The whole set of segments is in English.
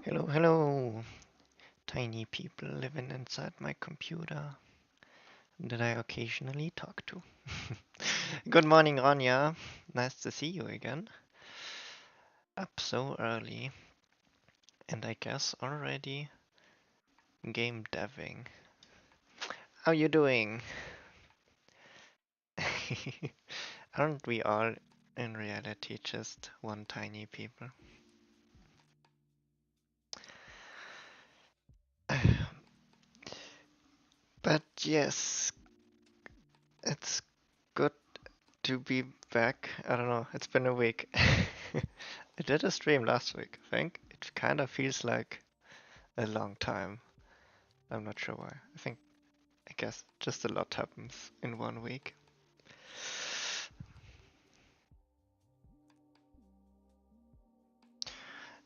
Hello, hello, tiny people living inside my computer that I occasionally talk to. Good morning, Ronja. Nice to see you again. Up so early, and I guess already game deving. How you doing? Aren't we all in reality just one tiny people? But yes, it's good to be back. I don't know, it's been a week. I did a stream last week, I think. It kind of feels like a long time. I'm not sure why. I guess just a lot happens in one week.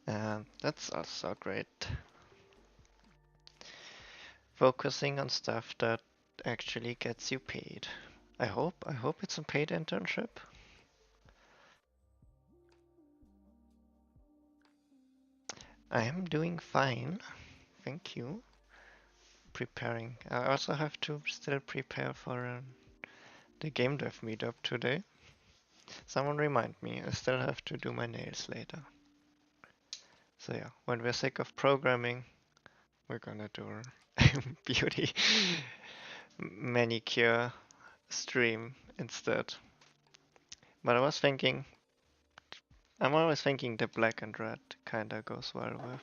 And that's also great. Focusing on stuff that actually gets you paid. I hope it's a paid internship. I am doing fine, thank you. Preparing. I also have to still prepare for the Gamedev meetup today. Someone remind me, I still have to do my nails later. So yeah, when we're sick of programming, we're gonna do a beauty manicure stream instead. But I'm always thinking the black and red kinda goes well with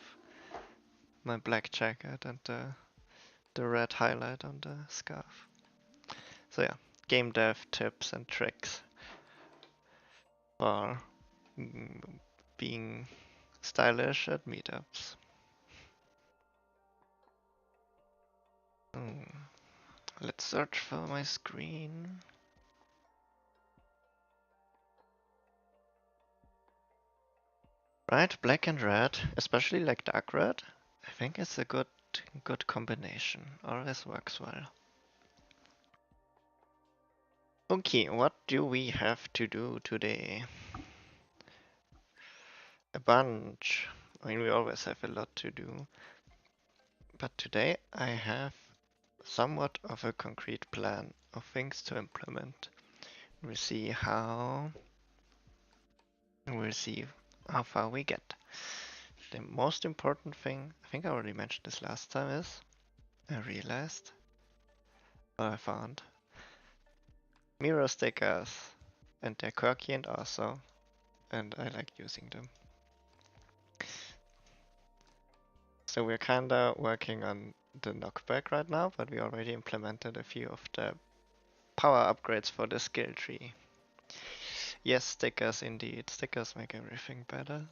my black jacket and the red highlight on the scarf. So yeah, game dev tips and tricks for being stylish at meetups. Hmm. Let's search for my screen. Right, black and red, especially like dark red, I think it's a good combination. Always works well. Okay, what do we have to do today? A bunch. I mean, we always have a lot to do. But today I have somewhat of a concrete plan of things to implement. We'll see how we'll see how far we get. The most important thing, I think I already mentioned this last time, is I realized or I found mirror stickers, and they're quirky and awesome, and I like using them. So we're kinda working on the knockback right now, but we already implemented a few of the power upgrades for the skill tree. Yes, stickers indeed. Stickers make everything better.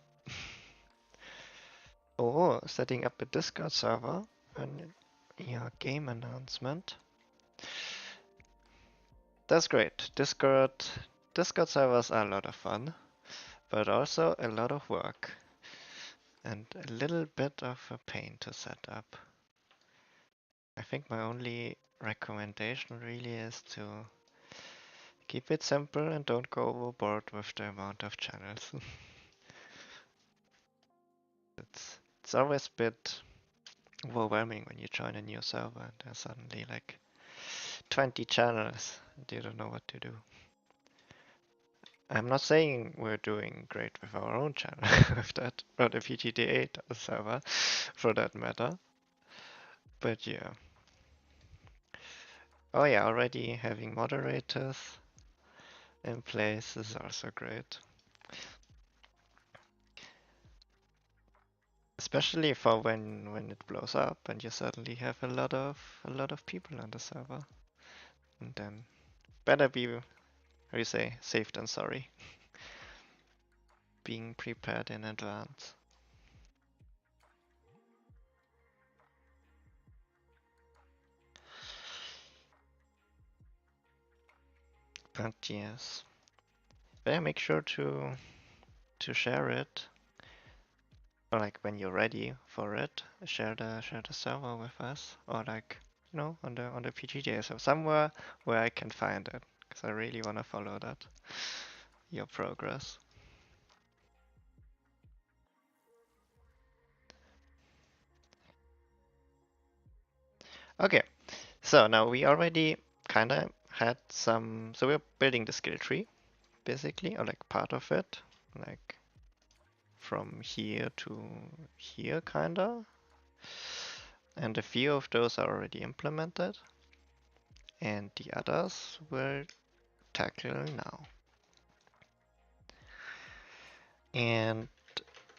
Oh, setting up a Discord server and yeah, game announcement. That's great. Discord servers are a lot of fun, but also a lot of work and a little bit of a pain to set up. I think my only recommendation really is to keep it simple and don't go overboard with the amount of channels. it's always a bit overwhelming when you join a new server and there's suddenly like 20 channels and you don't know what to do. I'm not saying we're doing great with our own channel with that, or the PGT8 server for that matter. But yeah. Oh yeah, already having moderators in place is also great. Especially for when it blows up and you suddenly have a lot of people on the server. And then better be, how you say, safe than sorry. Being prepared in advance. But yes. But yeah, make sure to share it. Or like when you're ready for it, share the server with us. Or like, you know, on the PGJ. So somewhere where I can find it. Because I really wanna follow that. Your progress. Okay, so now we already kind of had some. So we're building the skill tree, basically, or like part of it, like from here to here, kinda. And a few of those are already implemented, and the others we'll tackle now. And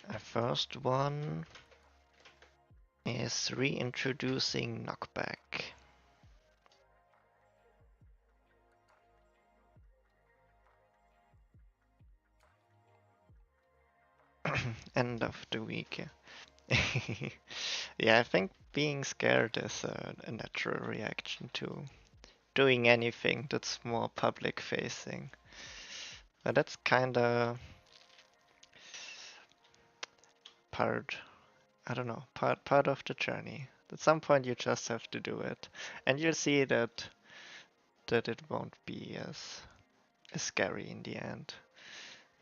the first one is reintroducing knockback. End of the week. Yeah, I think being scared is a natural reaction to doing anything that's more public facing. But that's kinda part, I don't know, part of the journey. At some point you just have to do it. And you'll see that it won't be as scary in the end.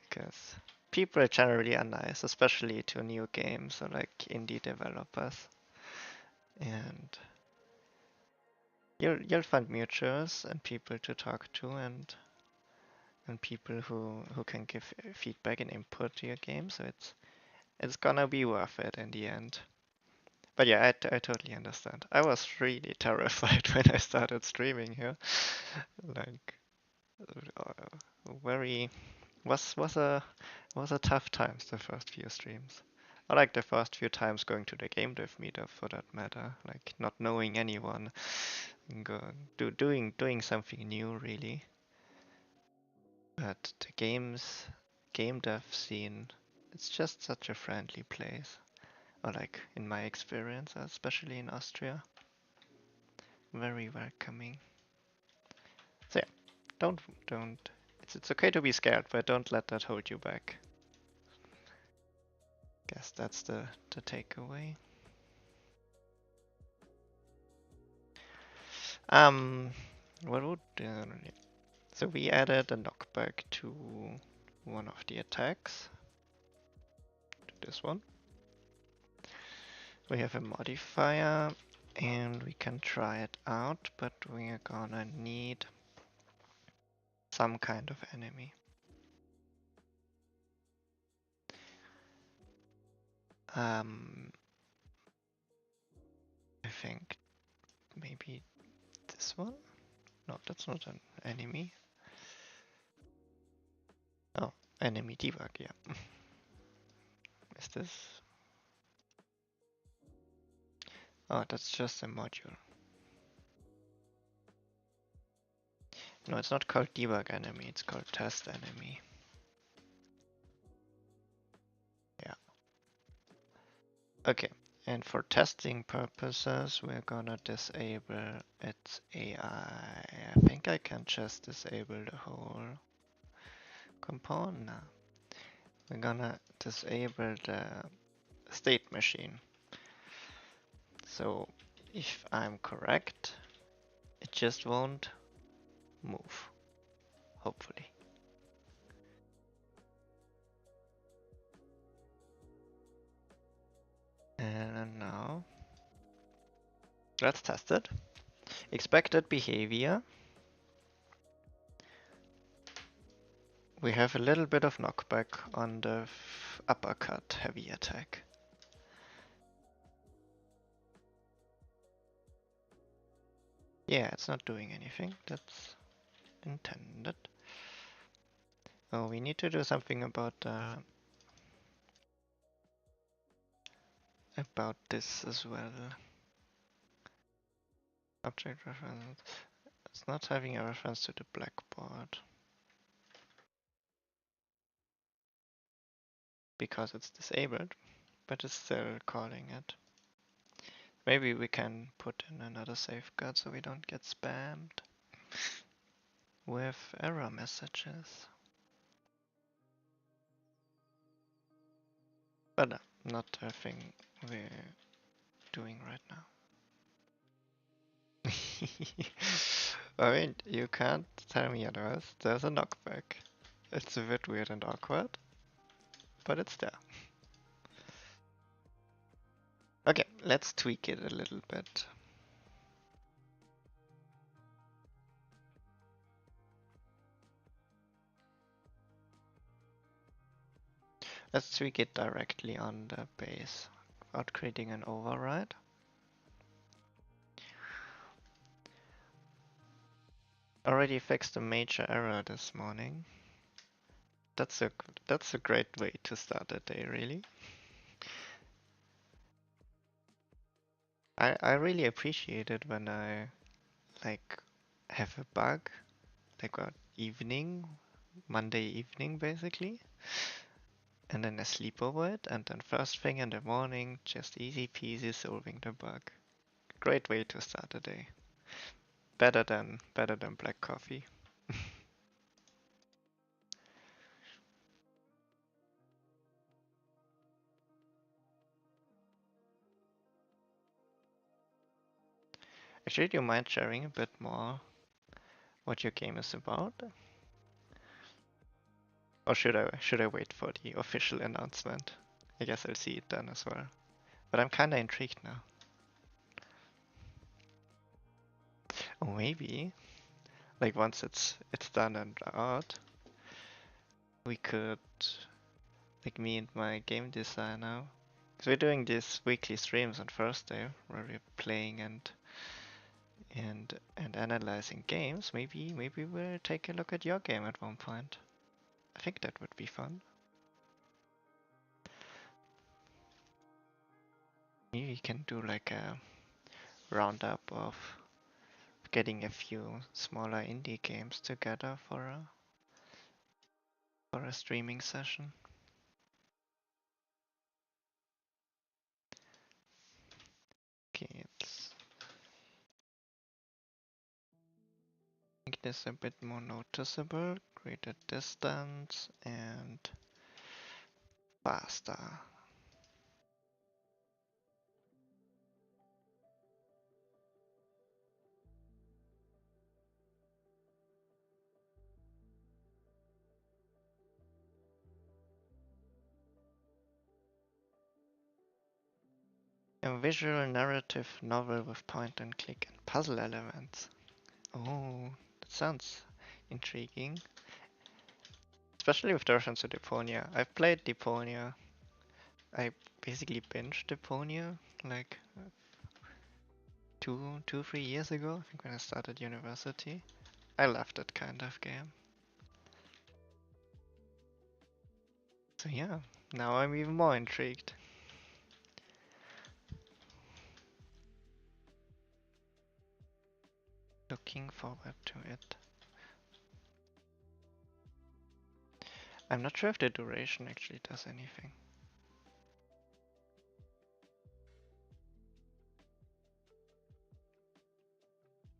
Because people generally are nice, especially to new games or like indie developers. And you'll find mutuals and people to talk to and people who can give feedback and input to your game. So it's gonna be worth it in the end. But yeah, I totally understand. I was really terrified when I started streaming here. Like, very was a tough times the first few streams. I like the first few times going to the Gamedev meetup for that matter, like not knowing anyone, and doing something new really. But the game dev scene, it's just such a friendly place. Or like in my experience, especially in Austria, very welcoming. So yeah, don't. It's okay to be scared, but don't let that hold you back. Guess that's the takeaway. Um, what would so we added a knockback to one of the attacks. To this one. We have a modifier and we can try it out, but we're gonna need some kind of enemy. I think maybe this one? No, that's not an enemy. Oh, enemy debug, yeah. Is this? Oh, that's just a module. No, it's not called debug enemy, it's called test enemy. Yeah. Okay, and for testing purposes, we're gonna disable its AI. I think I can just disable the whole component now. We're gonna disable the state machine. So if I'm correct, it just won't move, hopefully. And now, let's test it. Expected behavior. We have a little bit of knockback on the uppercut heavy attack. Yeah, it's not doing anything. That's intended. Oh, we need to do something about this as well. Object reference. It's not having a reference to the blackboard because it's disabled, but it's still calling it. Maybe we can put in another safeguard so we don't get spammed with error messages. But not a thing we're doing right now. I mean, you can't tell me otherwise. There's a knockback. It's a bit weird and awkward, but it's there. Okay, let's tweak it a little bit. Let's tweak it directly on the base without creating an override. Already fixed a major error this morning. That's a great way to start a day, really. I really appreciate it when I like have a bug, like evening, Monday evening basically, and then I sleep over it, and then first thing in the morning, just easy peasy solving the bug. Great way to start a day. Better than black coffee. Actually, do you mind sharing a bit more what your game is about? Or should I wait for the official announcement? I guess I'll see it then as well. But I'm kinda intrigued now. Or maybe, like once it's done and out, we could, like me and my game designer, because we're doing these weekly streams on Thursday where we're playing and analyzing games. Maybe we'll take a look at your game at one point. I think that would be fun. Maybe we can do like a roundup of getting a few smaller indie games together for a streaming session. Okay, let's make this a bit more noticeable. Greater distance and faster. A visual narrative novel with point and click and puzzle elements. Oh, that sounds intriguing. Especially with the reference to Deponia. I've played Deponia. I basically binged Deponia like 3 years ago, I think when I started university. I love that kind of game. So yeah, now I'm even more intrigued. Looking forward to it. I'm not sure if the duration actually does anything.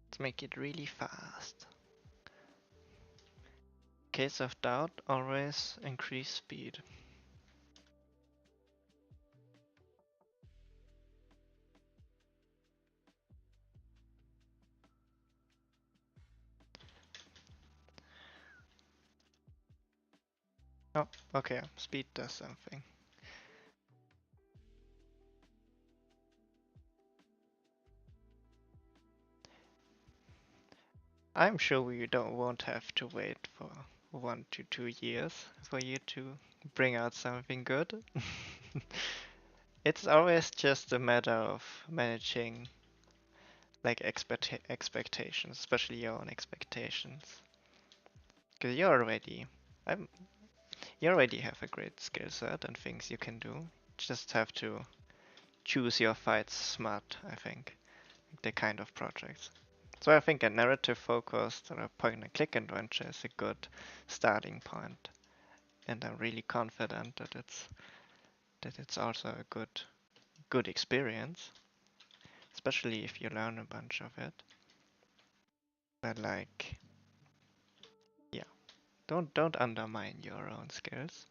Let's make it really fast. Case of doubt, always increase speed. Oh, okay, speed does something. I'm sure we won't have to wait for 1 to 2 years for you to bring out something good. It's always just a matter of managing like expectations, especially your own expectations. Because I'm, you already have a great skill set and things you can do. Just have to choose your fights smart, I think. The kind of projects. So I think a narrative focused or a point and click adventure is a good starting point. And I'm really confident that it's also a good experience. Especially if you learn a bunch of it. But like, yeah, don't undermine your own skills.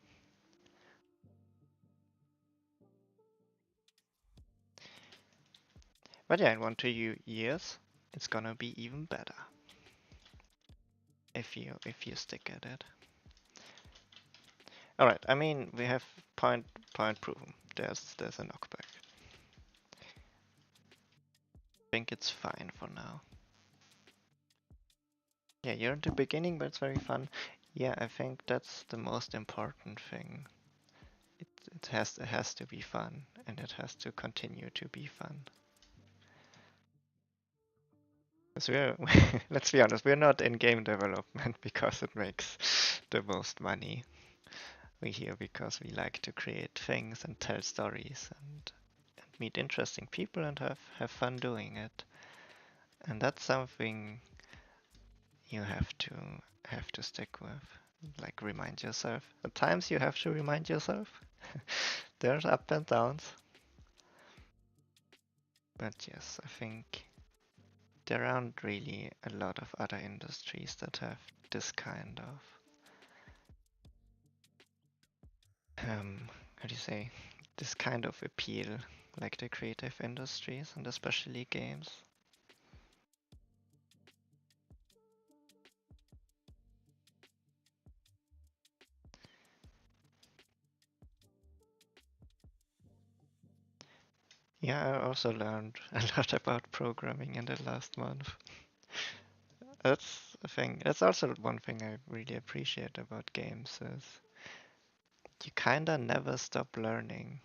But yeah, in 1 to 2 years, it's gonna be even better if you stick at it. All right, I mean we have point proven. There's a knockback. I think it's fine for now. Yeah, you're at the beginning, but it's very fun. Yeah, I think that's the most important thing it has to be fun, and it has to continue to be fun. 'Cause let's be honest, we're not in game development because it makes the most money. We're here because we like to create things and tell stories and meet interesting people and have fun doing it. And that's something you have to stick with. Like remind yourself. At times you have to remind yourself. There's up and downs. But yes, I think there aren't really a lot of other industries that have this kind of how do you say, this kind of appeal, like the creative industries and especially games. Yeah, I also learned a lot about programming in the last month. That's a thing. That's also one thing I really appreciate about games is you kinda never stop learning.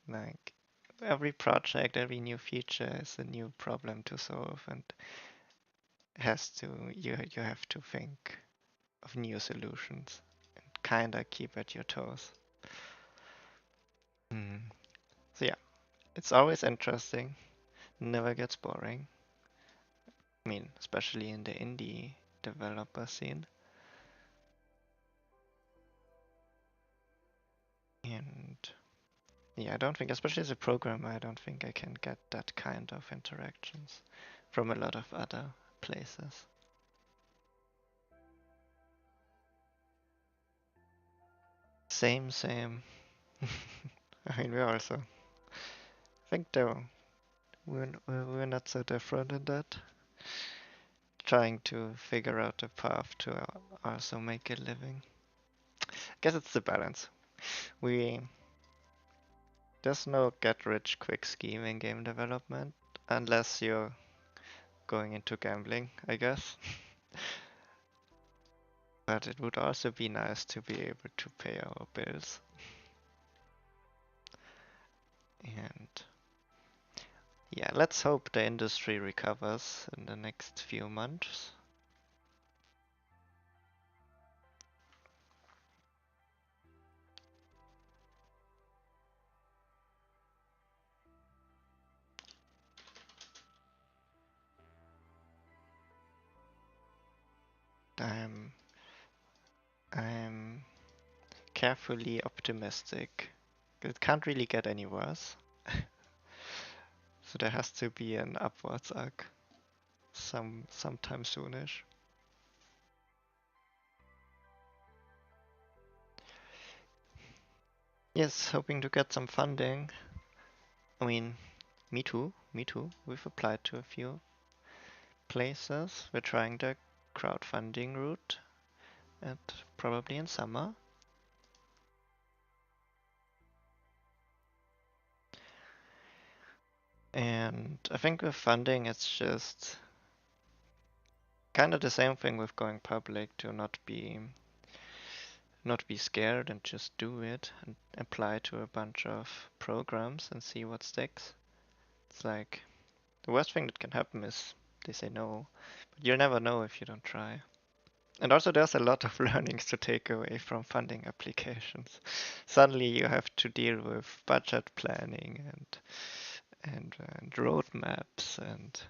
Like every project, every new feature is a new problem to solve and has to you have to think of new solutions and kinda keep at your toes. Hmm. So yeah, it's always interesting, never gets boring. I mean, especially in the indie developer scene. And yeah, I don't think, especially as a programmer, I don't think I can get that kind of interactions from a lot of other places. Same, same. I mean, we also think though we're not so different in that. Trying to figure out a path to also make a living. I guess it's the balance. We There's no get rich quick scheme in game development unless you're going into gambling, I guess. But it would also be nice to be able to pay our bills. And yeah, let's hope the industry recovers in the next few months. I'm I'm carefully optimistic. It can't really get any worse. So there has to be an upwards arc sometime soonish. Yes, hoping to get some funding. I mean, me too, me too. We've applied to a few places. We're trying the crowdfunding route and probably in summer. And I think with funding, it's just kind of the same thing with going public to not be scared and just do it and apply to a bunch of programs and see what sticks. It's like the worst thing that can happen is they say no, but you'll never know if you don't try. And also, there's a lot of learnings to take away from funding applications. Suddenly, you have to deal with budget planning and roadmaps and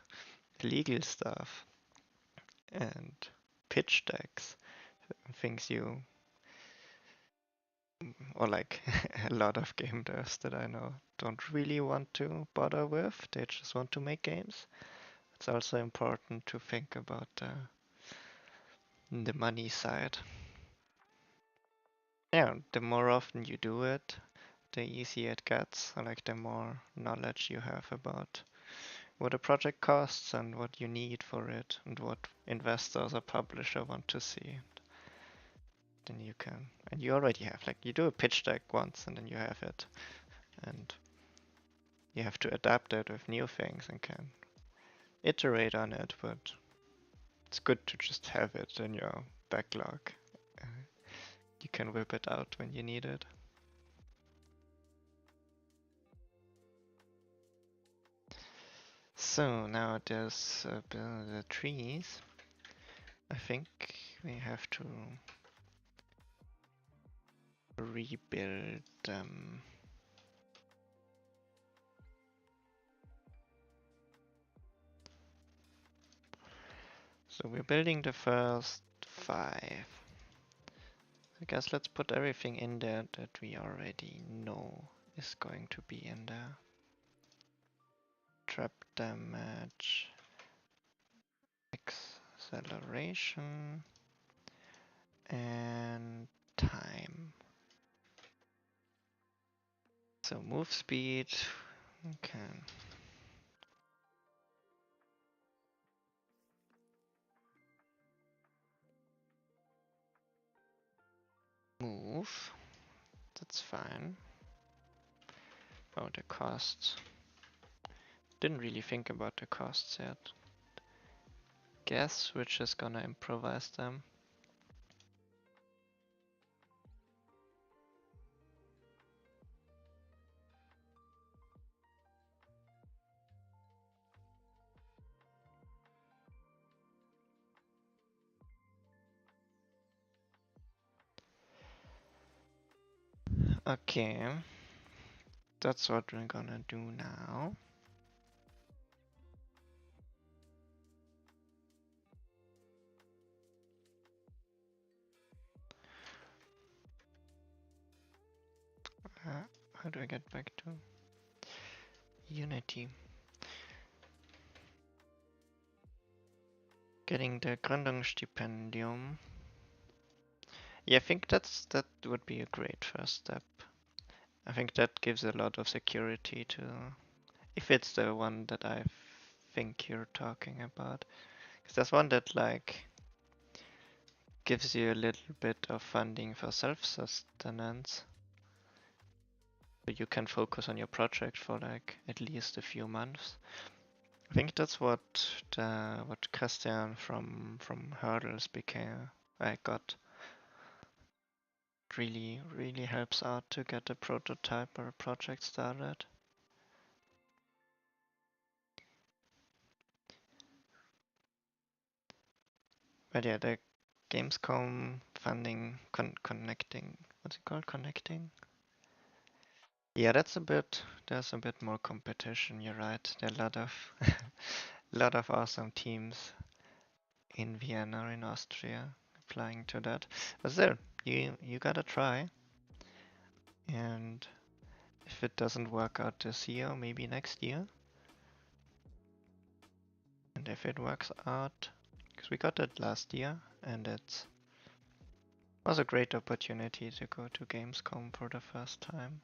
legal stuff and pitch decks, things you or like a lot of game devs that I know don't really want to bother with. They just want to make games. It's also important to think about the money side. Yeah, the more often you do it, the easier it gets, like the more knowledge you have about what a project costs and what you need for it and what investors or publisher want to see. Then you can, and you already have, like you do a pitch deck once and then you have it, and you have to adapt it with new things and can iterate on it, but it's good to just have it in your backlog. Uh, you can whip it out when you need it. So now there's the trees. I think we have to rebuild them. So we're building the first 5. I guess let's put everything in there that we already know is going to be in there. Trap damage, acceleration, and time. So move speed, okay. Move, that's fine. Oh, the costs. Didn't really think about the costs yet. Guess which is gonna improvise them. Okay, that's what we're gonna do now. How do I get back to Unity? Getting the Gründungsstipendium. Yeah, I think that would be a great first step. I think that gives a lot of security to, if it's the one that I think you're talking about. Because there's one that like gives you a little bit of funding for self-sustenance. So you can focus on your project for like at least a few months. I think that's what Christian from Hurdles became. I got really helps out to get a prototype or a project started. But yeah, the Gamescom funding connecting. What's it called? Connecting. Yeah, there's a bit more competition. You're right. There are a lot of lot of awesome teams in Vienna, in Austria, applying to that. But still, you gotta try. And if it doesn't work out this year, maybe next year. And if it works out, because we got it last year, and it was a great opportunity to go to Gamescom for the first time,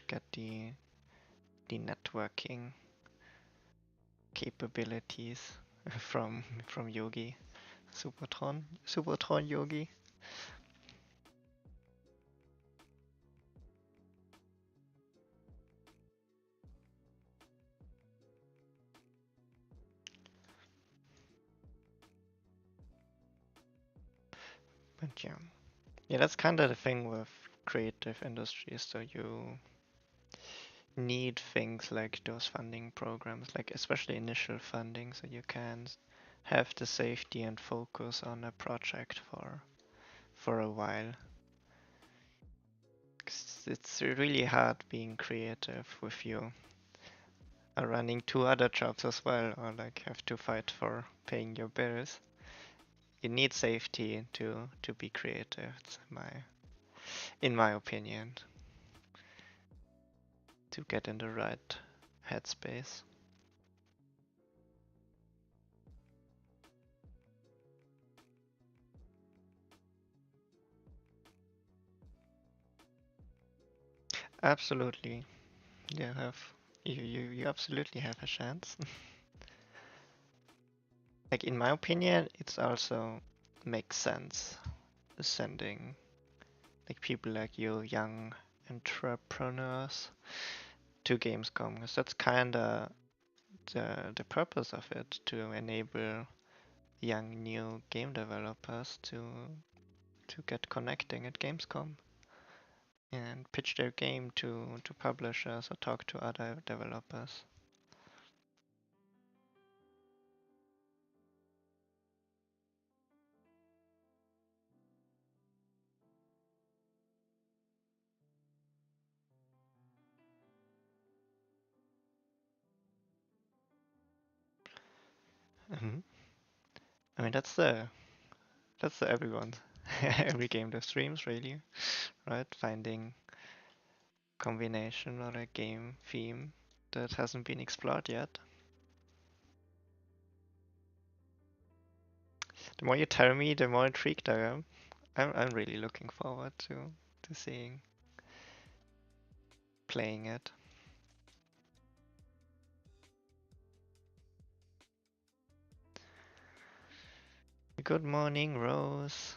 get the networking capabilities from Yogi, Supertron Yogi. But yeah, that's kind of the thing with creative industries. So you need things like those funding programs, like especially initial funding, so you can have the safety and focus on a project for a while. 'Cause it's really hard being creative with you are running 2 other jobs as well, or like have to fight for paying your bills. You need safety to be creative. It's in my opinion, to get in the right headspace. Absolutely, you have you absolutely have a chance. Like in my opinion, it's also makes sense sending like people like you, young entrepreneurs, to Gamescom, because that's kinda the purpose of it, to enable young new game developers to get connecting at Gamescom and pitch their game to publishers or talk to other developers. Mhm. I mean, that's the everyone's every game dev streams really, right? Finding combination or a game theme that hasn't been explored yet. The more you tell me, the more intrigued I am. I'm really looking forward to seeing playing it. Good morning, Rose.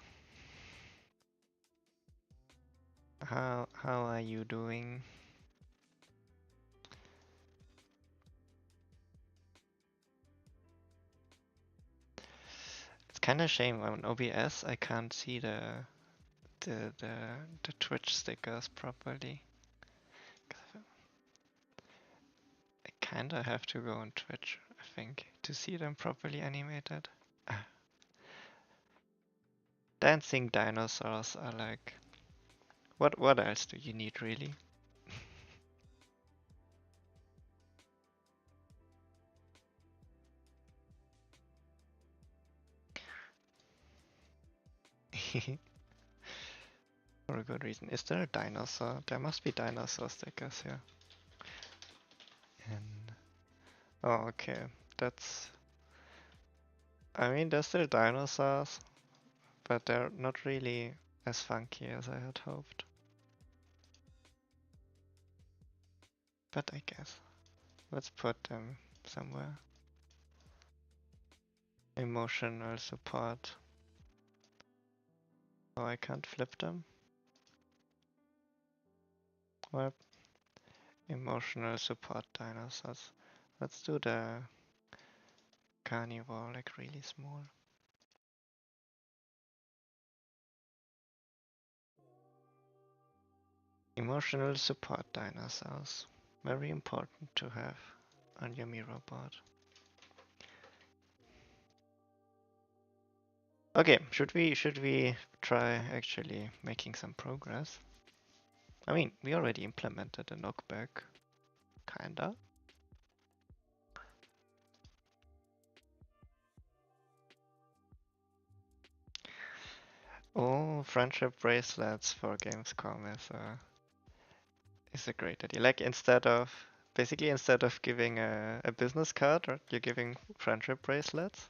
How are you doing? It's kind of shame on OBS I can't see the the the Twitch stickers properly. I kinda have to go on Twitch, I think, to see them properly animated. Ah, dancing dinosaurs are like, what else do you need really? For a good reason. Is there a dinosaur? There must be dinosaur stickers here. And oh, okay. That's. I mean, there's still dinosaurs, but they're not really as funky as I had hoped. But I guess let's put them somewhere. Emotional support. Oh, I can't flip them. Well, emotional support dinosaurs. Let's do the carnivore like really small. Emotional support dinosaurs. Very important to have on your mirror board. Okay, should we try actually making some progress? I mean, we already implemented a knockback, kinda. Oh, friendship bracelets for Gamescom is a great idea. Like basically instead of giving a business card, or you're giving friendship bracelets.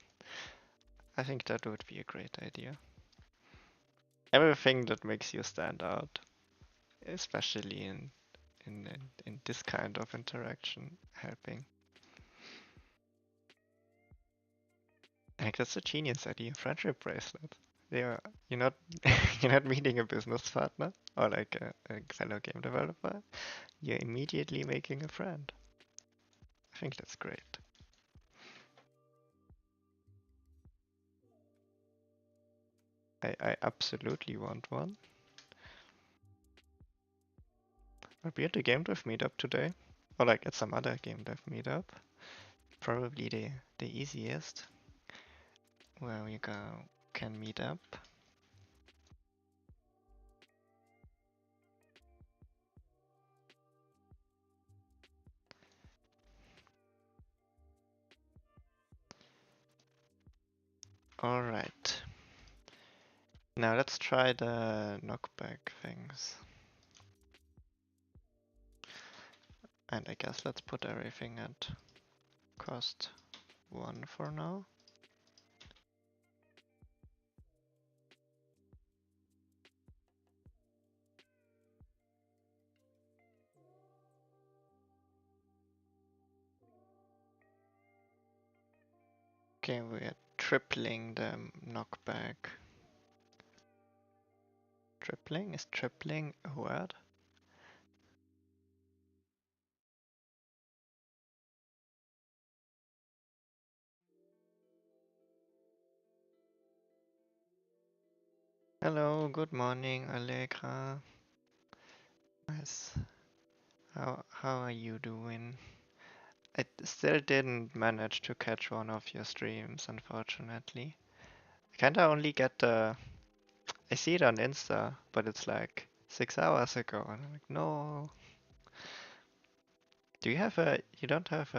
I think that would be a great idea. Everything that makes you stand out, especially in this kind of interaction, helping. Like that's a genius idea. Friendship bracelet. They are you're not you're not meeting a business partner or like a fellow game developer. You're immediately making a friend. I think that's great. I absolutely want one. I'll be at the game dev meetup today. Or like at some other game dev meetup. Probably the easiest. Where we can meet up. Alright. Now let's try the knockback things. And I guess let's put everything at cost 1 for now. Okay, we're tripling the knockback. Tripling? Is tripling a word? Hello, good morning, Allegra. Nice. How are you doing? I still didn't manage to catch one of your streams, unfortunately. I kinda only get I see it on Insta, but it's like 6 hours ago, and I'm like, no. Do you have you don't have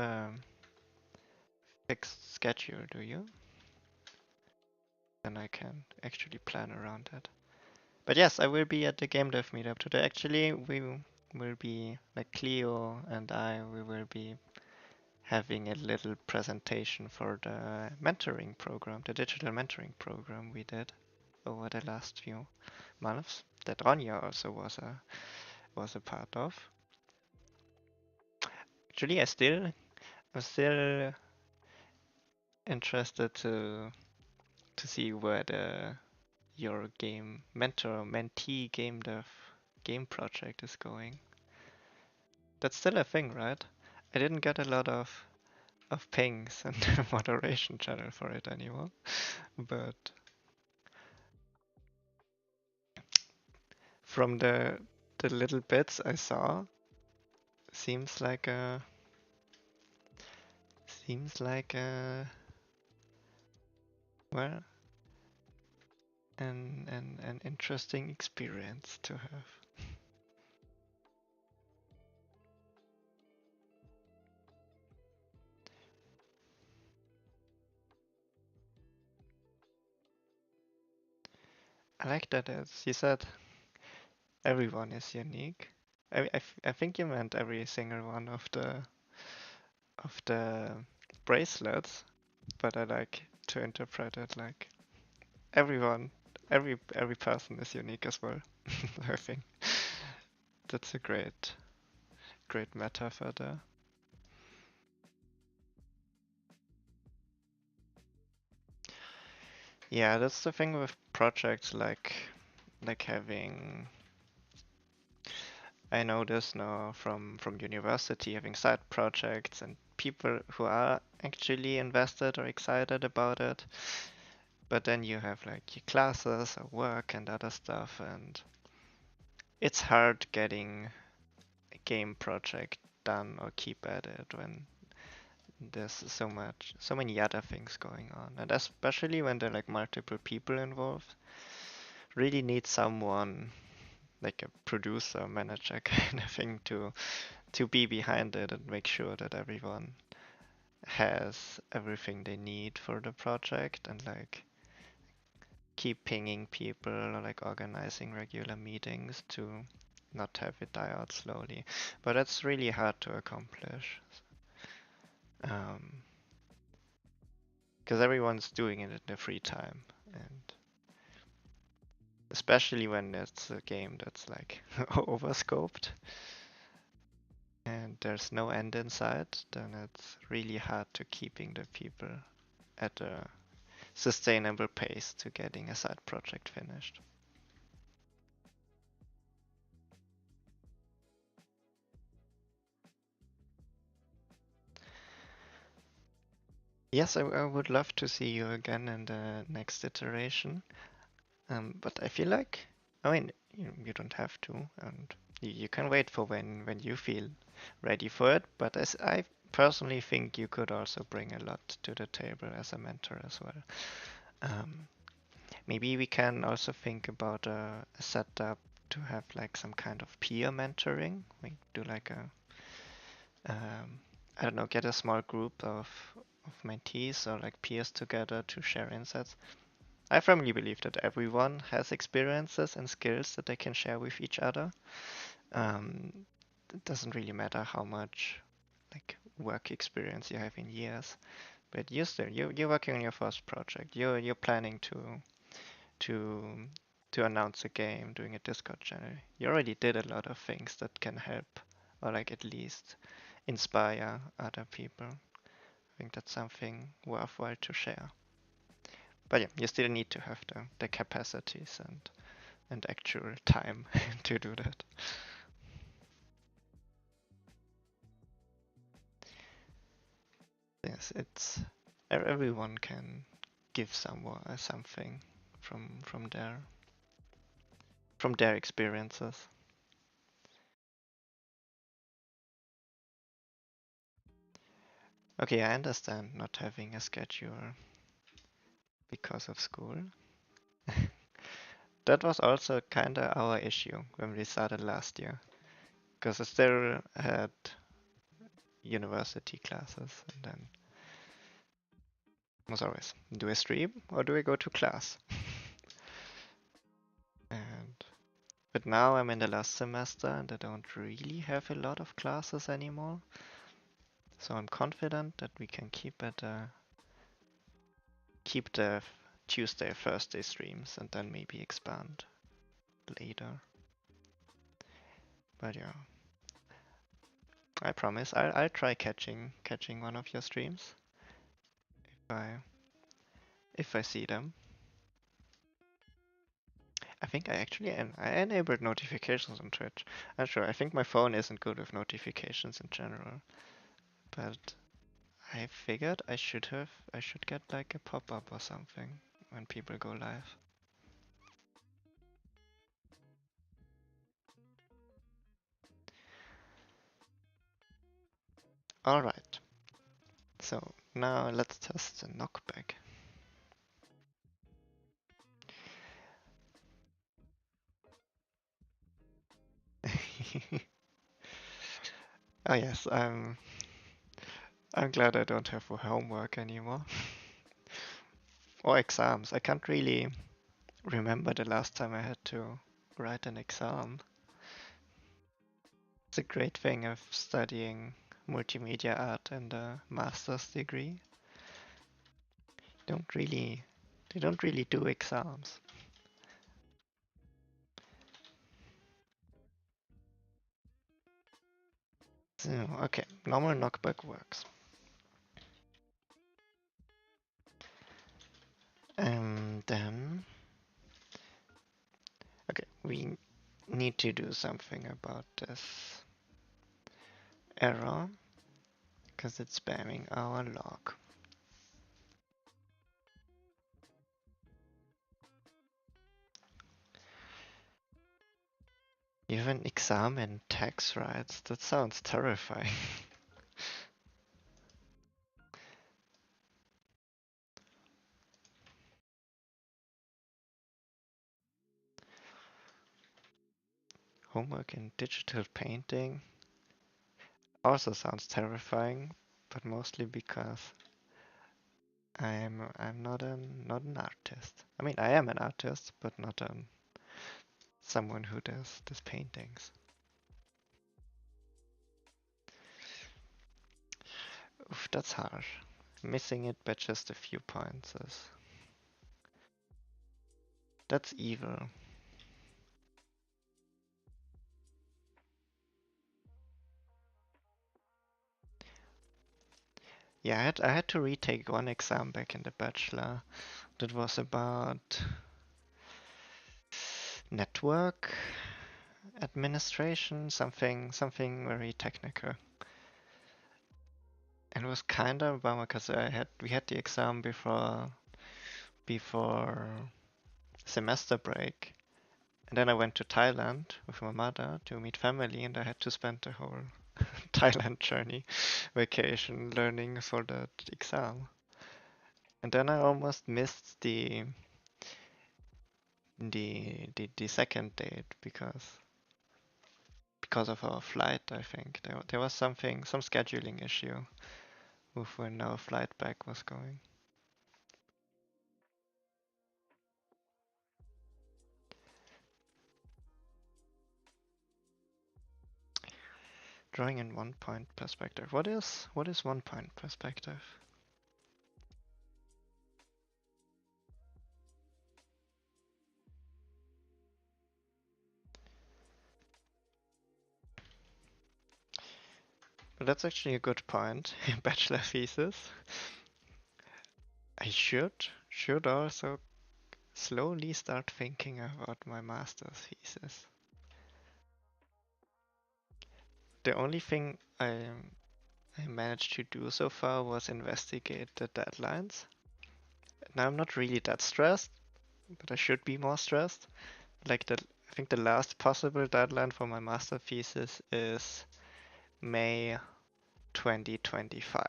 fixed schedule, do you? Then I can actually plan around that. But yes, I will be at the Game Dev meetup today. Actually, we will be, like Cleo and I, we will be having a little presentation for the mentoring program, the digital mentoring program we did over the last few months that Ronja also was a part of. Actually, I'm still interested to see where your game mentor mentee game dev game project is going. That's still a thing, right? I didn't get a lot of pings and moderation channel for it anymore, but from the little bits I saw, seems like a seems like a well an interesting experience to have. I like that as you said, everyone is unique. I think you meant every single one of the bracelets, but I like to interpret it like everyone, every person is unique as well. I think that's a great metaphor there. Yeah, that's the thing with projects like having I know this now from university having side projects and people who are actually invested or excited about it. But then you have like your classes or work and other stuff, and it's hard getting a game project done or keep at it when there's so many other things going on, and especially when there are like multiple people involved. Really need someone like a producer, manager kind of thing to be behind it and make sure that everyone has everything they need for the project and like keep pinging people or like organizing regular meetings to not have it die out slowly. But that's really hard to accomplish. Because everyone's doing it in their free time, and especially when it's a game that's like overscoped and there's no end in sight, then it's really hard to keeping the people at a sustainable pace to getting a side project finished. Yes, I would love to see you again in the next iteration. But I feel like, I mean, you don't have to, and you can wait for when you feel ready for it. But as I personally think you could also bring a lot to the table as a mentor as well. Um, Maybe we can also think about a setup to have like some kind of peer mentoring. We do like um, I don't know, get a small group of mentees or like peers together to share insights. I firmly believe that everyone has experiences and skills that they can share with each other. It doesn't really matter how much like work experience you have in years, but you're working on your first project. You're planning to to announce a game, doing a Discord channel. You already did a lot of things that can help or like at least inspire other people. I think that's something worthwhile to share. But yeah, you still need to have the capacities and actual time to do that. Yes, it's everyone can give someone something from their experiences. Okay, I understand not having a schedule because of school. That was also kind of our issue when we started last year, because I still had university classes, and then as always, do I stream or do I go to class? And but now I'm in the last semester and I don't really have a lot of classes anymore. So I'm confident that we can keep the Tuesday, Thursday streams and then maybe expand later. But yeah, I promise I'll try catching one of your streams if I see them. I think I actually I enabled notifications on Twitch. I'm sure. I think my phone isn't good with notifications in general, but I figured I should get like a pop-up or something when people go live. All right. So now let's test the knockback. Oh yes, I'm glad I don't have homework anymore. Or exams. I can't really remember the last time I had to write an exam. It's a great thing of studying multimedia art and a master's degree. They don't really do exams. So, okay, normal knockback works. And then, okay, we need to do something about this error because it's spamming our log. You have an exam in tax rights? That sounds terrifying. Homework in digital painting also sounds terrifying, but mostly because I'm not an artist. I mean, I am an artist, but not someone who does paintings. Oof, that's harsh. Missing it by just a few points is that's evil. Yeah, I had to retake one exam back in the bachelor. That was about network administration, something very technical. And it was kind of a bummer because we had the exam before semester break, and then I went to Thailand with my mother to meet family, and I had to spend the whole Thailand journey vacation learning for that exam. And then I almost missed the second date because of our flight. I think there was some scheduling issue with when our flight back was going. Drawing in 1 point perspective. What is 1 point perspective? But that's actually a good point. Bachelor thesis. I should also slowly start thinking about my master's thesis. The only thing I managed to do so far was investigate the deadlines. Now I'm not really that stressed, but I should be more stressed. Like I think the last possible deadline for my master thesis is May 2025.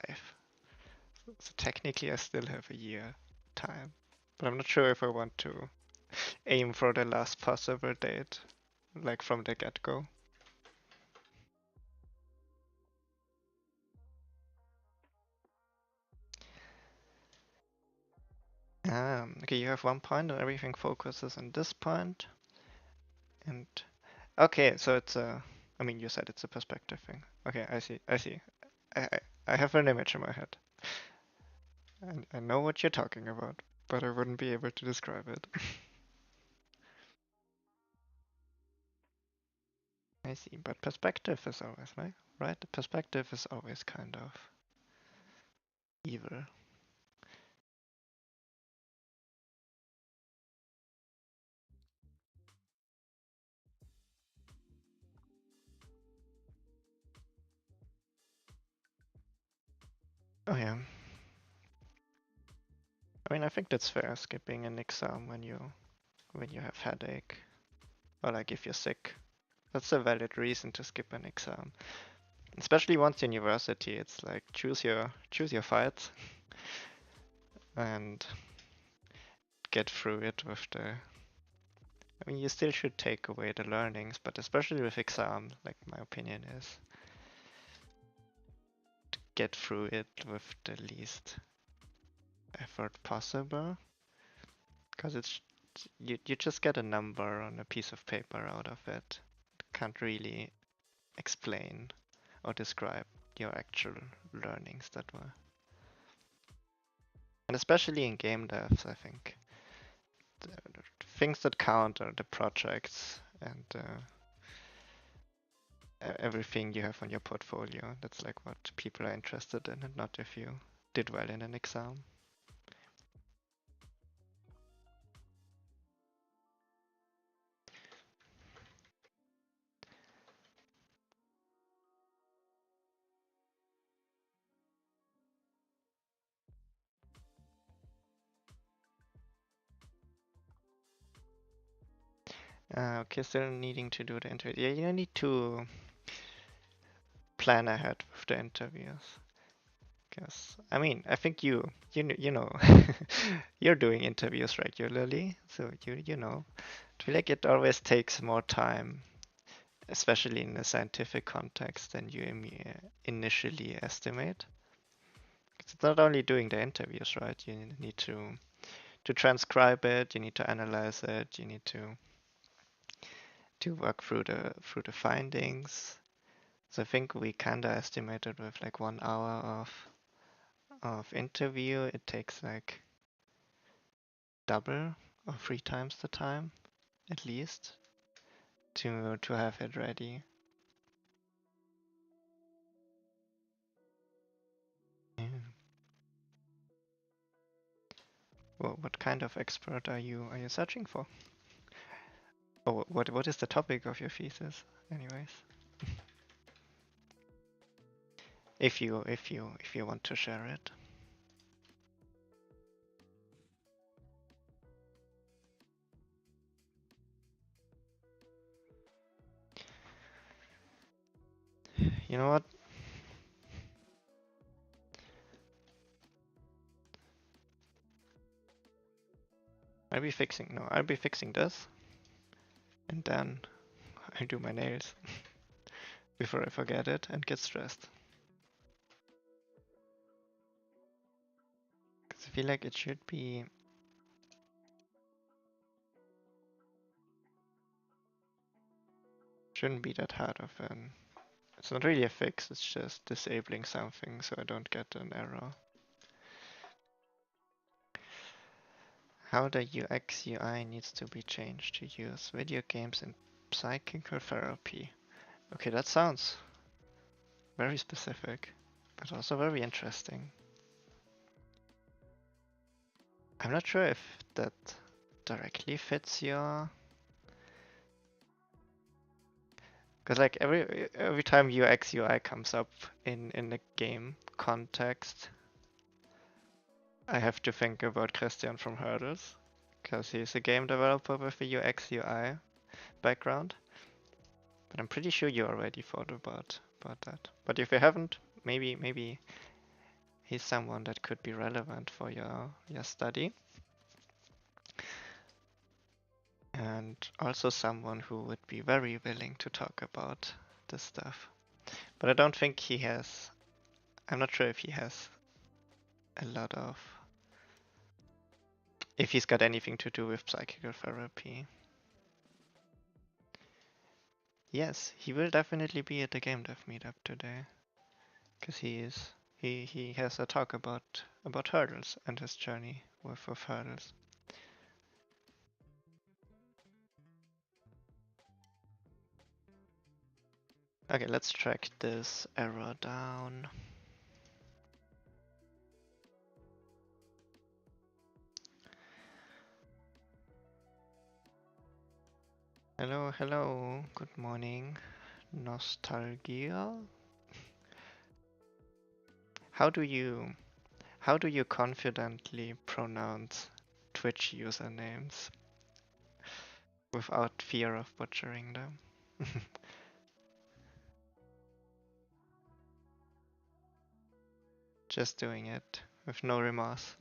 So technically I still have a year time. But I'm not sure if I want to aim for the last possible date, like from the get-go. Okay, you have 1 point and everything focuses on this point. And okay, so it's a, I mean, you said it's a perspective thing. Okay, I see, I see. I have an image in my head. And I know what you're talking about, but I wouldn't be able to describe it. I see, but perspective is always, right? The perspective is always kind of evil. Oh yeah. I mean, I think that's fair, skipping an exam when you have headache, or like if you're sick. That's a valid reason to skip an exam. Especially once university, it's like choose your fights and get through it with the. I mean, you still should take away the learnings, but especially with exam, like my opinion is to get through it with the least effort possible, because it's you just get a number on a piece of paper out of it. Can't really explain or describe your actual learnings that were. And especially in game devs, I think the things that count are the projects and everything you have on your portfolio. That's like what people are interested in, and not if you did well in an exam. Okay, still needing to do the interview. Yeah, you need to plan ahead with the interviews. Because I mean, I think you know you're doing interviews regularly, so you know. I feel like it always takes more time, especially in a scientific context, than you initially estimate. 'Cause it's not only doing the interviews, right? You need to transcribe it, you need to analyze it, you need to work through the findings. So I think we kinda estimated with like 1 hour of interview, it takes like double or 3 times the time at least to have it ready. Yeah. Well, what kind of expert are you searching for? Oh, what is the topic of your thesis, anyways? If you want to share it. You know what? I'll be fixing this, and then I do my nails before I forget it and get stressed. Because I feel like it shouldn't be that hard of an. It's not really a fix. It's just disabling something so I don't get an error. How the UX UI needs to be changed to use video games in psychical therapy. Okay, that sounds very specific, but also very interesting. I'm not sure if that directly fits your. Because like every time UX UI comes up in a game context, I have to think about Christian from Hurdles, because he's a game developer with a UX UI background. But I'm pretty sure you already thought about that. But if you haven't, maybe he's someone that could be relevant for your study. And also someone who would be very willing to talk about this stuff. But I don't think he has. I'm not sure if he has a lot of if he's got anything to do with psychical therapy. Yes, he will definitely be at the Gamedev meetup today, because he has a talk about hurdles and his journey with hurdles. Okay, let's track this error down. Hello, hello, good morning. Nostalgia? How do you confidently pronounce Twitch usernames without fear of butchering them? Just doing it with no remorse.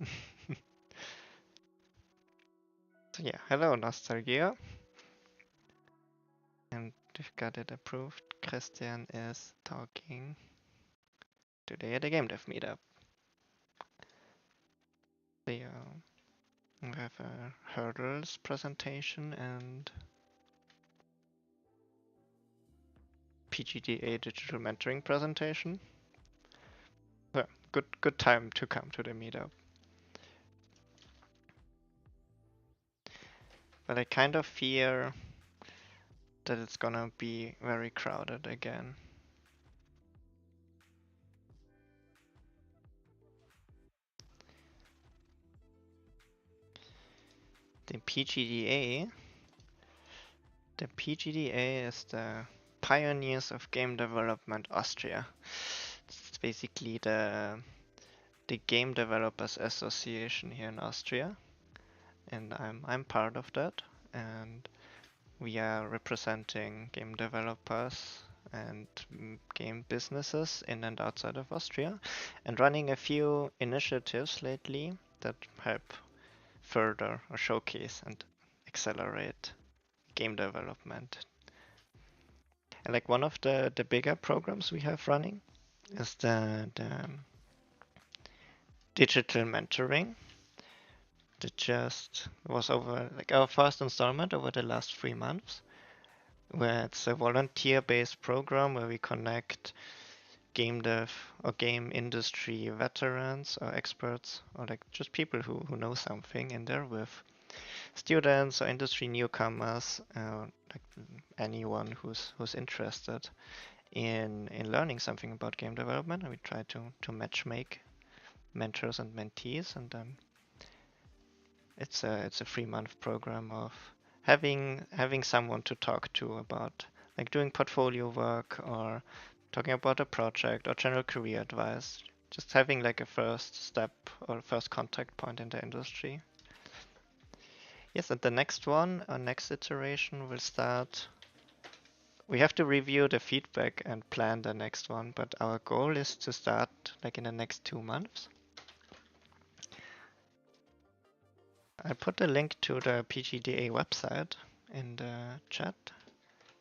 So yeah, hello Nostalgia. And we've got it approved. Christian is talking today at the Gamedev meetup. We have a hurdles presentation and PGDA digital mentoring presentation. So good time to come to the meetup. But I kind of fear that it's gonna be very crowded again. The PGDA is the Pioneers of Game Development Austria. It's basically the Game Developers Association here in Austria, and I'm part of that. And we are representing game developers and game businesses in and outside of Austria, and running a few initiatives lately that help further or showcase and accelerate game development. And like one of the bigger programs we have running is the digital mentoring. That just was over like our first installment over the last 3 months, where it's a volunteer-based program where we connect game dev or game industry veterans or experts or like just people who know something in there with students or industry newcomers, like anyone who's interested in learning something about game development, and we try to match make mentors and mentees, and then it's a 3 month program of having someone to talk to about like doing portfolio work or talking about a project or general career advice. Just having like a first step or first contact point in the industry. Yes, and the next one, our next iteration will start. We have to review the feedback and plan the next one, but our goal is to start like in the next 2 months. I put a link to the PGDA website in the chat.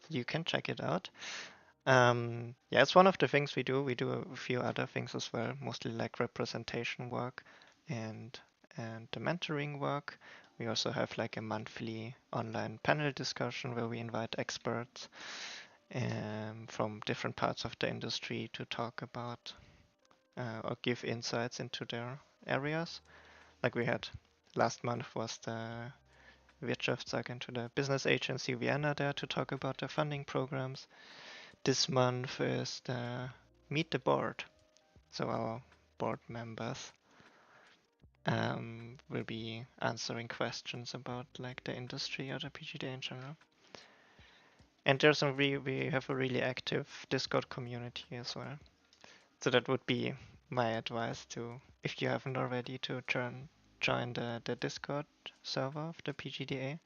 You can check it out. Yeah, it's one of the things we do. We do a few other things as well, mostly like representation work and the mentoring work. We also have like a monthly online panel discussion where we invite experts from different parts of the industry to talk about or give insights into their areas. Like we had last month was the Wirtschaftsagentur, the business agency Vienna, there to talk about their funding programs. This month is the Meet the Board. So our board members will be answering questions about like the industry or the PGD in general. And we have a really active Discord community as well. So that would be my advice to, if you haven't already, to join the Discord server of the PGDA.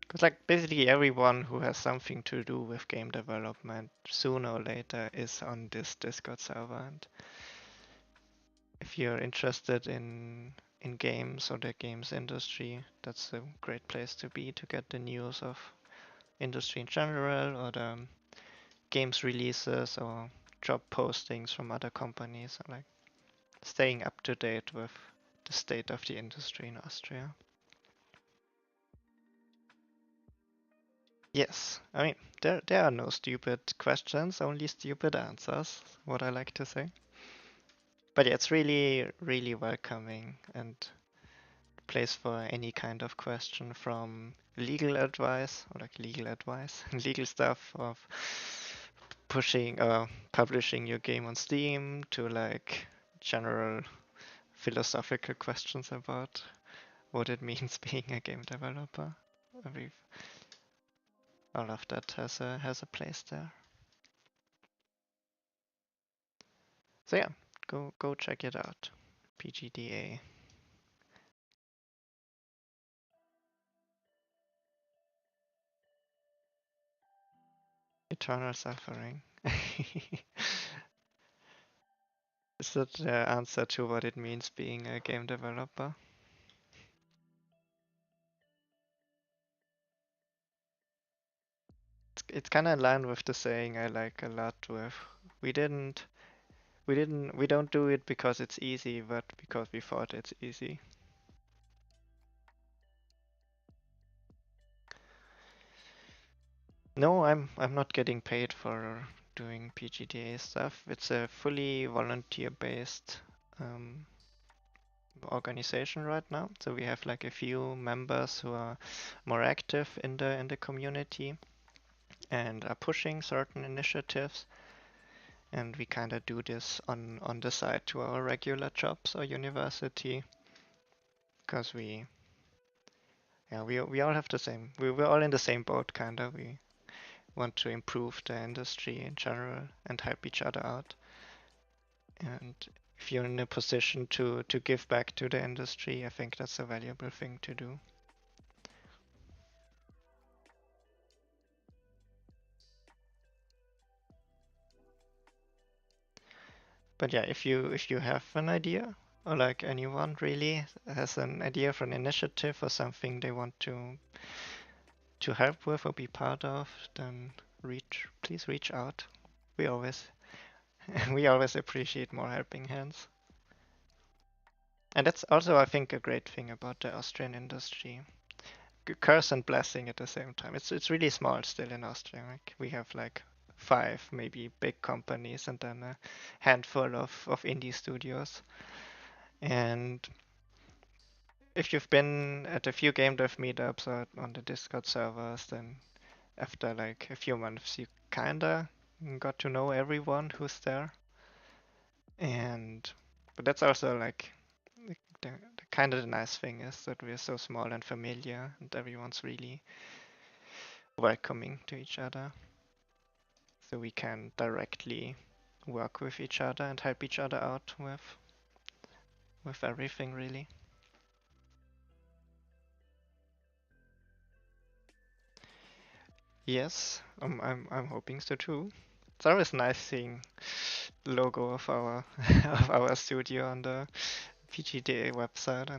Because like basically everyone who has something to do with game development sooner or later is on this Discord server, and if you're interested in games or the games industry, that's a great place to be to get the news of industry in general or the games releases or job postings from other companies, and like staying up to date with the state of the industry in Austria. Yes, I mean, there are no stupid questions, only stupid answers, what I like to say. But yeah, it's really, really welcoming and place for any kind of question from legal advice, or like legal advice, legal stuff of pushing publishing your game on Steam, to like general philosophical questions about what it means being a game developer. We've, all of that has a place there. So yeah, go check it out. PGDA. Eternal suffering. Is that the answer to what it means being a game developer? It's kind of in line with the saying I like a lot with we didn't we don't do it because it's easy, but because we thought it's easy. No, I'm not getting paid for doing PGDA stuff. It's a fully volunteer-based organization right now. So we have like a few members who are more active in the community and are pushing certain initiatives. And we kind of do this on the side to our regular jobs or university, because we all have the same. We're all in the same boat, kind of. We want to improve the industry in general and help each other out. And if you're in a position to give back to the industry, I think that's a valuable thing to do. But yeah, if you have an idea, or like anyone really has an idea for an initiative or something they want to help with or be part of, then please reach out. We always we always appreciate more helping hands. And that's also, I think, a great thing about the Austrian industry. Curse and blessing at the same time. It's really small still in Austria. Like we have like 5 maybe big companies and then a handful of indie studios. And if you've been at a few game dev meetups or on the Discord servers, then after like a few months you kinda got to know everyone who's there. And but that's also like the kind of the nice thing is that we're so small and familiar and everyone's really welcoming to each other. So we can directly work with each other and help each other out with everything really. Yes, I'm hoping so too. It's always nice seeing the logo of our of our studio on the PGDA website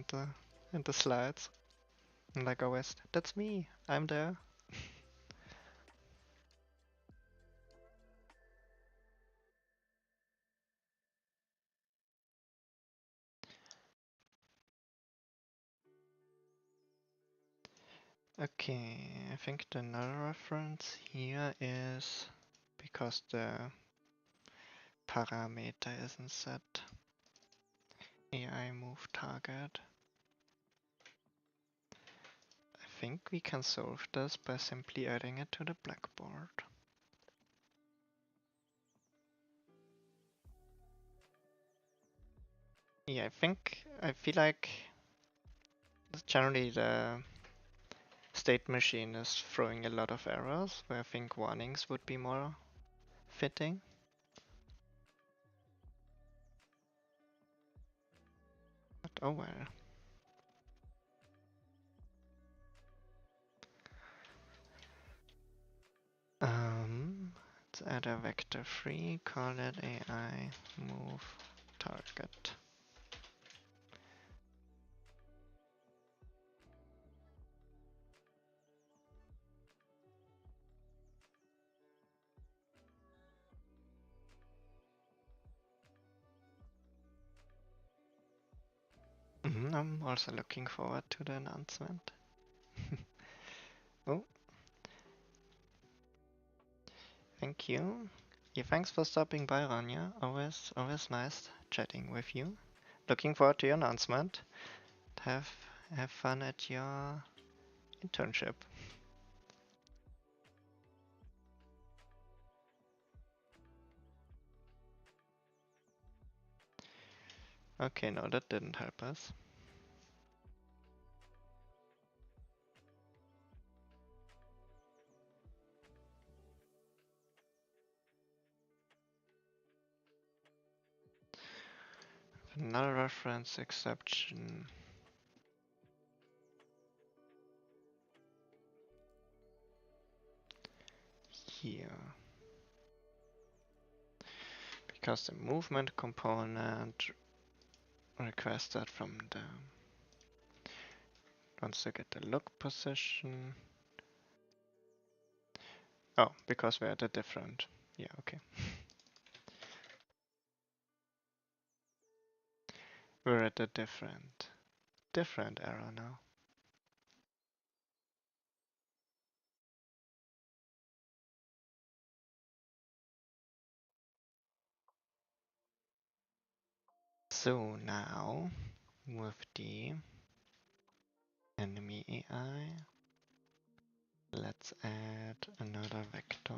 and the slides. And like always, that's me. I'm there. Okay, I think the null reference here is because the parameter isn't set. AI move target. I think we can solve this by simply adding it to the blackboard. Yeah, I feel like generally the state machine is throwing a lot of errors, where I think warnings would be more fitting. But oh well. Let's add a vector free, call it AI move target. I'm also looking forward to the announcement. Oh, thank you. Yeah, thanks for stopping by, Rania. Always nice chatting with you. Looking forward to your announcement. Have have fun at your internship. Okay, no, that didn't help us. Null reference exception. Here. Because the movement component requests that from the wants to get the look position. Oh, because we're at a different. Yeah, okay. We're at a different error now. So now with the enemy AI, let's add another vector.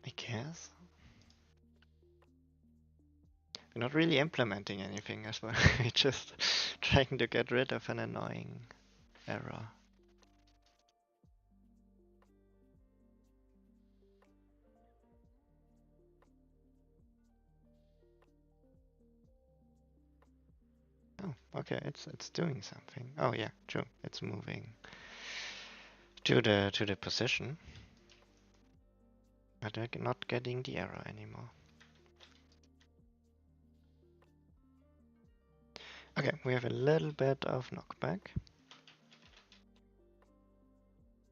I guess. We're not really implementing anything as well. We're just trying to get rid of an annoying error. Oh, okay, it's doing something. Oh yeah, true. It's moving to the position. But we're not getting the error anymore. Okay, we have a little bit of knockback.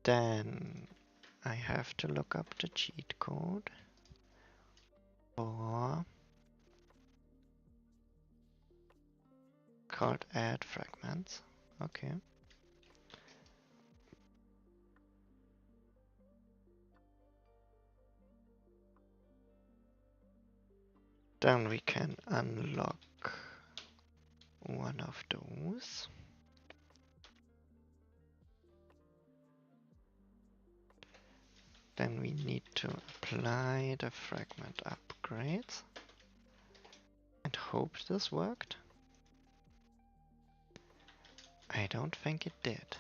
Then I have to look up the cheat code for called add fragments. Okay. Then we can unlock one of those. Then we need to apply the fragment upgrades and hope this worked. I don't think it did.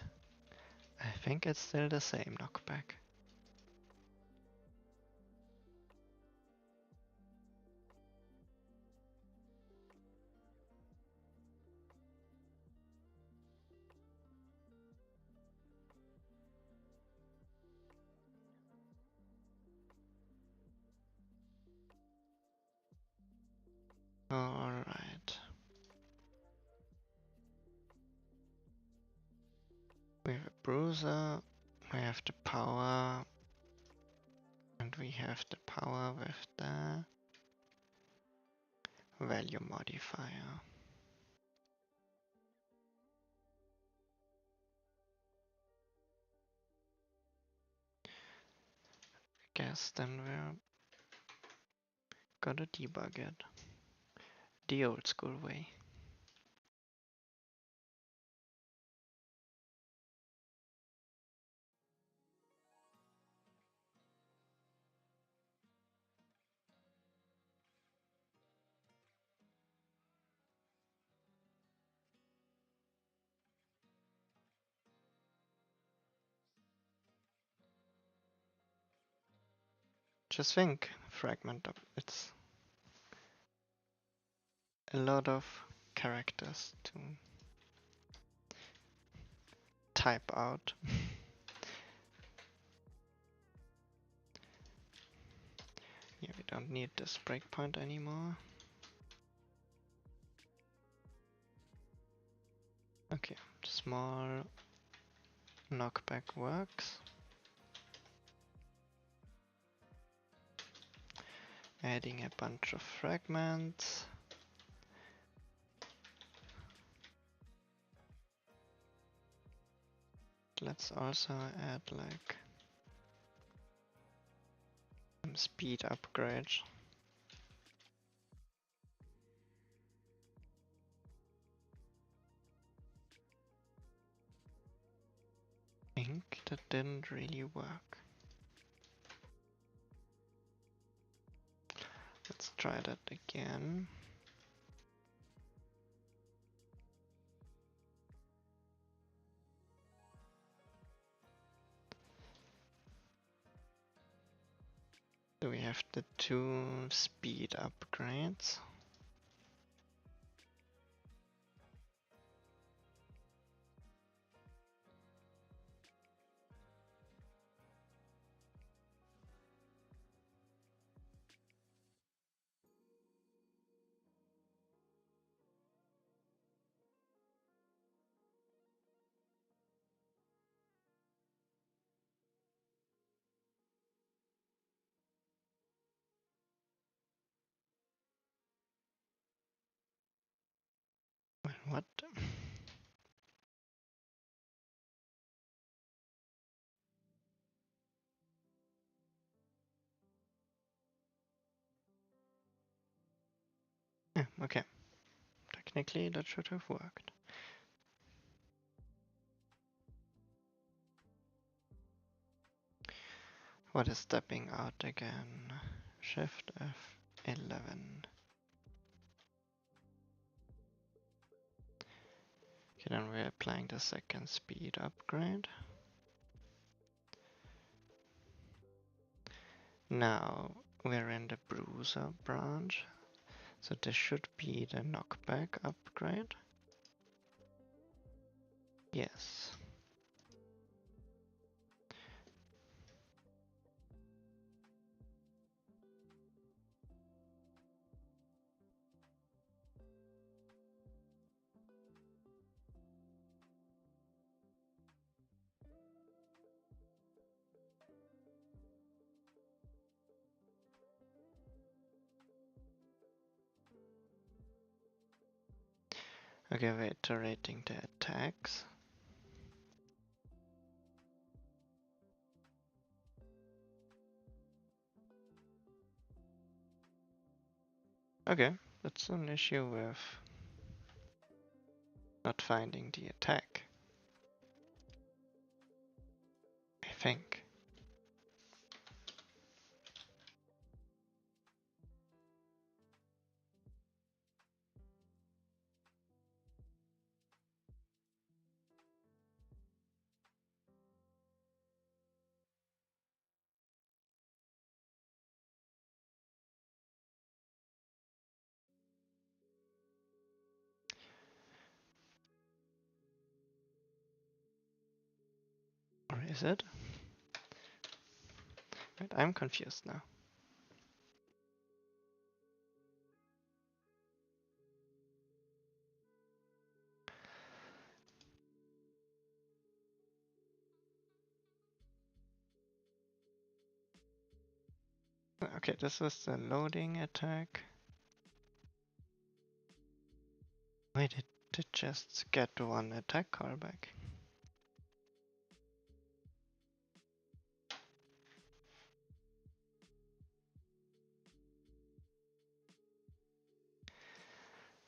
I think it's still the same knockback. Alright. We have a bruiser, we have the power, and we have the power with the value modifier. Guess then we're gonna debug it the old school way. Just think, fragment of it's a lot of characters to type out. Yeah, we don't need this breakpoint anymore. Okay, small Knockback works. Adding a bunch of fragments. Let's also add like some speed upgrades. I think that didn't really work. Let's try that again. So we have the 2 speed upgrades. What? Yeah, okay. Technically that should have worked. What is stepping out again? Shift F11. Okay, then we're applying the second speed upgrade. Now we're in the bruiser branch, so this should be the knockback upgrade. Yes. Okay, we're iterating the attacks. Okay, that's an issue with not finding the attack, I think. Or is it? Wait, I'm confused now. Okay, this was the loading attack. Why did it just get 1 attack callback?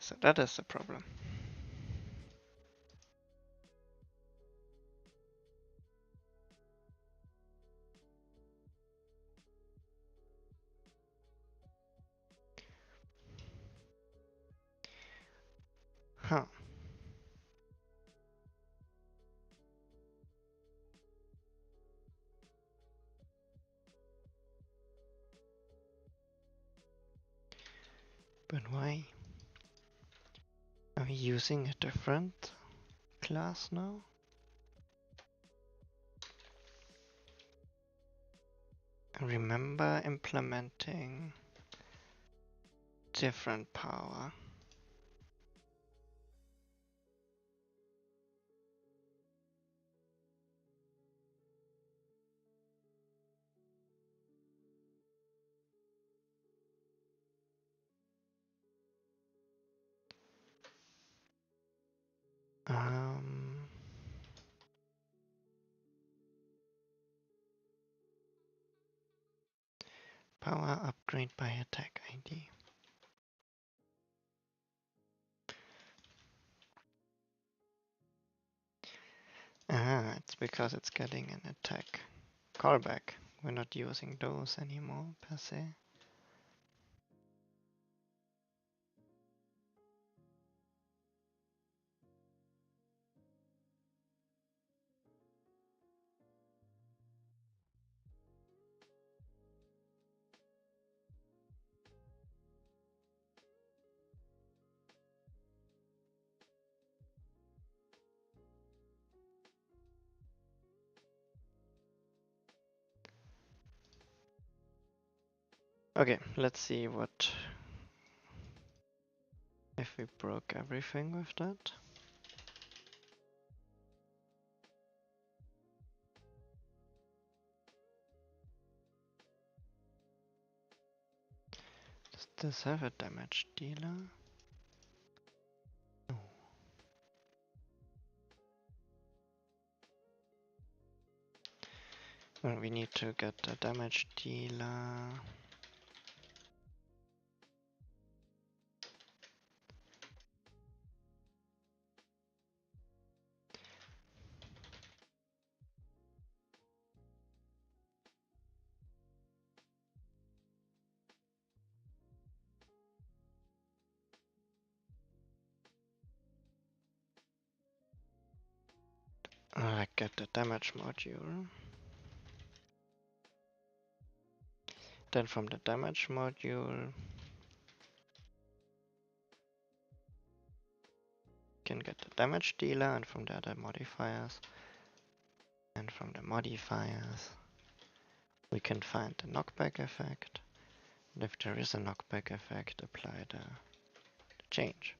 So that is the problem. Huh. But why? Are we using a different class now? I remember implementing different power. Um, Power upgrade by attack ID. Ah, it's because it's getting an attack callback. We're not using those anymore per se. Okay, let's see what if we broke everything with that. Does this have a damage dealer? No. Well, we need to get a damage dealer. Get the damage module. Then from the damage module, can get the damage dealer, and from the other modifiers. And from the modifiers, we can find the knockback effect. And if there is a knockback effect, apply the change.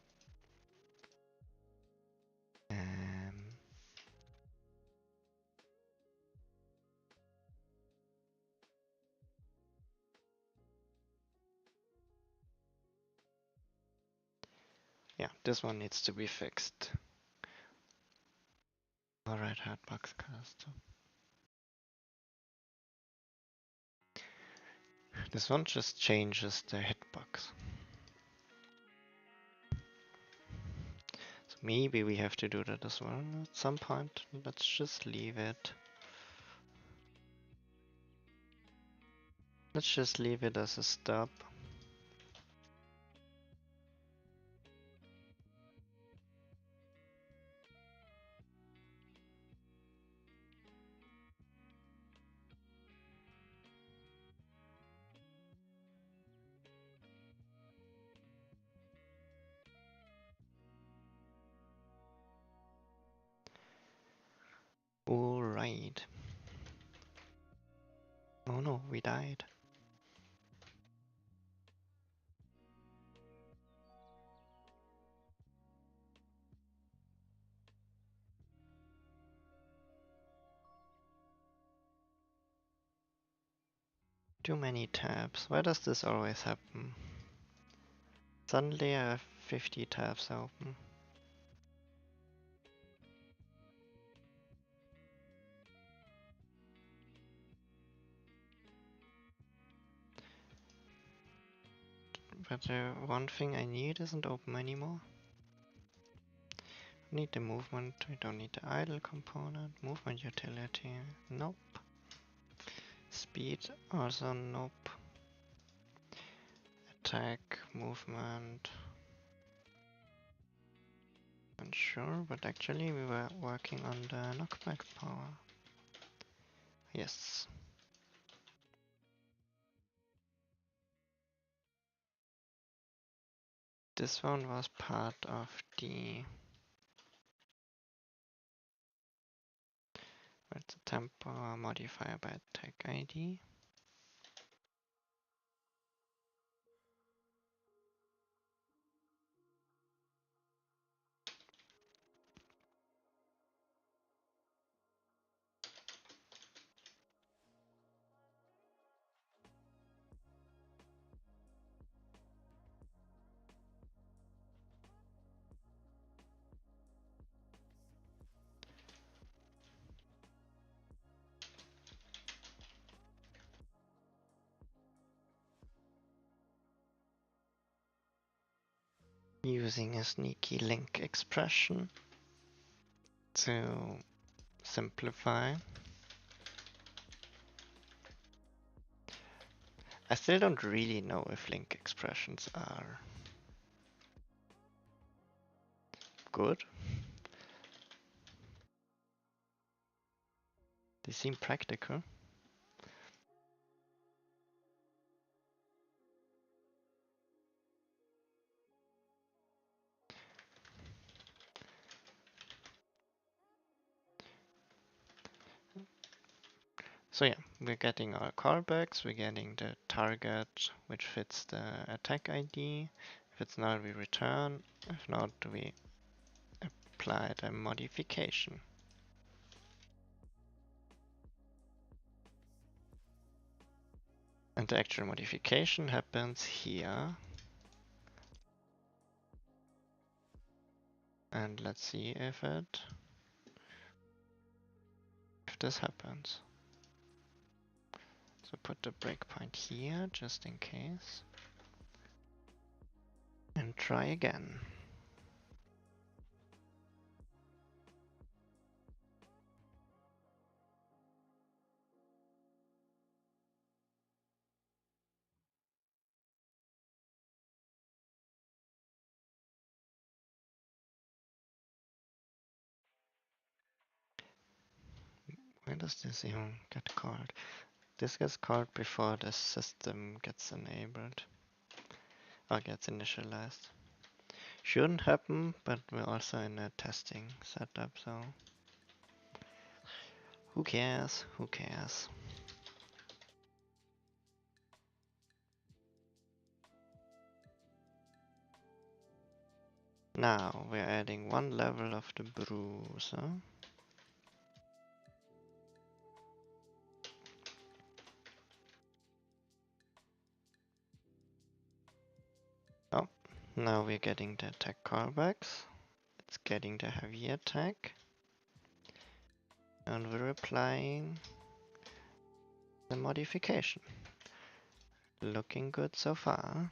Yeah, this one needs to be fixed. Alright, hardbox cast. This one just changes the hitbox. So maybe we have to do that as well at some point. Let's just leave it. Let's just leave it as a stub. Alright. Oh no, we died. Too many tabs. Why does this always happen? Suddenly I have 50 tabs open. But the one thing I need isn't open anymore. We need the movement, we don't need the idle component. Movement utility, nope. Speed, also nope. Attack, movement. Unsure, but actually we were working on the knockback power. Yes. This one was part of the... It's a tempo modifier by attack ID. using a sneaky link expression to simplify. I still don't really know if link expressions are good. They seem practical. So yeah, we're getting our callbacks, we're getting the target which fits the attack ID. If it's null, we return. If not, we apply the modification. And the actual modification happens here. And let's see if this happens. So put the breakpoint here just in case. And try again. Where does this even get called? This gets called before the system gets enabled or gets initialized. Shouldn't happen, but we're also in a testing setup, so who cares? Who cares? Now we're adding one level of the bruiser. Oh, now we're getting the attack callbacks. It's getting the heavy attack. And we're applying the modification. Looking good so far.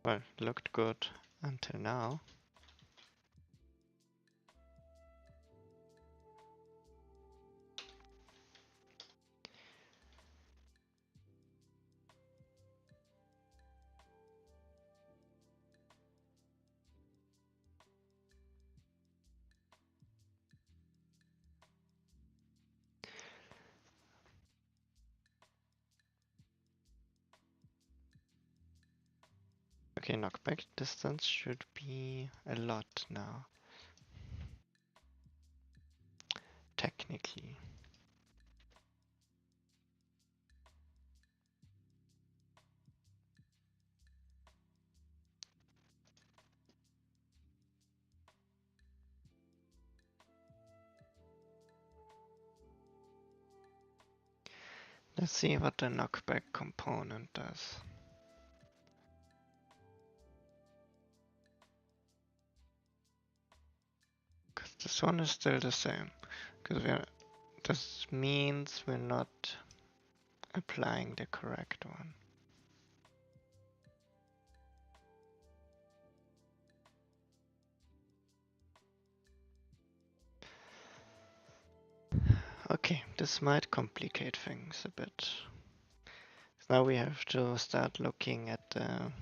Well, looked good until now. Okay, knockback distance should be a lot now. Technically. Let's see what the knockback component does. Because this one is still the same. Because this means we're not applying the correct one. Okay, this might complicate things a bit. Now we have to start looking at the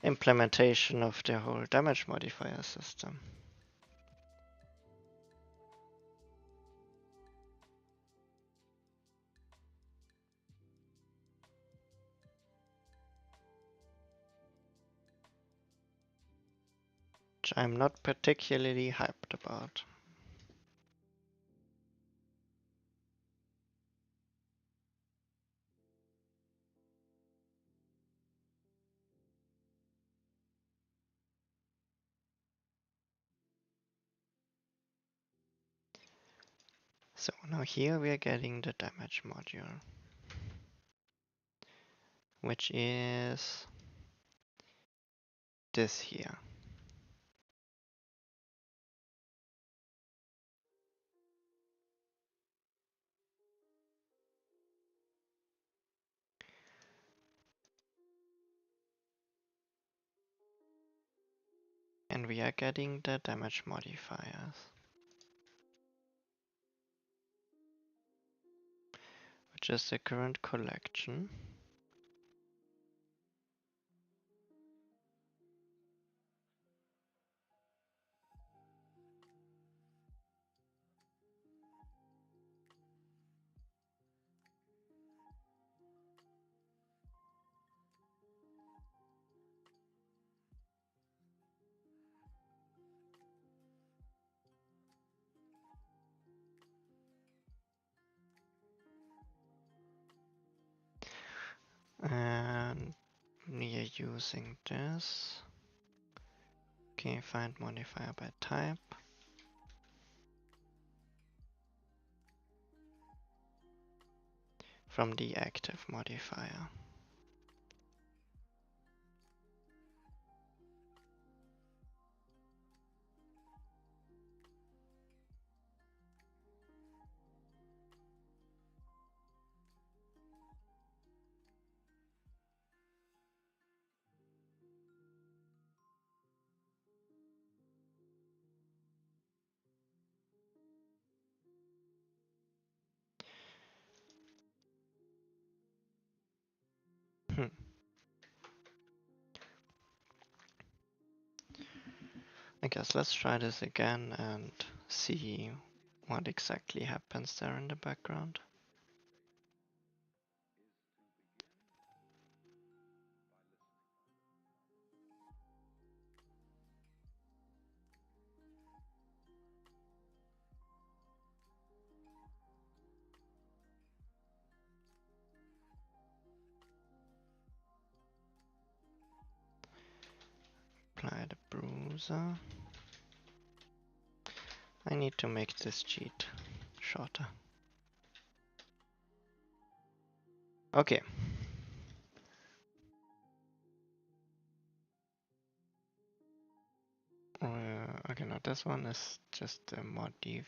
implementation of the whole damage modifier system. Which I'm not particularly hyped about. So now here we are getting the damage module, which is this here. And we are getting the damage modifiers, which is the current collection. And we are using this. Okay, find modifier by type. From the active modifier. I guess let's try this again and see what exactly happens there in the background. Apply the bruiser. I need to make this cheat shorter. Okay. Okay, now this one is just the modify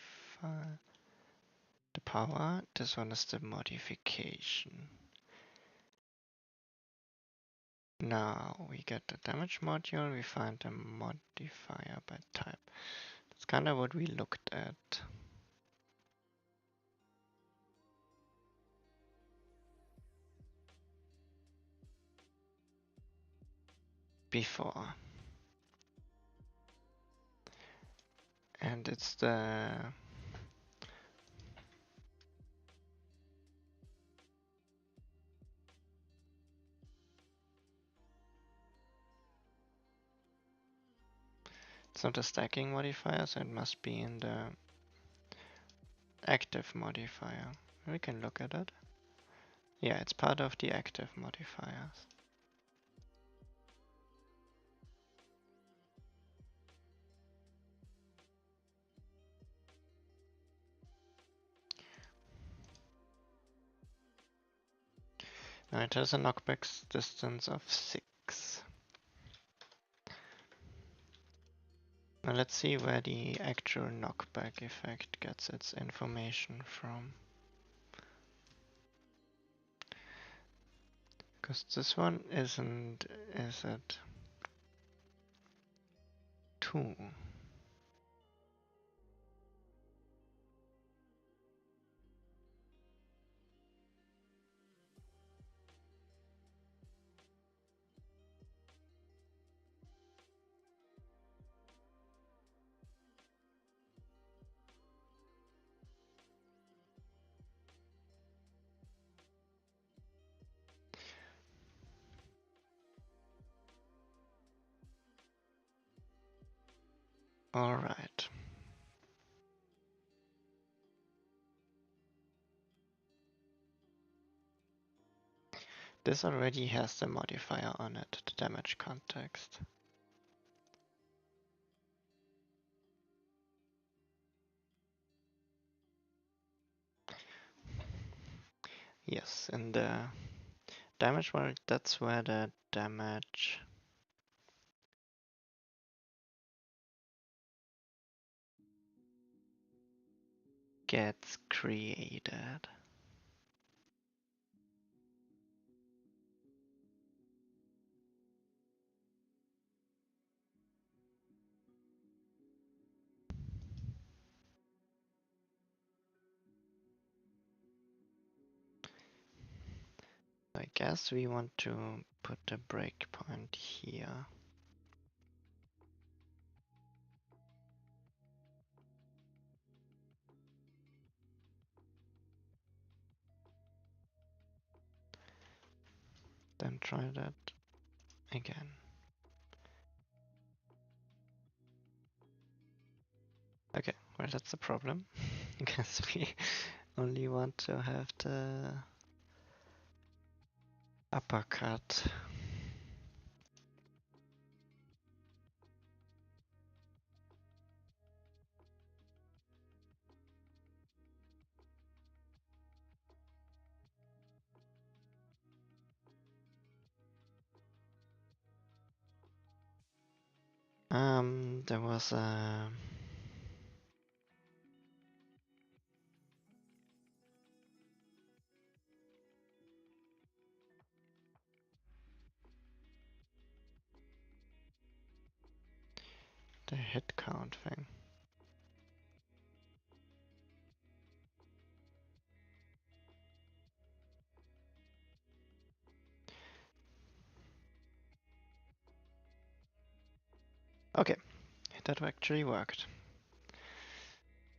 the power. This one is the modification. Now we get the damage module, we find a modifier by type. That's kind of what we looked at before. And it's it's not a stacking modifier, so it must be in the active modifier. We can look at it. Yeah, it's part of the active modifiers. Now it has a knockback distance of 6. Now let's see where the actual knockback effect gets its information from. Because this one is at 2. Alright. This already has the modifier on it, the damage context. Yes, in the damage world, that's where the damage gets created. I guess we want to put a breakpoint here. Then try that again. Okay, well that's the problem. Because we only want to have the uppercut. There was a the hit count thing. Okay, that actually worked.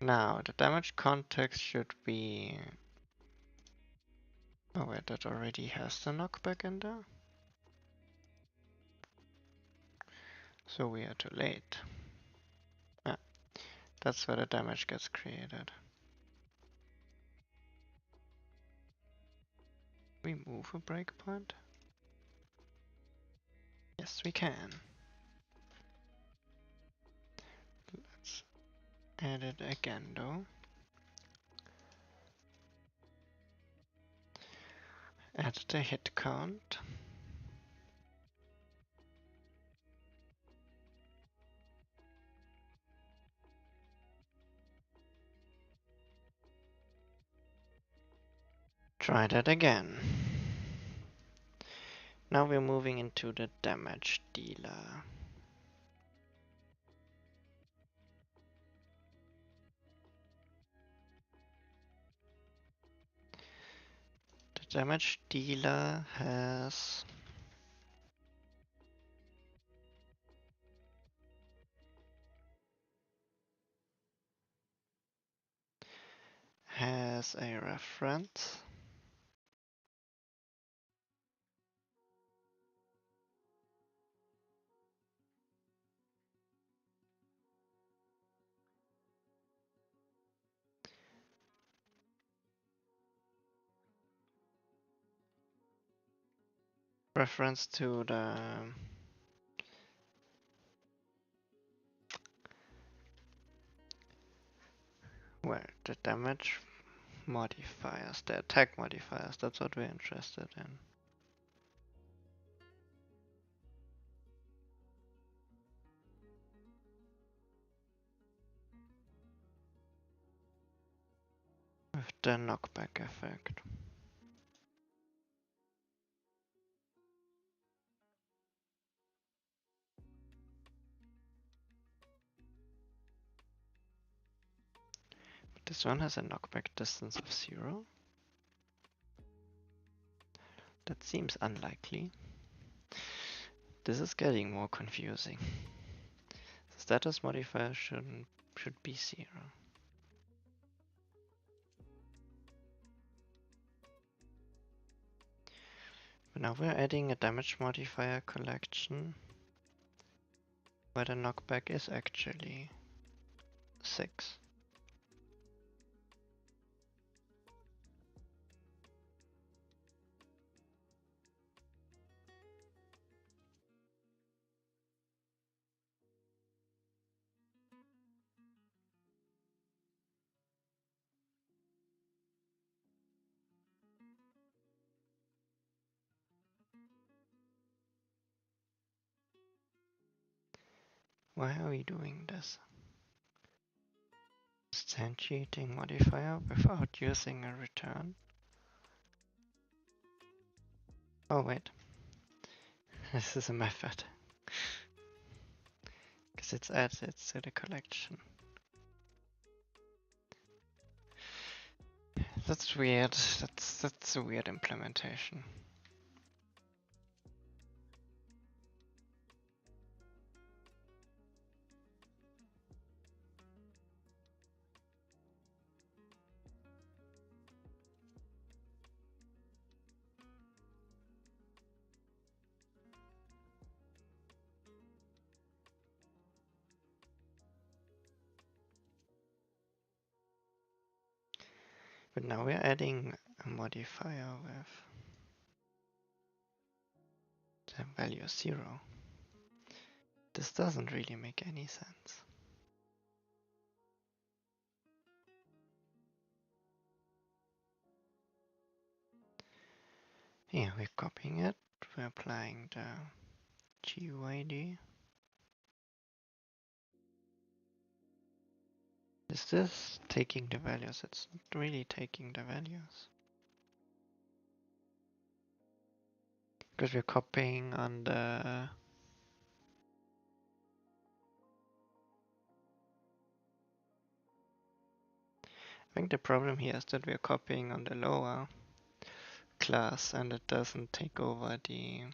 Now the damage context should be. Oh wait, that already has the knockback in there. So we are too late. Yeah, that's where the damage gets created. We move a breakpoint? Yes, we can. Let's add it again though. Add the hit count. Try that again. Now we're moving into the damage dealer. The damage dealer has a reference. Reference to the the damage modifiers, the attack modifiers, that's what we're interested in. With the knockback effect. But this one has a knockback distance of 0. That seems unlikely. This is getting more confusing. The status modifier should be 0. But now we're adding a damage modifier collection where the knockback is actually 6. Why are we doing this? Instantiating modifier without using a return? Oh wait, this is a method. Because it's added to the collection. That's weird. That's a weird implementation. But now we're adding a modifier with the value 0. This doesn't really make any sense. Yeah, we're copying it, we're applying the GUID. Is this taking the values? It's not really taking the values. Because we're copying on the... I think the problem here is that we're copying on the lower class and it doesn't take over the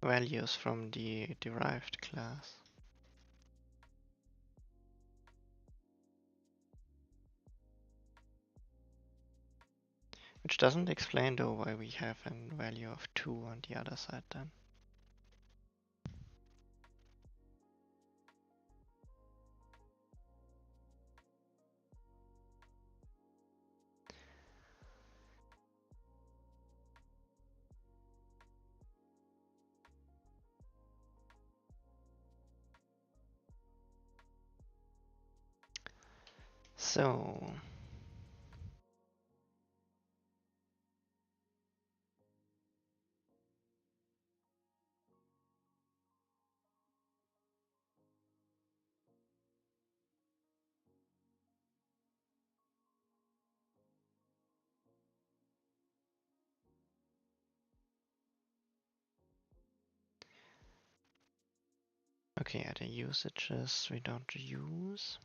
values from the derived class. Which doesn't explain though why we have a value of 2 on the other side then. So okay, the usages we don't use.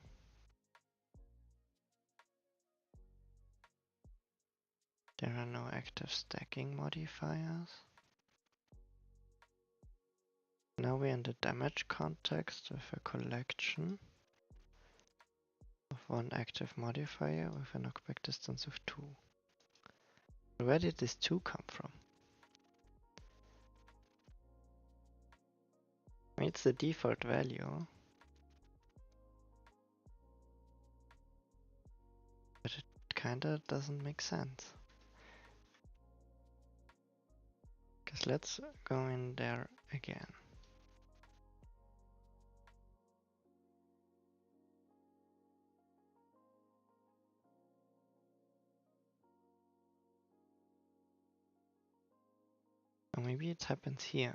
There are no active stacking modifiers. Now we're in the damage context with a collection of one active modifier with a knockback distance of 2. Where did this 2 come from? I mean, it's the default value, but it kinda doesn't make sense. Because let's go in there again. Or maybe it happens here.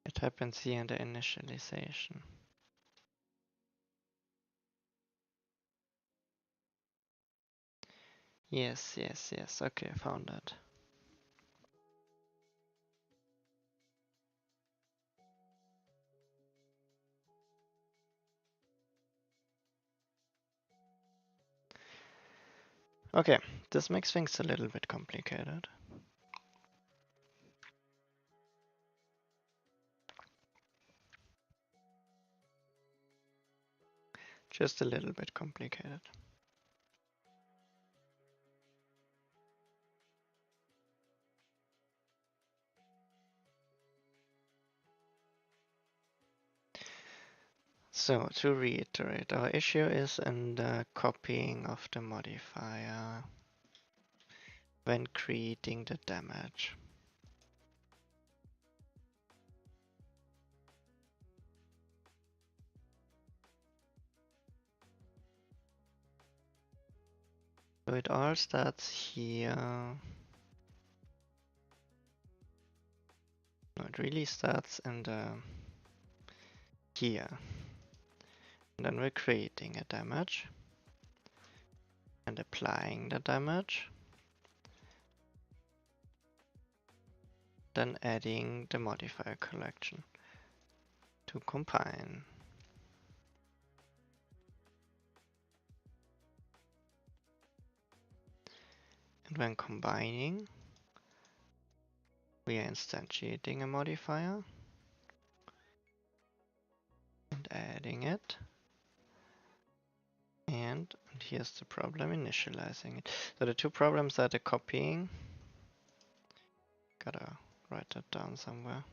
It happens here in the initialization. Yes, yes, yes. Okay, found it. Okay, this makes things a little bit complicated. Just a little bit complicated. So, to reiterate, our issue is in the copying of the modifier when creating the damage. So it all starts here. No, it really starts in the here. And then we're creating a damage and applying the damage. Then adding the modifier collection to combine. And when combining, we are instantiating a modifier and adding it. And here's the problem, initializing it. So the two problems are the copying. Gotta write that down somewhere.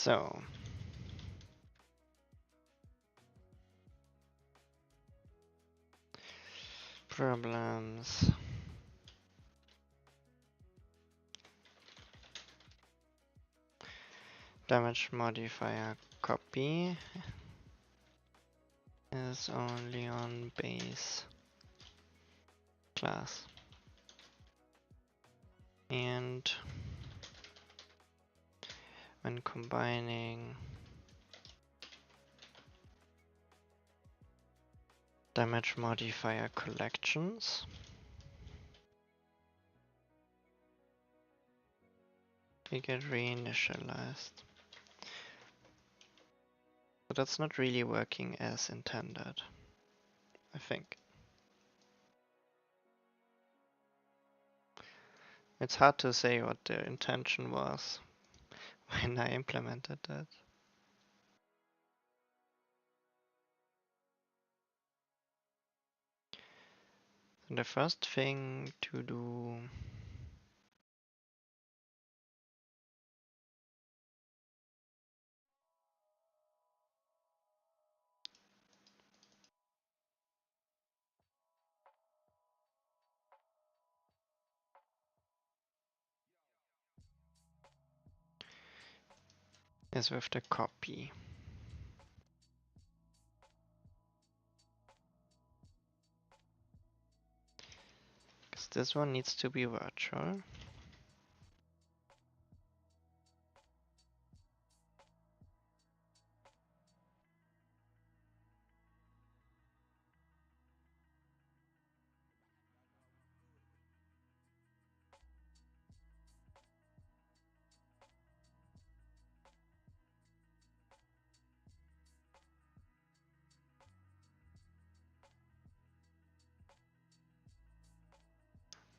So problems. Damage modifier copy is only on base class. And when combining damage modifier collections, they get reinitialized. But that's not really working as intended, I think. It's hard to say what their intention was when I implemented that. So the first thing to do is with the copy. Because this one needs to be virtual.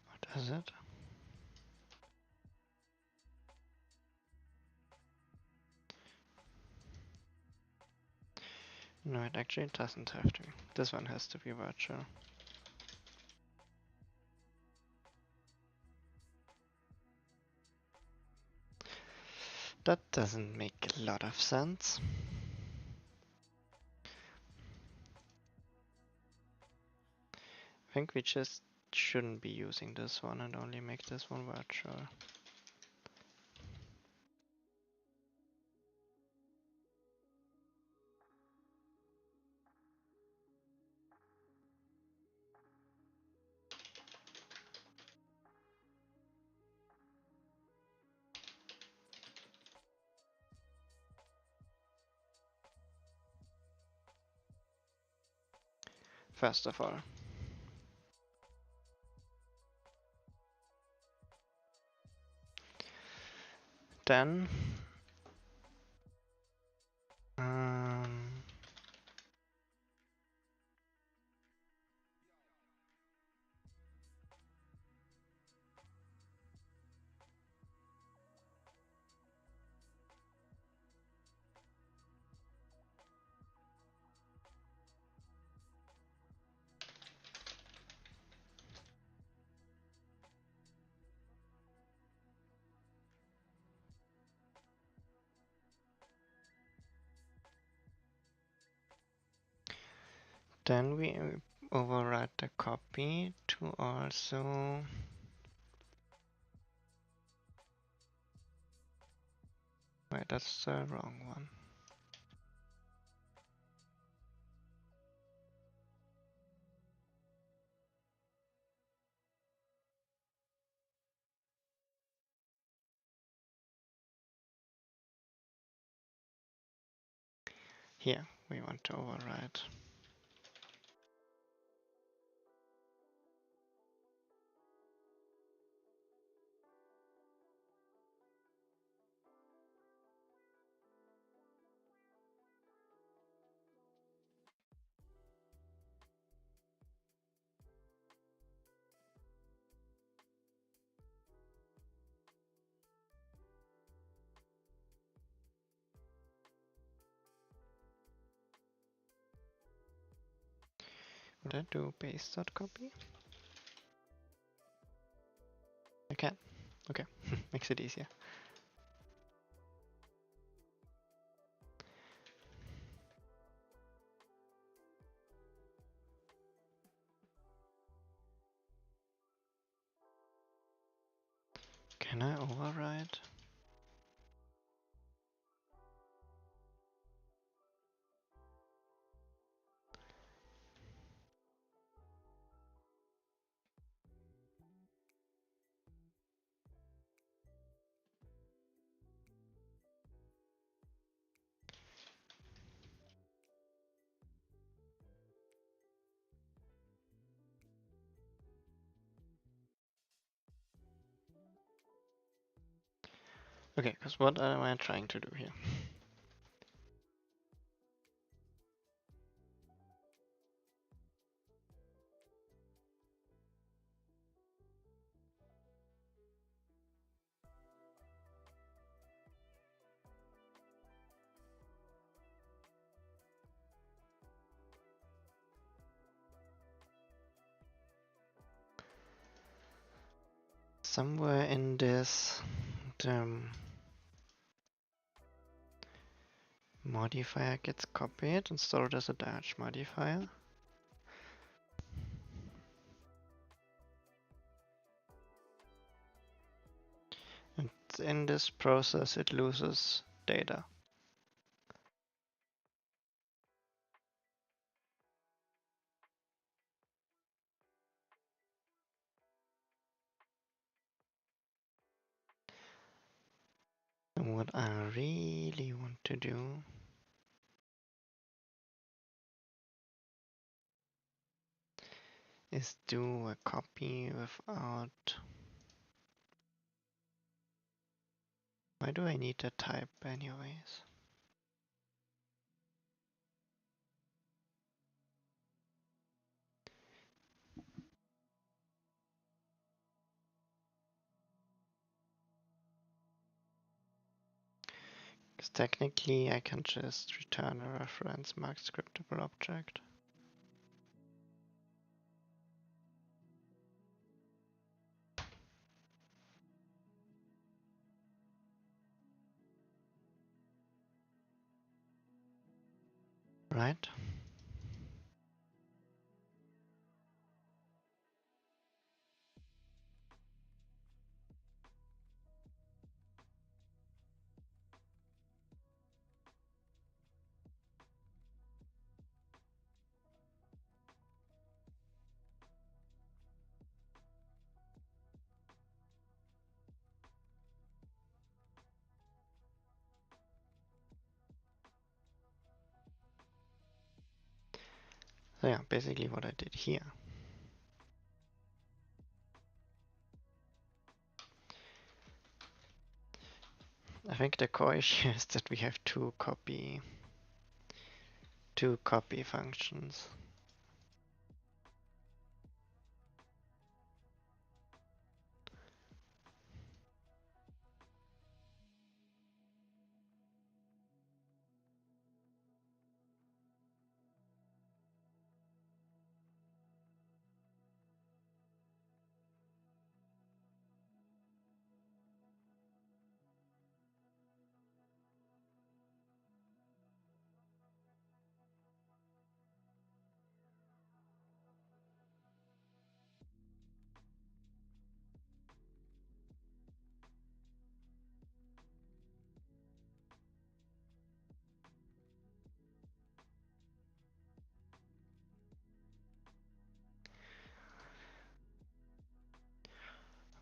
What is it? No, it actually doesn't have to. This one has to be virtual. That doesn't make a lot of sense. I think we just shouldn't be using this one and only make this one virtual. First of all. Then we override the copy to also wait, that's the wrong one. Here we want to override. Would I do base.copy? I can. Okay, makes it easier. Can I override? Okay, because what am I trying to do here? Somewhere in this, the modifier gets copied and stored as a dash modifier. And in this process, it loses data. And what I really want to do is do a copy without. Why do I need a type anyways? Because technically I can just return a reference marked scriptable object. Right? So yeah, basically what I did here. I think the core issue is that we have two copy functions.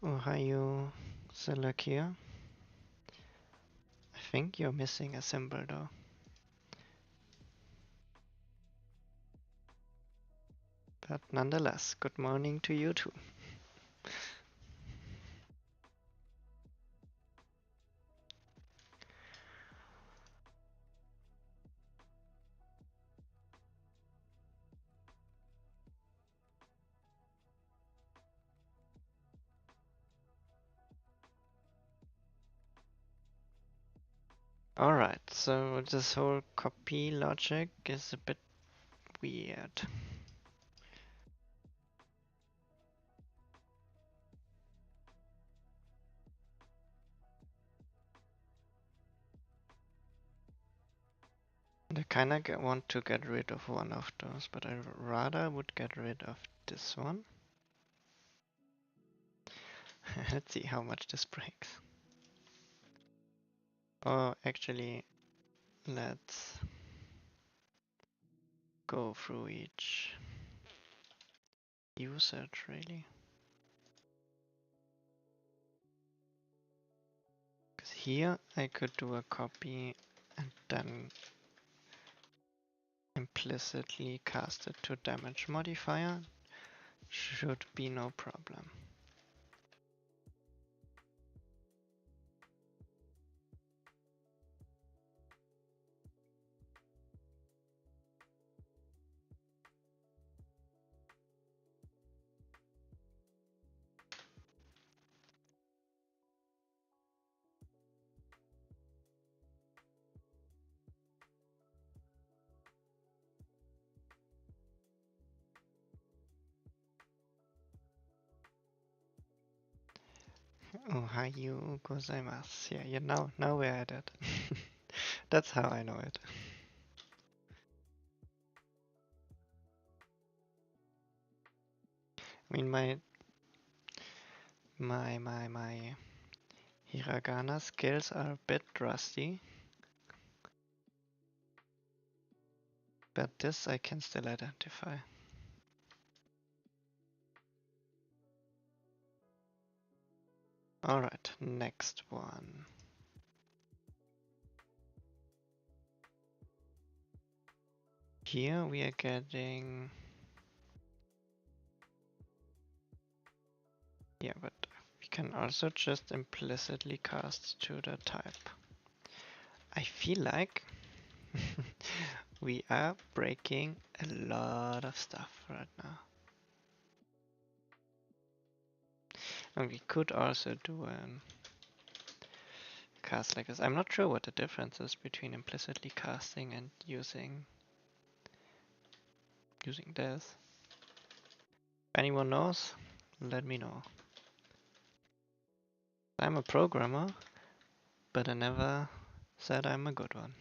Ohio Salakia. I think you're missing a symbol though. But nonetheless, good morning to you too. Alright, so this whole copy logic is a bit weird. I kinda want to get rid of one of those, but I rather would get rid of this one. Let's see how much this breaks. Or actually, let's go through each usage really. Because here I could do a copy and then implicitly cast it to damage modifier. Should be no problem. Ohayo gozaimasu. Yeah, now we're at it. That's how I know it. I mean, my hiragana skills are a bit rusty, but this I can still identify. Alright, next one. Here we are getting... Yeah, but we can also just implicitly cast to the type. I feel like we are breaking a lot of stuff right now. And we could also do a cast like this. I'm not sure what the difference is between implicitly casting and using this. If anyone knows, let me know. I'm a programmer, but I never said I'm a good one.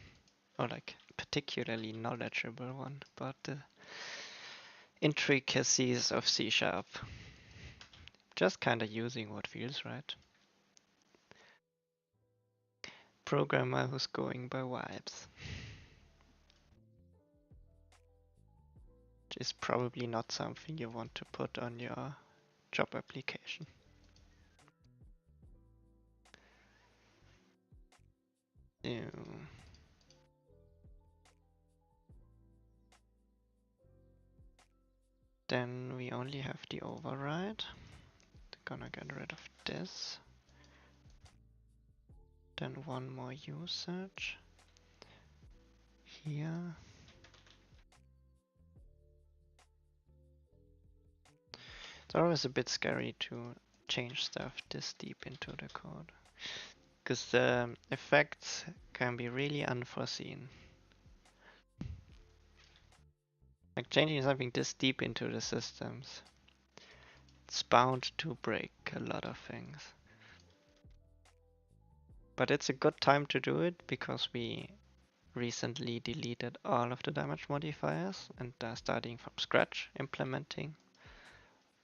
Or like particularly knowledgeable one about the intricacies of C#. Just kinda using what feels right. Programmer who's going by vibes. Which is probably not something you want to put on your job application. Ew. Then we only have the override. Gonna get rid of this. Then one more usage. Here. It's always a bit scary to change stuff this deep into the code, because the effects can be really unforeseen. Like changing something this deep into the systems, it's bound to break a lot of things. But it's a good time to do it because we recently deleted all of the damage modifiers and are starting from scratch implementing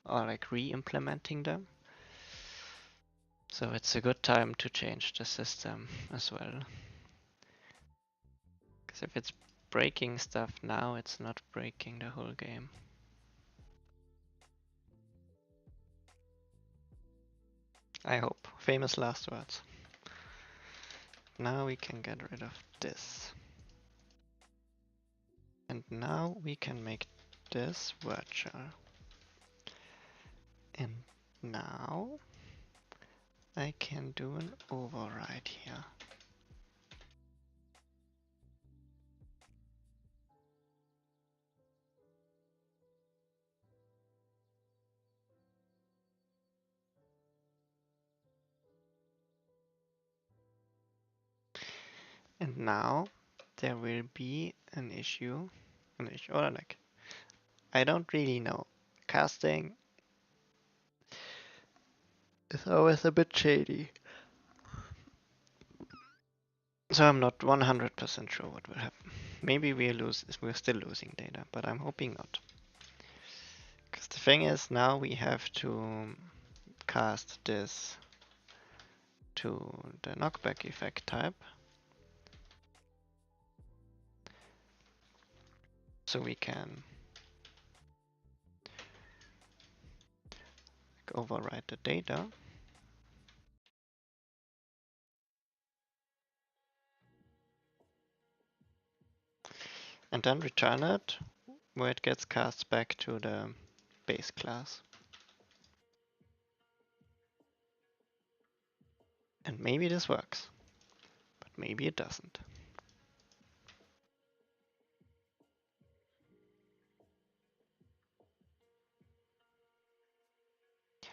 or like re-implementing them. So it's a good time to change the system as well. Because if it's breaking stuff now, it's not breaking the whole game. I hope. Famous last words. Now we can get rid of this. And now we can make this virtual. And now I can do an override here. And now there will be an issue, or like, I don't really know. Casting is always a bit shady. So I'm not 100% sure what will happen. Maybe we're still losing data, but I'm hoping not. Because the thing is, now we have to cast this to the knockback effect type. So we can overwrite the data. And then return it where it gets cast back to the base class. And maybe this works, but maybe it doesn't.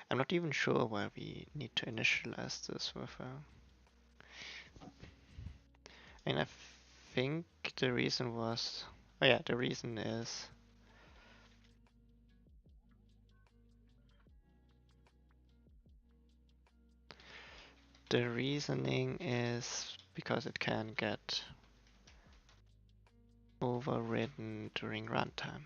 I'm not even sure why we need to initialize this with and I think the reason was, oh yeah, the reason is the reasoning is because it can get overridden during runtime.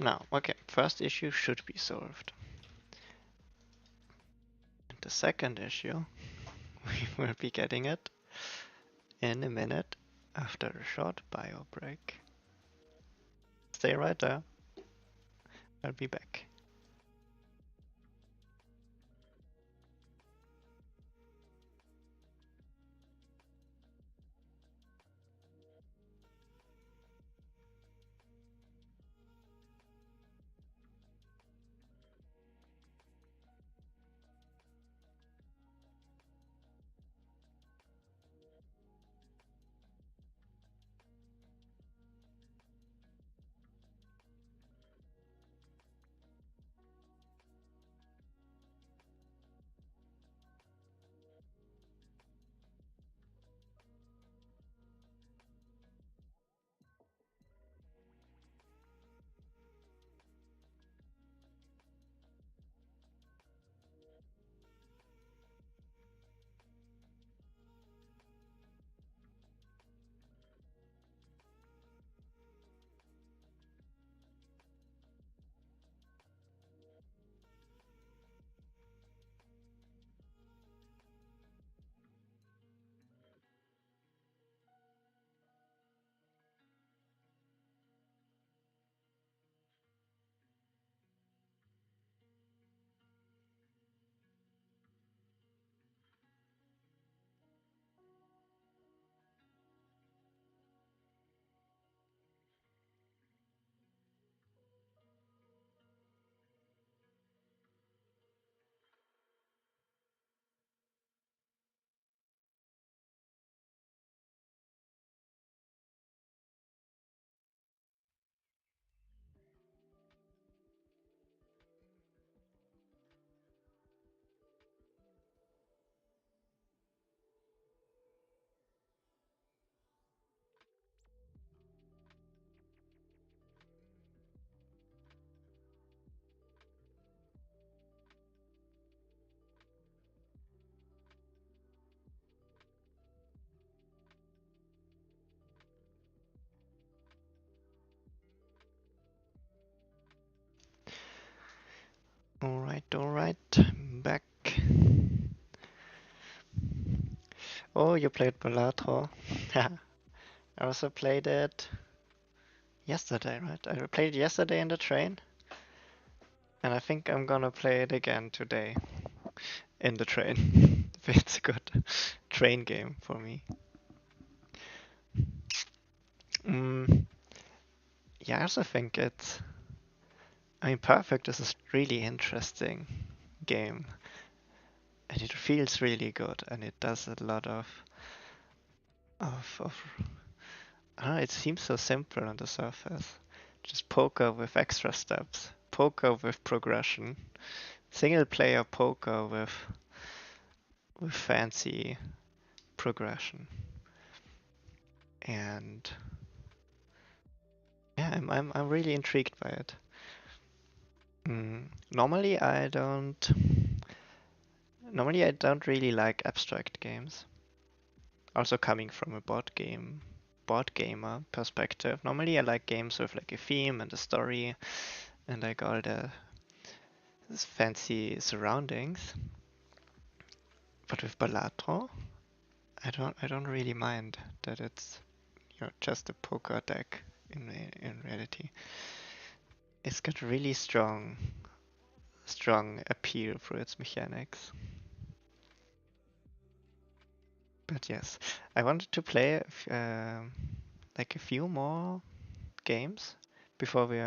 Now, okay, first issue should be solved. And the second issue, we will be getting it in a minute after a short bio break. Stay right there. I'll be back. Alright, back. Oh, you played Balatro. I also played it yesterday, right? I played it yesterday in the train, and I think I'm gonna play it again today in the train. It's a good train game for me. Yeah, I also think Perfect is a really interesting game, and it feels really good, and it does a lot of I don't know, it seems so simple on the surface. Just poker with extra steps, poker with progression, single player poker with fancy progression. And yeah, yeah, I'm really intrigued by it. Normally I don't really like abstract games. Also coming from a board gamer perspective. Normally I like games with like a theme and a story and like all the fancy surroundings. But with Balatro, I don't really mind that it's just a poker deck in reality. It's got really strong appeal for its mechanics. But yes, I wanted to play like a few more games before we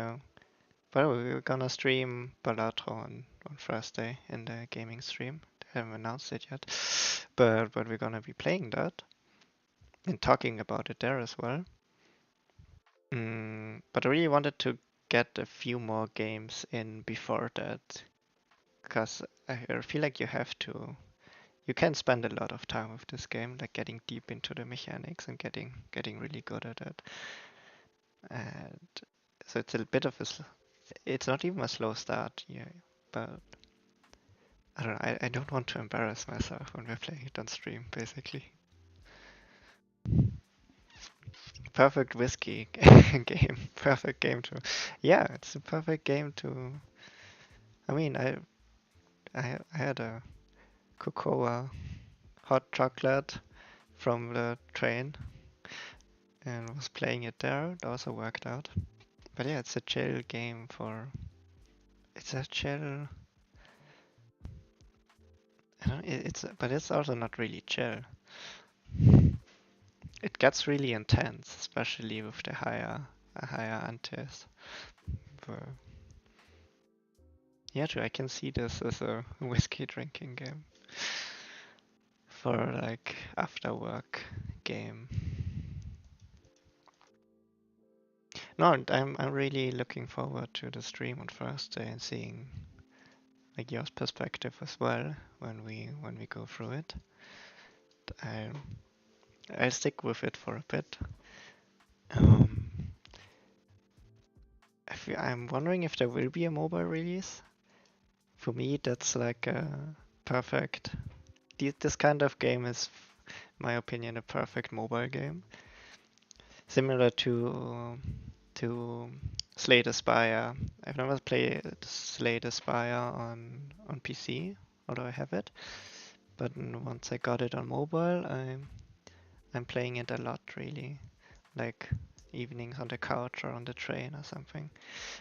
were gonna stream Balatro on Thursday in the gaming stream. They haven't announced it yet, but we're gonna be playing that and talking about it there as well. But I really wanted to get a few more games in before that, because I feel like you can spend a lot of time with this game, like getting deep into the mechanics and getting really good at it. And so it's a bit of it's not even a slow start, yeah, but I don't know, I don't want to embarrass myself when we're playing it on stream, basically. Perfect whiskey game. Perfect game to. Yeah, it's a perfect game to. I mean, I had a cocoa hot chocolate from the train and was playing it there. It also worked out. But yeah, it's a chill game for. It's a chill. I don't, but it's also not really chill. It gets really intense, especially with the higher antes. But yeah, true, I can see this as a whiskey drinking game for like after work game. No, and I'm really looking forward to the stream on Thursday and seeing like your perspective as well when we go through it. I I'll stick with it for a bit. Um, I'm wondering if there will be a mobile release. For me, that's like a perfect. This kind of game is, in my opinion, a perfect mobile game. Similar to Slay the Spire. I've never played Slay the Spire on PC, although I have it. But once I got it on mobile, I'm playing it a lot, really. Like evenings on the couch or on the train or something.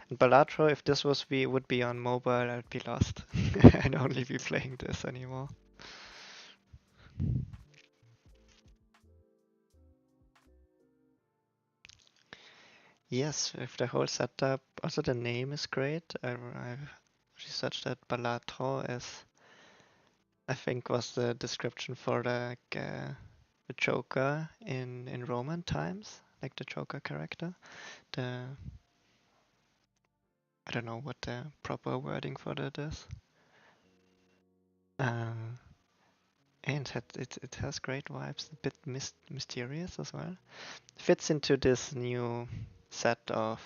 And Balatro, if this would be on mobile, I'd be lost. I'd only be playing this anymore. Yes, with the whole setup. Also, the name is great. I've researched that Balatro is, I think, was the description for the Joker in Roman times, like the Joker character. The I don't know what the proper wording for that is. Uh, and it has great vibes, a bit mysterious as well. Fits into this new set of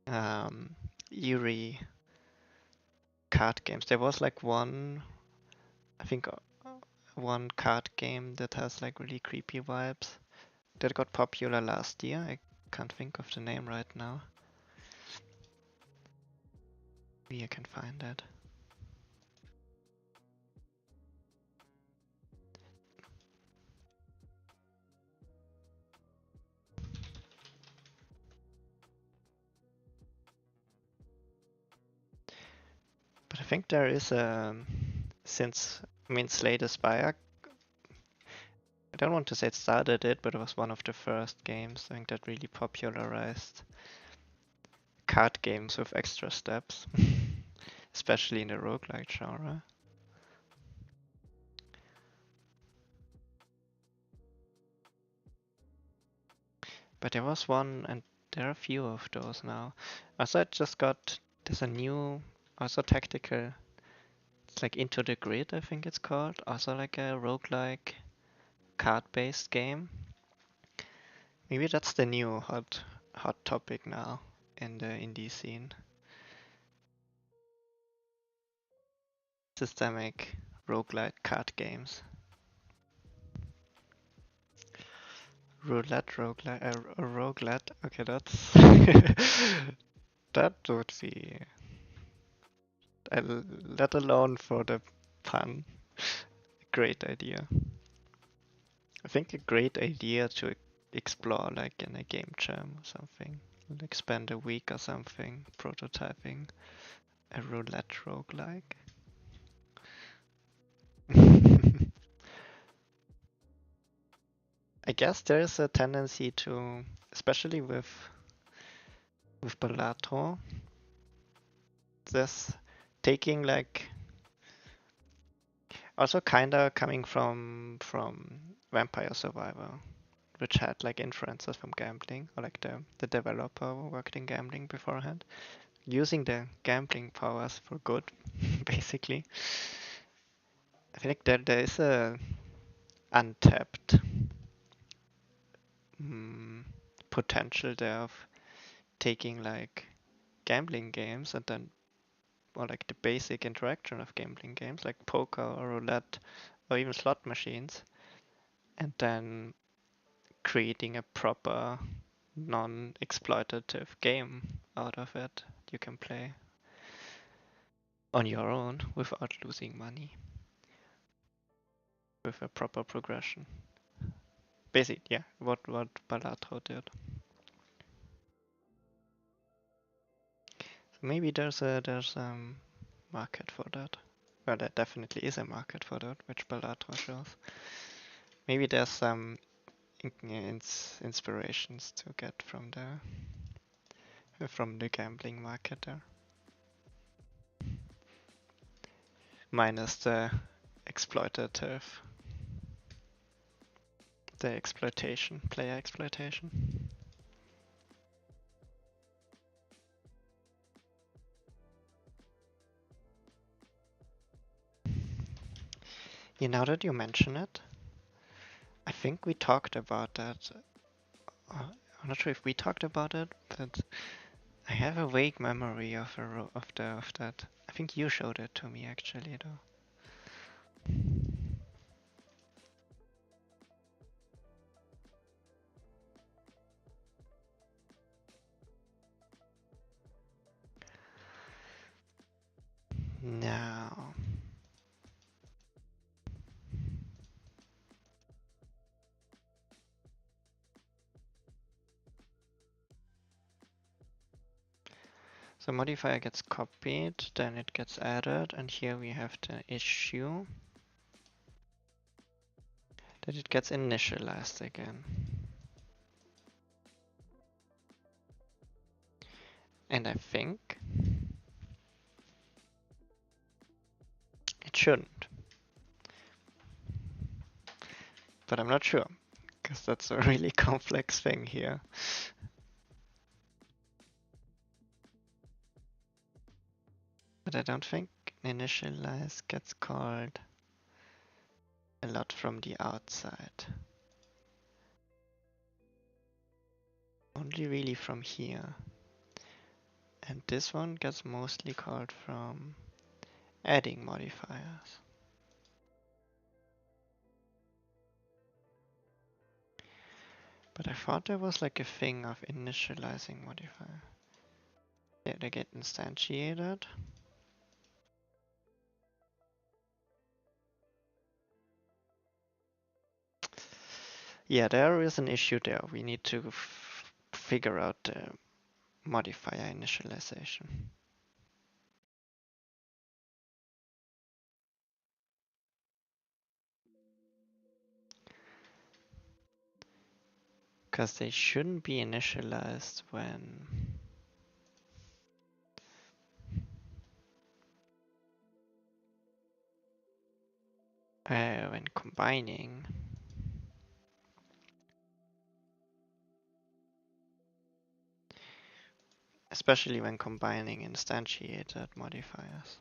um, eerie card games. There was like I think, one card game that has like really creepy vibes that got popular last year. I can't think of the name right now. Maybe I can find that. But I think there is since I mean Slay the Spire. I don't want to say it started it, but it was one of the first games I think that really popularized card games with extra steps, especially in the roguelike genre. But there was one, and there are a few of those now. Also, I just there's a new, also tactical, it's like Into the Grid, I think it's called. Also like a roguelike card-based game Maybe that's the new hot topic now in the indie scene. Systemic roguelite card games. Roulette, roguelite, a roguelite. Okay, that's that would be, let alone for the pun. Great idea. I think a great idea to explore like in a game jam or something. Like spend a week or something prototyping a roulette roguelike. I guess there is a tendency to, especially with Balatro, this taking like also kinda coming from Vampire Survivor, which had like influences from gambling, or like the developer worked in gambling beforehand, using the gambling powers for good, basically. I think that there is a untapped mm, potential there of taking like gambling games and then, or like the basic interaction of gambling games like poker or roulette or even slot machines, and then creating a proper non-exploitative game out of it you can play on your own without losing money with a proper progression. Basic, yeah, what Balatro did. So maybe there's market for that. Well, there definitely is a market for that, which Balatro shows. Maybe there's some inspirations to get from the gambling market there. Minus the exploitative, the exploitation, player exploitation. Yeah, now that you mention it, I think we talked about that. I'm not sure if we talked about it, but I have a vague memory of of that. I think you showed it to me actually, though. Now, so modifier gets copied, then it gets added, and here we have the issue that it gets initialized again. And I think it shouldn't, but I'm not sure, because that's a really complex thing here. But I don't think initialize gets called a lot from the outside. Only really from here. And this one gets mostly called from adding modifiers. But I thought there was like a thing of initializing modifier. Yeah, they get instantiated. Yeah, there is an issue there. We need to figure out the modifier initialization. Because they shouldn't be initialized when combining. Especially when combining instantiated modifiers.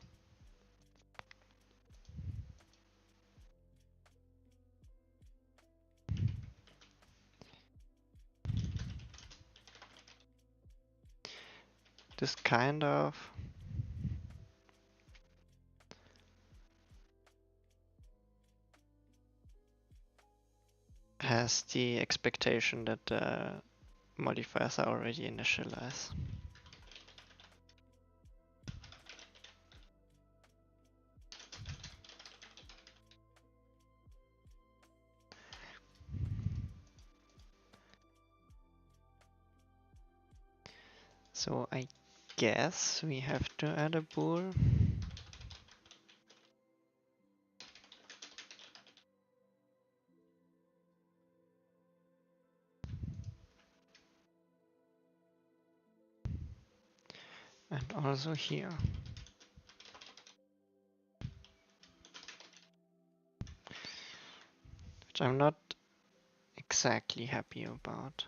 This kind of has the expectation that the modifiers are already initialized. So I guess we have to add a bool. And also here. Which I'm not exactly happy about.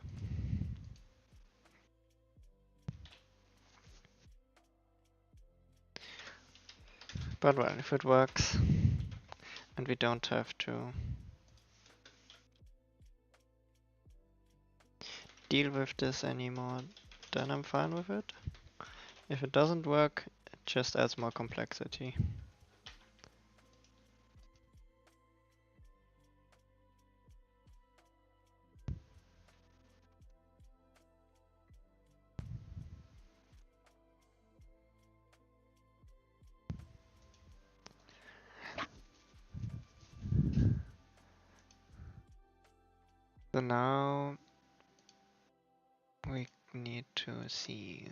But well, if it works and we don't have to deal with this anymore, then I'm fine with it. If it doesn't work, it just adds more complexity. So now we need to see.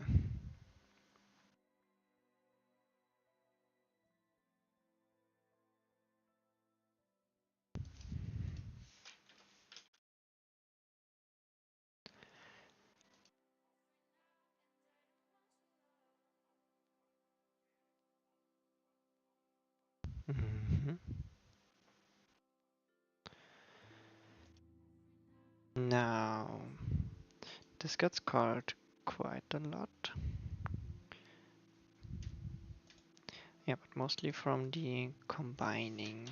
Mhm. Now, this gets called quite a lot. Yeah, but mostly from the combining.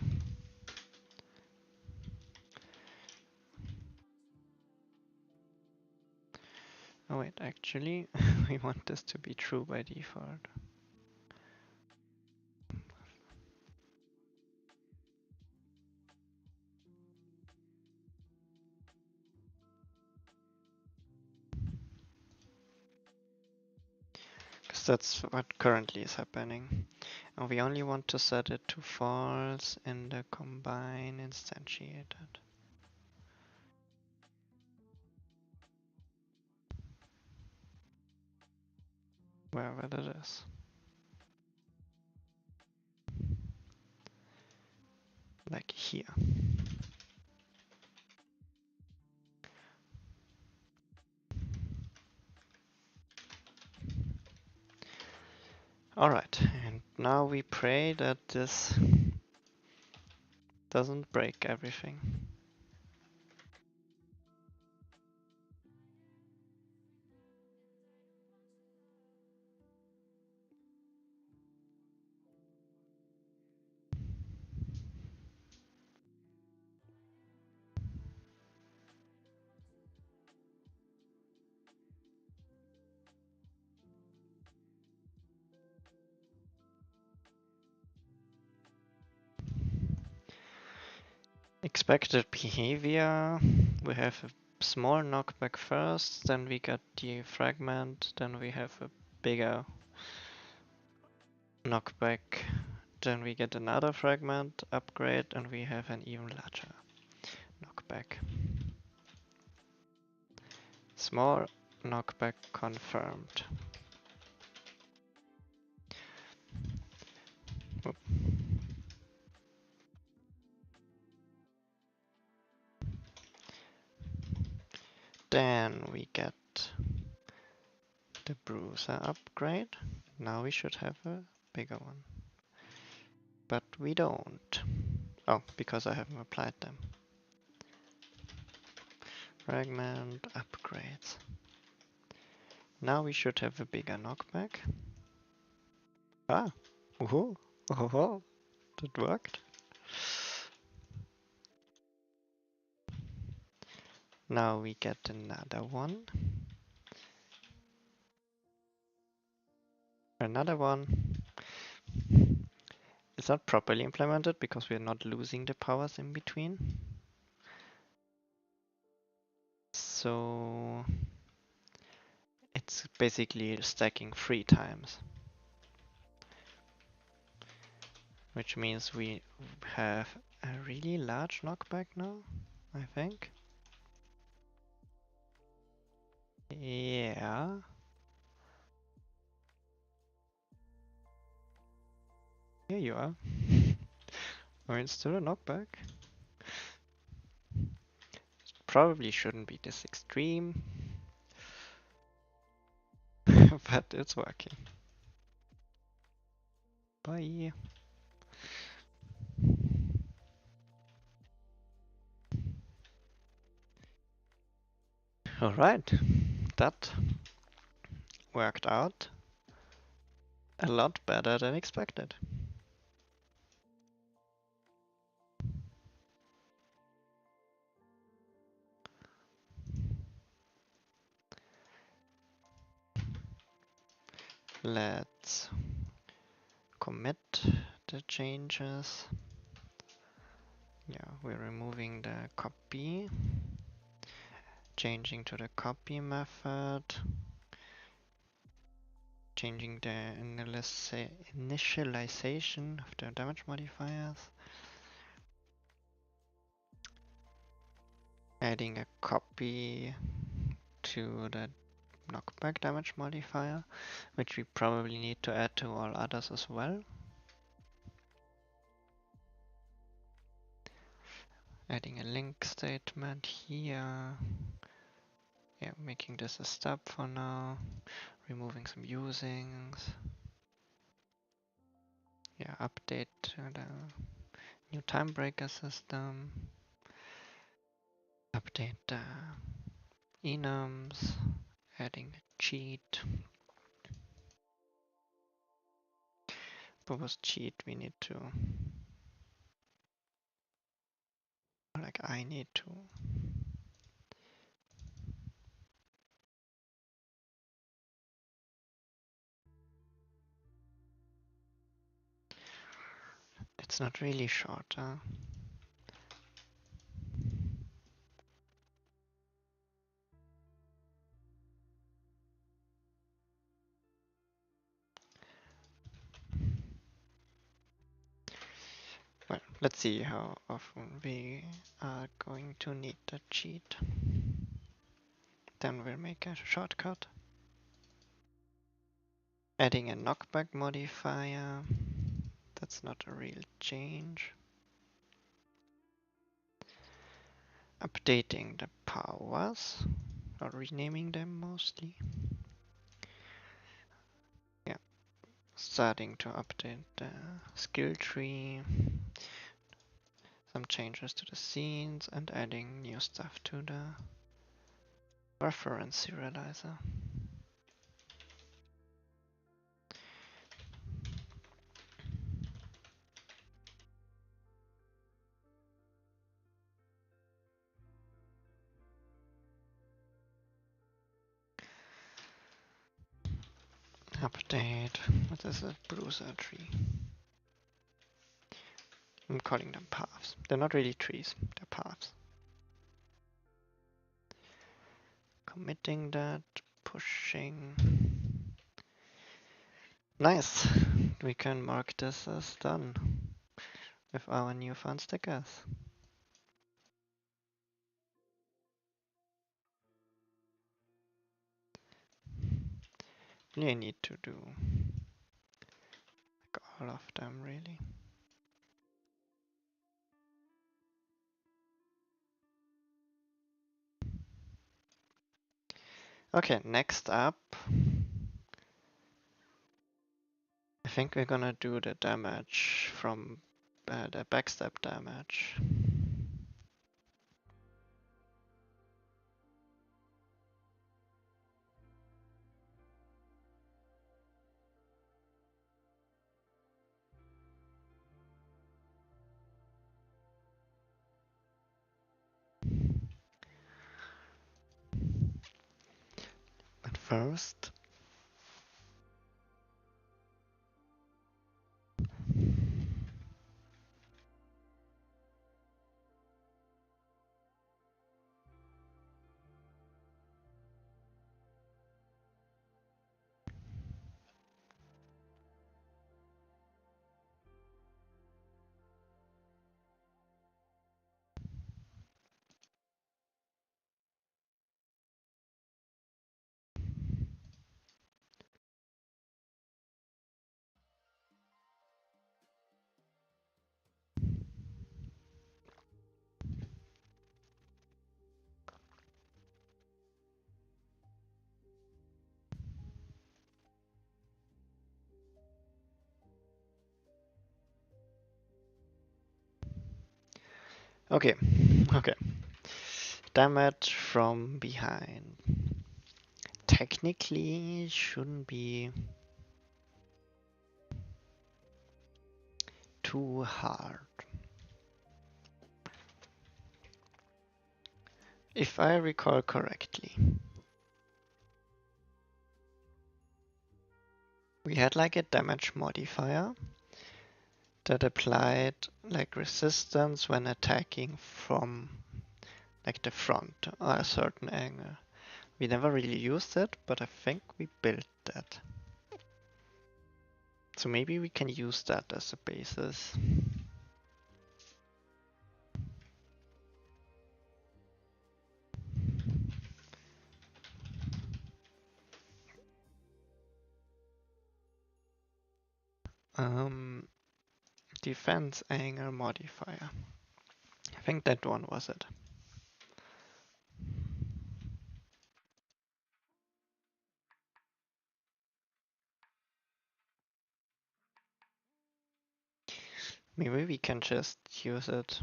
Oh wait, actually, we want this to be true by default. Because that's what currently is happening. And we only want to set it to false in the combine instantiated. Wherever that is. Like here. Alright, and now we pray that this doesn't break everything. Expected behavior, we have a small knockback first, then we get the fragment, then we have a bigger knockback, then we get another fragment upgrade, and we have an even larger knockback. Small knockback confirmed. Oop. Then we get the bruiser upgrade. Now we should have a bigger one. But we don't. Oh, because I haven't applied them. Fragment upgrades. Now we should have a bigger knockback. Ah, oh, oh, that worked. Now we get another one. Another one. It's not properly implemented because we're not losing the powers in between. So it's basically stacking 3 times. Which means we have a really large knockback now, I think. Yeah. Here you are. I mean, it's still a knockback. Probably shouldn't be this extreme. But it's working. Bye. Alright, that worked out a lot better than expected. Let's commit the changes. Yeah, we're removing the copy, changing to the copy method, changing the initialization of the damage modifiers, adding a copy to the knockback damage modifier, which we probably need to add to all others as well. Adding a link statement here. Yeah, making this a stub for now. Removing some usings. Yeah, update to the new time breaker system. Update the enums. Adding a cheat. Propose cheat we need to, like I need to. It's not really short, huh? Well, let's see how often we are going to need the cheat. Then we'll make a shortcut. Adding a knockback modifier. That's not a real change. Updating the powers, or renaming them mostly. Yeah, starting to update the skill tree. Some changes to the scenes and adding new stuff to the reference serializer. Update, what is a bruiser tree? I'm calling them paths. They're not really trees, they're paths. Committing that, pushing. Nice, we can mark this as done with our new fun stickers. You need to do like all of them really. Okay, next up, I think we're gonna do the damage from the backstab damage. But first, Okay, okay. Damage from behind. Technically shouldn't be too hard. If I recall correctly, we had like a damage modifier that applied like resistance when attacking from like the front or a certain angle. We never really used it, but I think we built that. So maybe we can use that as a basis. Defense angle modifier. I think that one was it. Maybe we can just use it.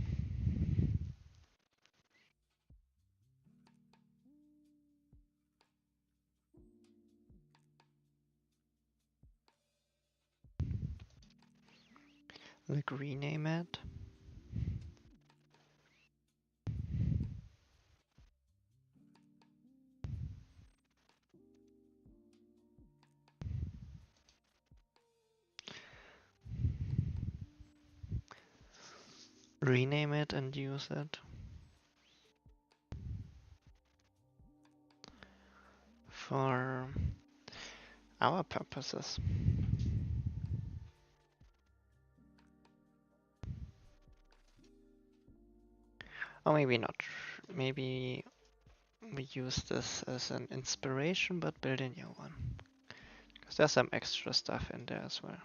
Like rename it. Rename it and use it for our purposes. Or maybe not. Maybe we use this as an inspiration but build a new one. Because there's some extra stuff in there as well.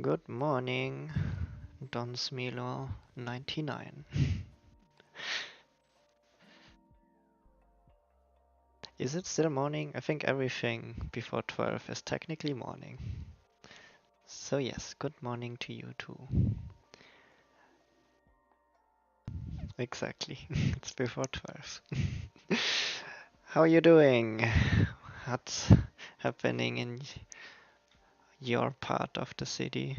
Good morning, Don Smilo 99. Is it still morning? I think everything before 12 is technically morning. So yes, good morning to you too. Exactly, it's before 12. How are you doing? What's happening in your part of the city?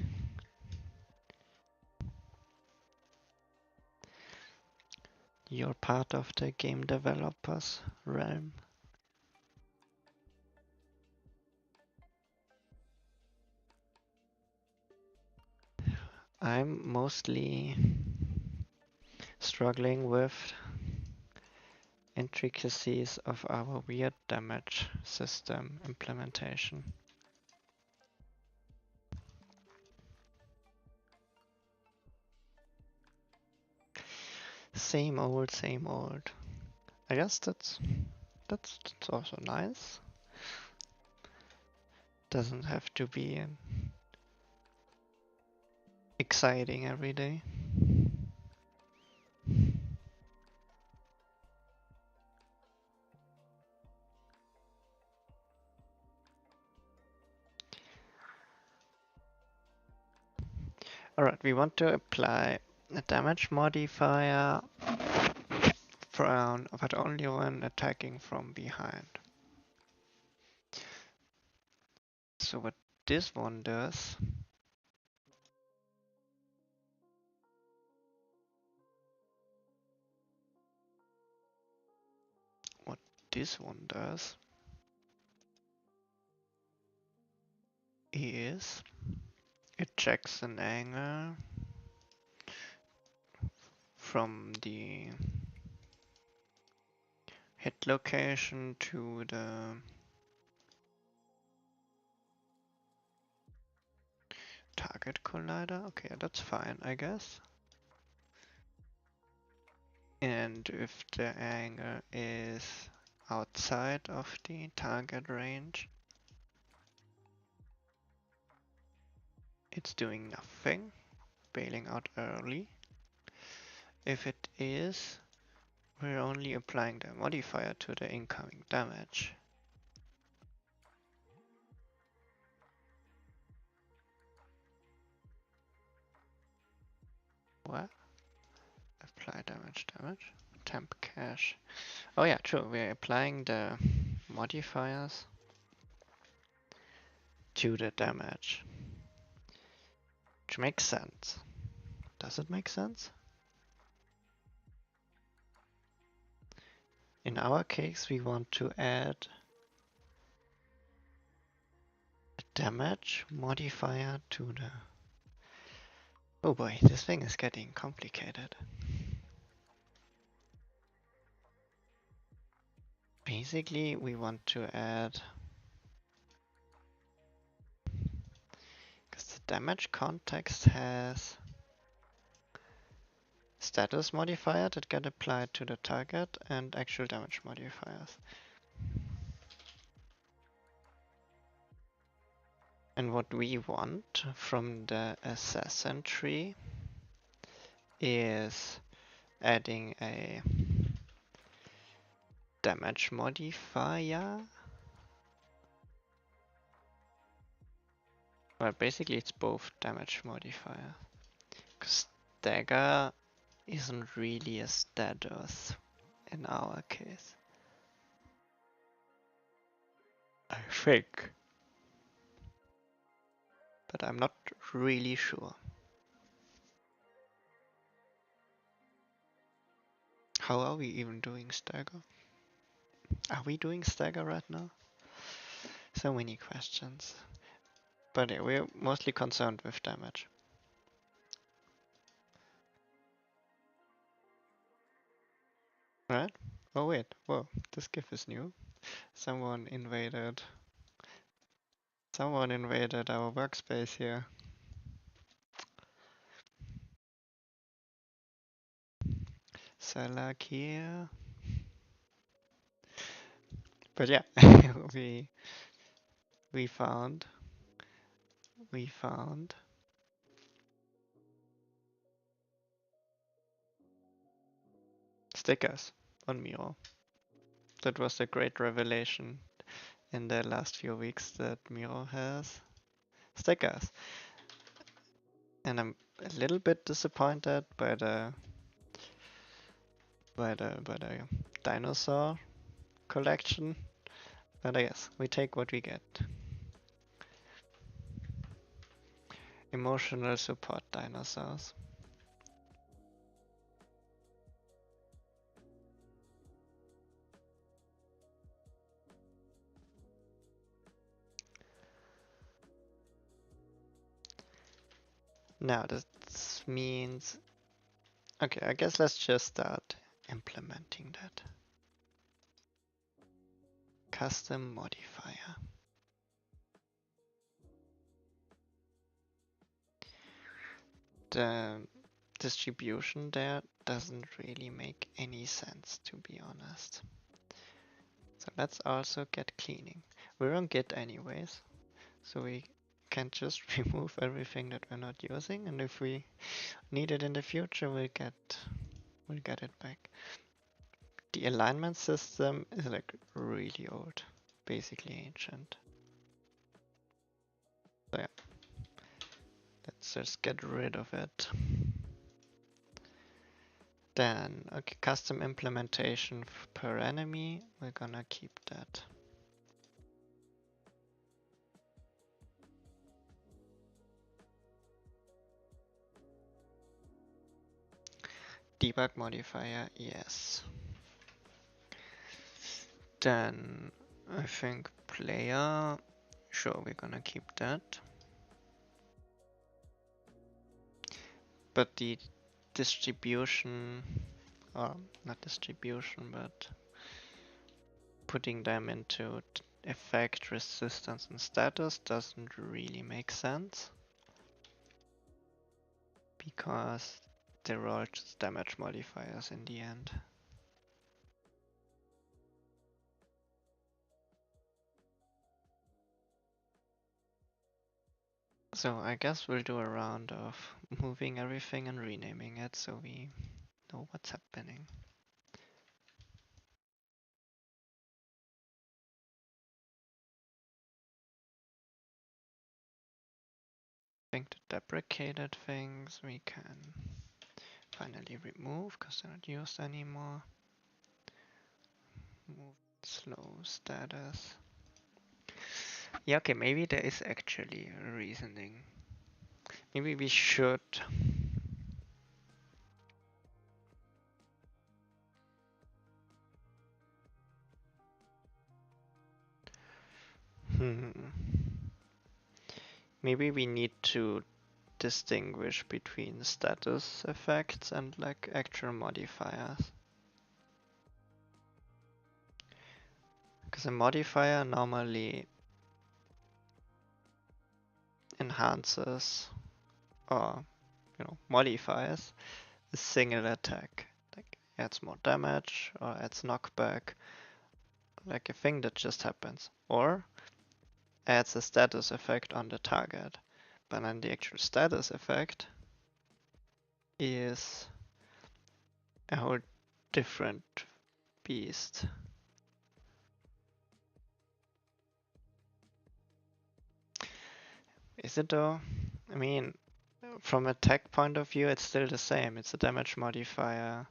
Your part of the game developers realm? I'm mostly struggling with intricacies of our weird damage system implementation. Same old, same old. I guess that's also nice. Doesn't have to be exciting every day. Alright, we want to apply a damage modifier but only when attacking from behind. So what this one does, what this one does is it checks an angle from the hit location to the target collider. Okay, that's fine, I guess. And if the angle is outside of the target range, it's doing nothing, bailing out early. If it is, we're only applying the modifier to the incoming damage. What? Apply damage. Temp cache. Oh yeah, true. We're applying the modifiers to the damage. Which makes sense. Does it make sense? In our case, we want to add a damage modifier to the... Oh boy, this thing is getting complicated. Basically, we want to add... Because the damage context has status modifier that get applied to the target and actual damage modifiers. And what we want from the assassin tree is adding a damage modifier. Well, basically it's both damage modifier. Because dagger isn't really a status in our case. I think. But I'm not really sure. How are we even doing stagger? Are we doing stagger right now? So many questions. But yeah, we're mostly concerned with damage. Right? Oh wait, whoa, this GIF is new. Someone invaded our workspace here. Salak here. But yeah, we found stickers on Miro. That was a great revelation in the last few weeks that Miro has stickers. And I'm a little bit disappointed by the dinosaur collection. But I guess we take what we get. Emotional support dinosaurs. Now this means... Okay, I guess let's just start implementing that. Custom modifier. The distribution there doesn't really make any sense, to be honest. So let's also get cleaning. We're on Git anyways, so we can just remove everything that we're not using, and if we need it in the future, we'll get it back. The alignment system is like really old, basically ancient. So yeah, let's just get rid of it. Then, okay, custom implementation per enemy, we're gonna keep that. Debug modifier, yes. Then, I think player, sure, we're gonna keep that. But the distribution, or not distribution, but putting them into effect, resistance, and status doesn't really make sense. Because they're all just damage modifiers in the end. So I guess we'll do a round of moving everything and renaming it so we know what's happening. I think the deprecated things we can finally remove because they're not used anymore. Move slow status. Yeah, okay, maybe there is actually a reasoning. Maybe we should. Maybe we need to distinguish between status effects and like actual modifiers. Because a modifier normally enhances or modifies a single attack. Like adds more damage or adds knockback. Like a thing that just happens. Or adds a status effect on the target. But then the actual status effect is a whole different beast. Is it though? I mean, from a tech point of view, it's still the same. It's a damage modifier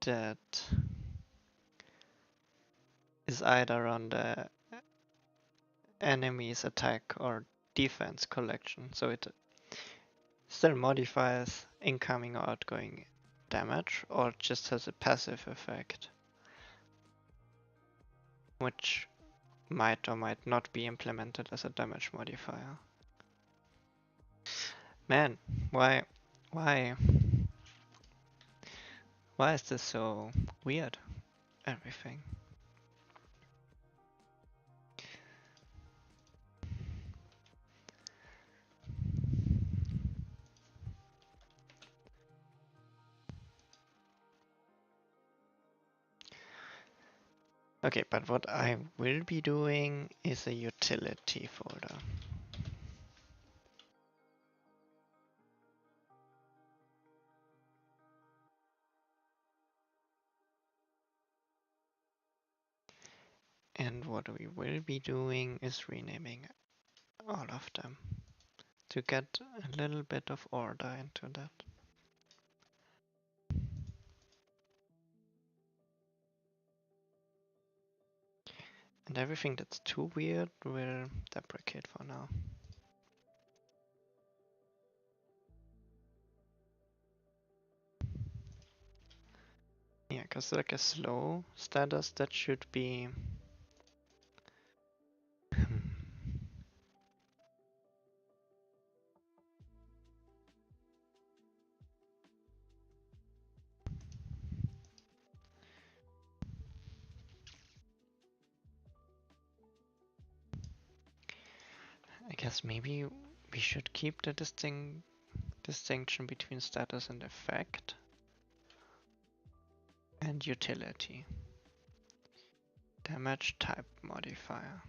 that is either on the enemy's attack or defense collection. So it still modifies incoming or outgoing damage, or just has a passive effect, which might or might not be implemented as a damage modifier. Man, why is this so weird? Everything. Okay, but what I will be doing is a utility folder. And what we will be doing is renaming all of them to get a little bit of order into that. And everything that's too weird will deprecate for now. Yeah, because like a slow status, that should be... I guess maybe we should keep the distinction between status and effect and utility. Damage type modifier.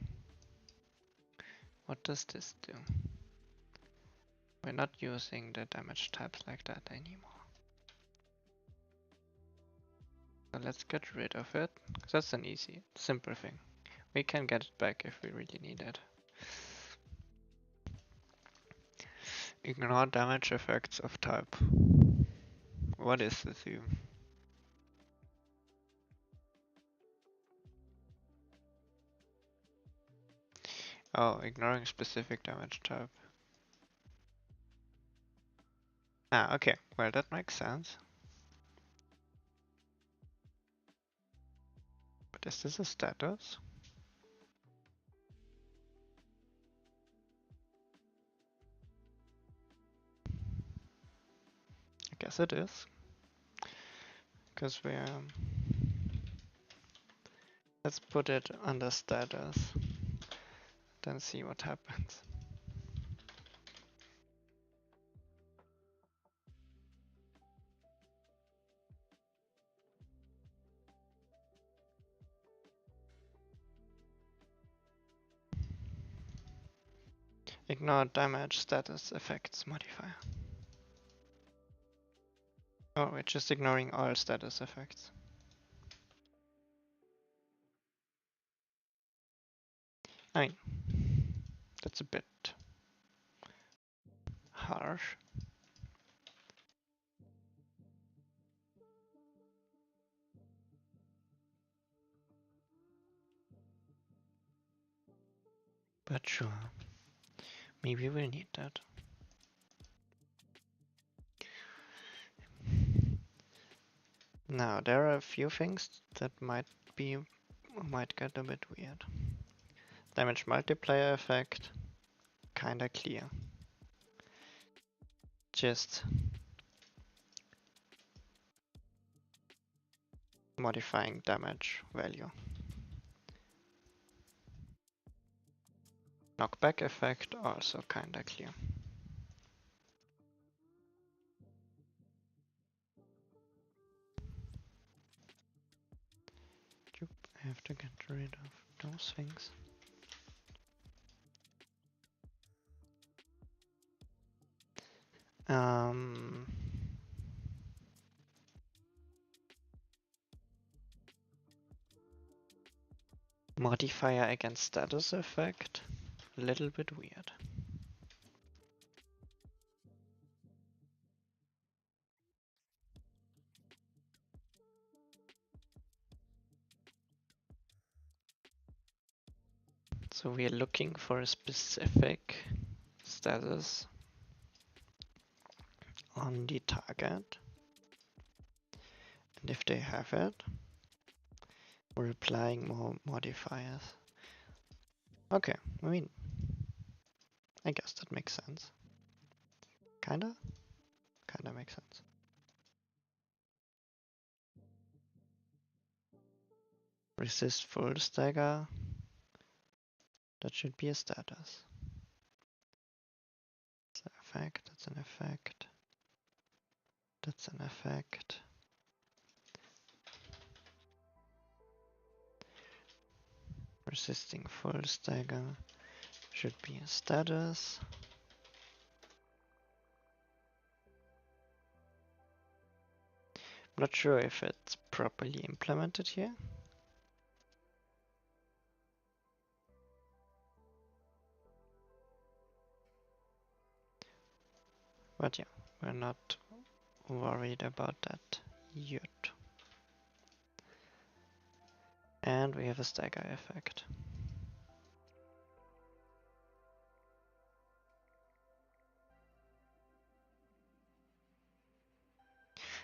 What does this do? We're not using the damage types like that anymore. So let's get rid of it. That's an easy, simple thing. We can get it back if we really need it. Ignore damage effects of type. What is this even? Oh, ignoring specific damage type. Ah, okay. Well, that makes sense. But is this a status? I guess it is. Because we're... let's put it under status. Then see what happens. Ignore damage status effects modifier. Oh, we're just ignoring all status effects. I mean, that's a bit harsh. But sure, maybe we'll need that. Now, there are a few things that might get a bit weird. Damage multiplier effect, kinda clear. Just modifying damage value. Knockback effect, also kinda clear. I have to get rid of those things. Modifier against status effect, a little bit weird. So we are looking for a specific status on the target, and if they have it, we're applying more modifiers. Okay, I mean, I guess that makes sense. Kinda makes sense. Resist full stagger, that should be a status. That's an effect, that's an effect. That's an effect. Resisting full stagger should be a status. I'm not sure if it's properly implemented here. But yeah, we're not worried about that yet. And we have a stagger effect.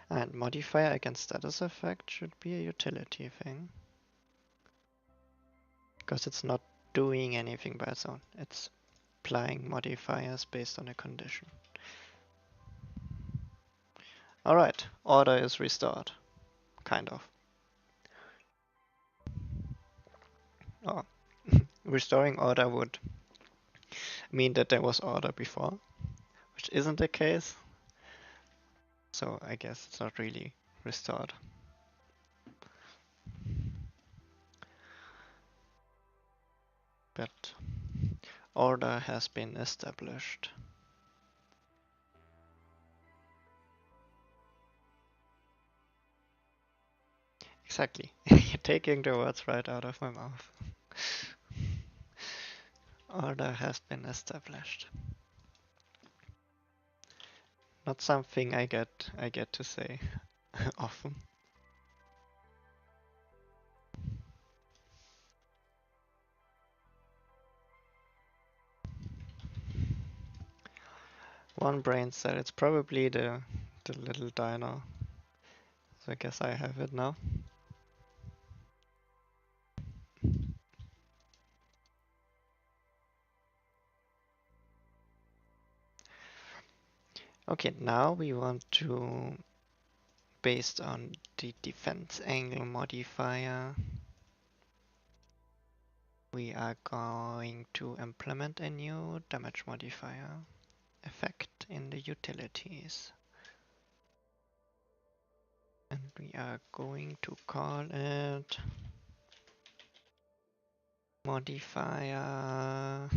And modifier against status effect should be a utility thing. Because it's not doing anything by its own. It's applying modifiers based on a condition. Alright, order is restored. Kind of. Oh. Restoring order would mean that there was order before, which isn't the case. So I guess it's not really restored. But order has been established. Exactly. You're taking the words right out of my mouth. Order has been established. Not something I get to say often. One brain cell. It's probably the little dino. So I guess I have it now. Okay, now we want to, based on the defense angle modifier, we are going to implement a new damage modifier effect in the utilities. And we are going to call it modifier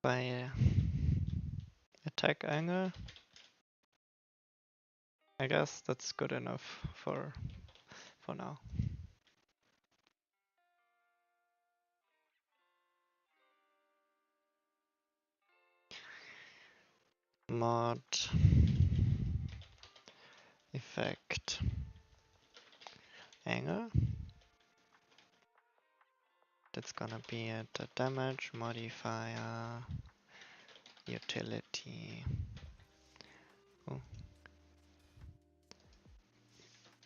by attack angle. I guess that's good enough for now. Mod effect angle. That's gonna be the damage modifier utility. Oh.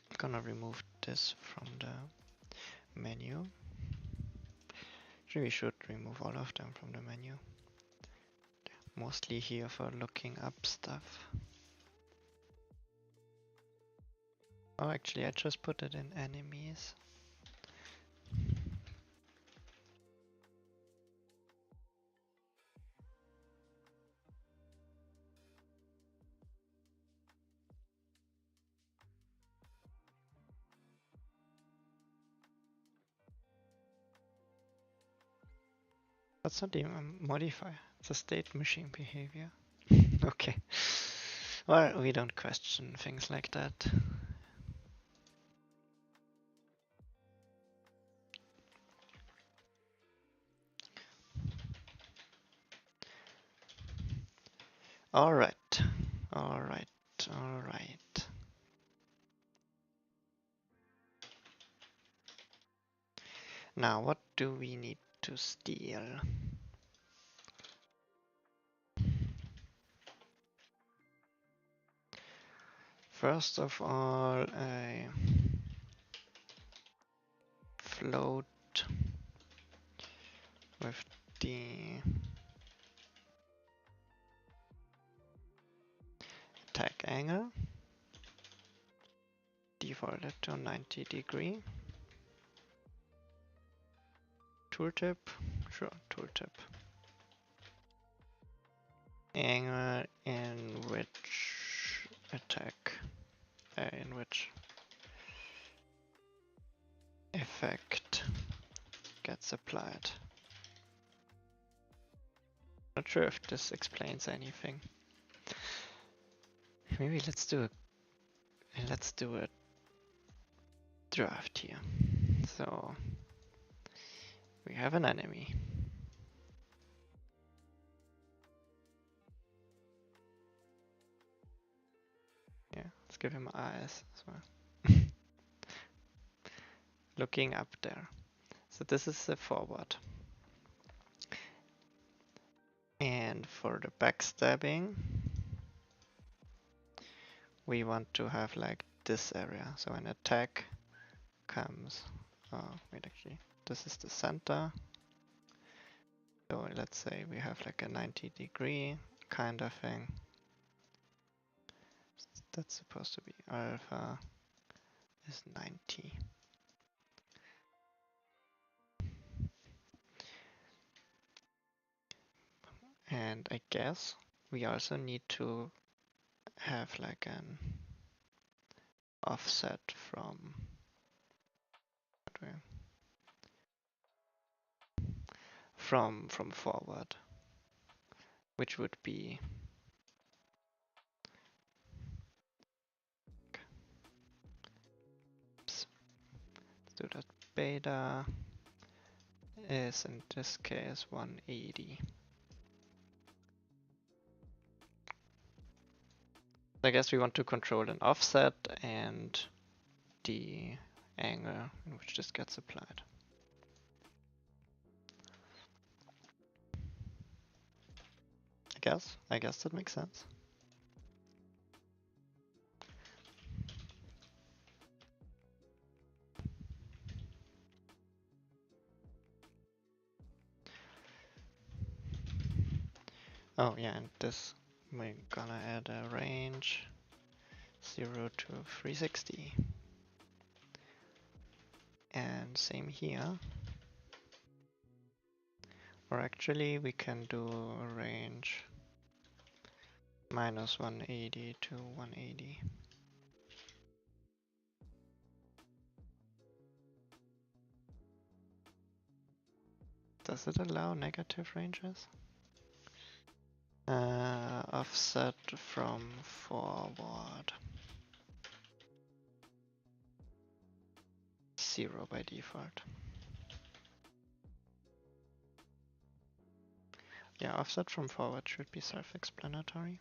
I'm gonna remove this from the menu. Actually, we should remove all of them from the menu. They're mostly here for looking up stuff. Oh, actually, I just put it in enemies. That's not even a modifier, it's a state machine behavior. Okay. Well, we don't question things like that. Alright, alright, alright. Now, what do we need to steal? First of all, a float with the attack angle. Default it to 90 degree. Tooltip, sure, tooltip. Angle in which attack, in which effect gets applied. Not sure if this explains anything. Maybe let's do a draft here. So we have an enemy. Yeah, let's give him eyes as well. Looking up there. So this is the forward. And for the backstabbing, we want to have like this area. So an attack comes, wait, actually, this is the center. So let's say we have like a 90 degree kind of thing. That's supposed to be alpha is 90. And I guess we also need to have like an offset from forward, which would be let's do that. Beta is in this case 180. I guess we want to control an offset and the angle in which this gets applied. I guess that makes sense. Oh yeah, and this we're gonna add a range 0 to 360. And same here. Or actually we can do a range minus 180 to 180. Does it allow negative ranges? offset from forward. 0 by default. Yeah, offset from forward should be self-explanatory.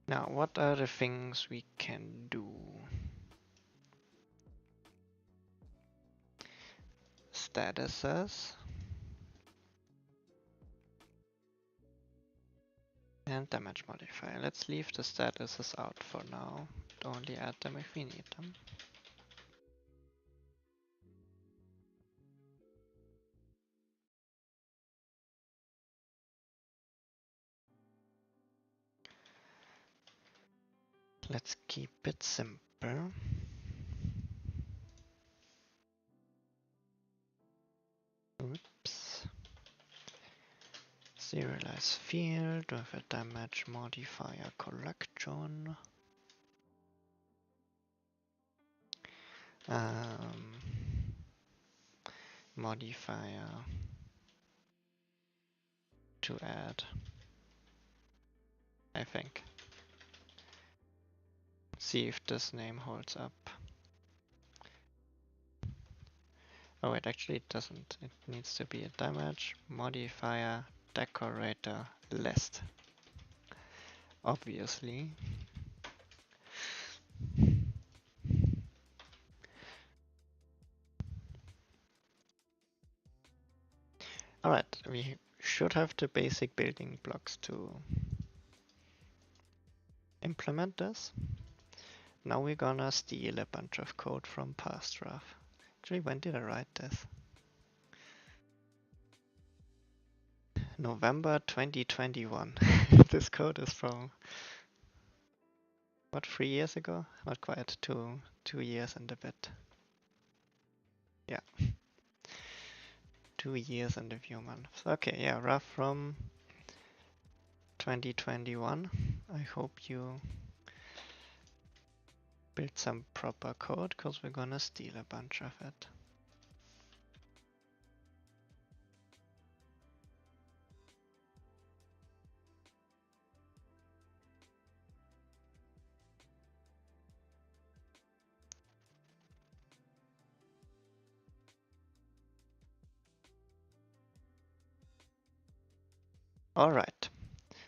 Now, what are the things we can do? Statuses. And damage modifier. Let's leave the statuses out for now. Only add them if we need them. Let's keep it simple. Oops. Serialize field with a damage modifier collection. Modifier to add, I think. See if this name holds up. Oh wait, actually it doesn't. It needs to be a damage modifier decorator list. Obviously. Alright, we should have the basic building blocks to implement this. Now we're gonna steal a bunch of code from past rough. Actually, when did I write this? November 2021. This code is from, what, 3 years ago? Not quite, 2 years and a bit. Yeah. 2 years and a few months. Okay, yeah, rough from 2021. I hope you build some proper code, because we're gonna steal a bunch of it. Alright,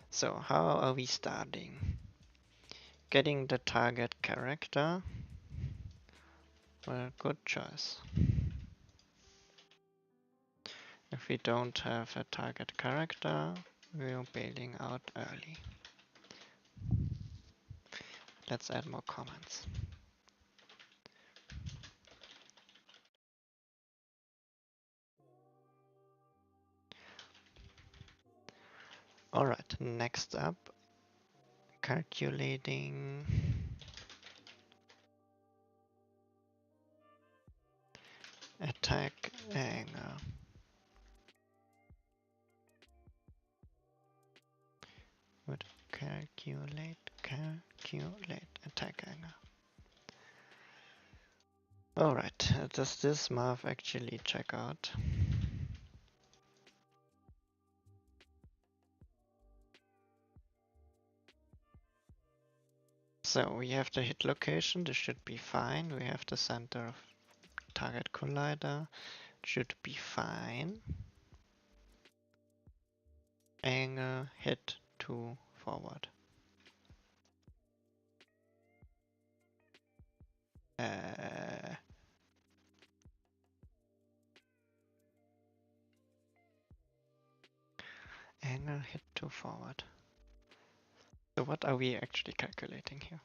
so how are we starting? Getting the target character. Well, good choice. If we don't have a target character, we're bailing out early. Let's add more comments. Alright, next up, calculating attack angle. Would calculate attack angle. Alright, does this math actually check out? So we have the hit location, this should be fine. We have the center of target collider, should be fine. Angle, hit to forward. Angle, hit to forward. So what are we actually calculating here?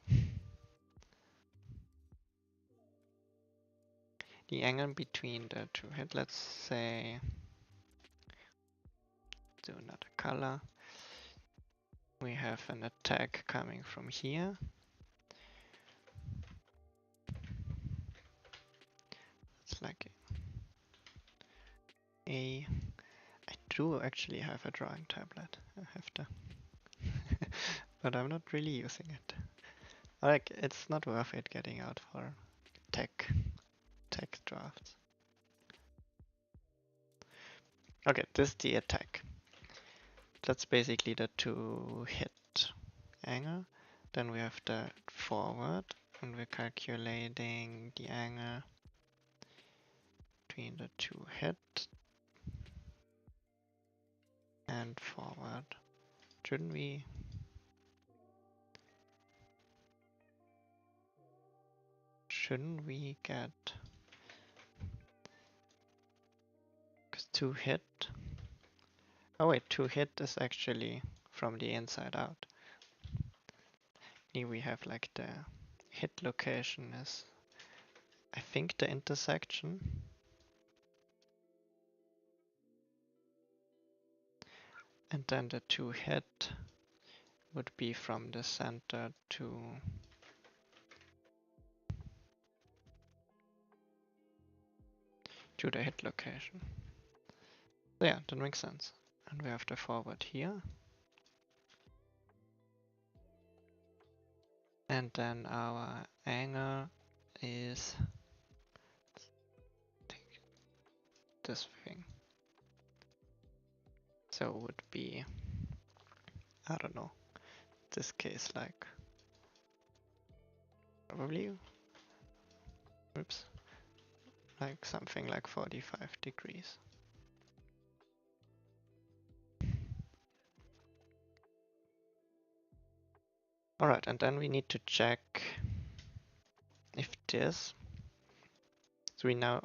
The angle between the two hit, let's say, do another color. We have an attack coming from here. It's like I do actually have a drawing tablet. I have to, but I'm not really using it. Like, it's not worth it getting out for tech drafts. Okay, this is the attack. That's basically the 2-hit angle. Then we have the forward, and we're calculating the angle between the 2-hit and forward. Shouldn't we? Shouldn't we get? Because 2-hit. Oh wait, 2-hit is actually from the inside out. Here we have like the hit location is, I think, the intersection. And then the 2-hit would be from the center to the hit location. So yeah, that makes sense. And we have the forward here. And then our angle is this thing. So it would be, I don't know, this case like probably, oops, like something like 45 degrees. Alright, and then we need to check if this, so we now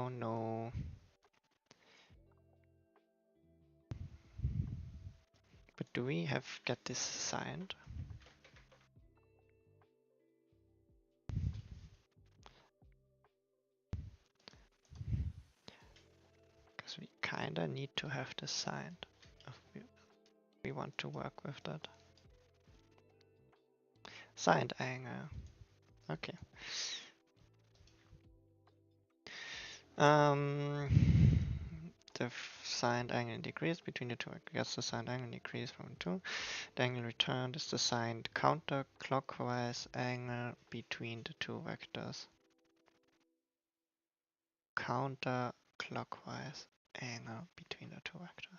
know, but do we have get this signed? Because we kinda need to have this signed if we want to work with that. Signed angle. Okay. The signed angle in degrees between the two. I guess the signed angle in degrees from 2. The angle returned is the signed counterclockwise angle between the two vectors. Counterclockwise angle between the two vectors.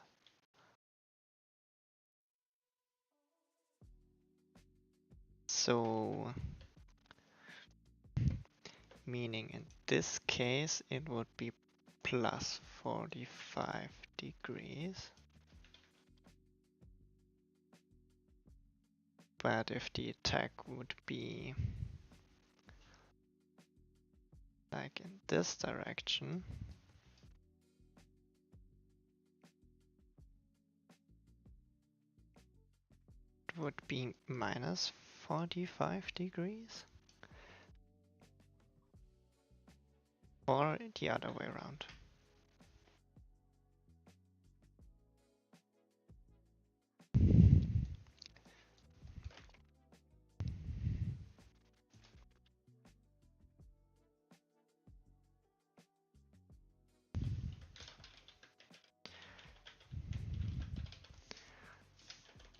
So, meaning in this case it would be plus 45 degrees. But if the attack would be like in this direction, it would be minus 45 degrees. Or the other way around.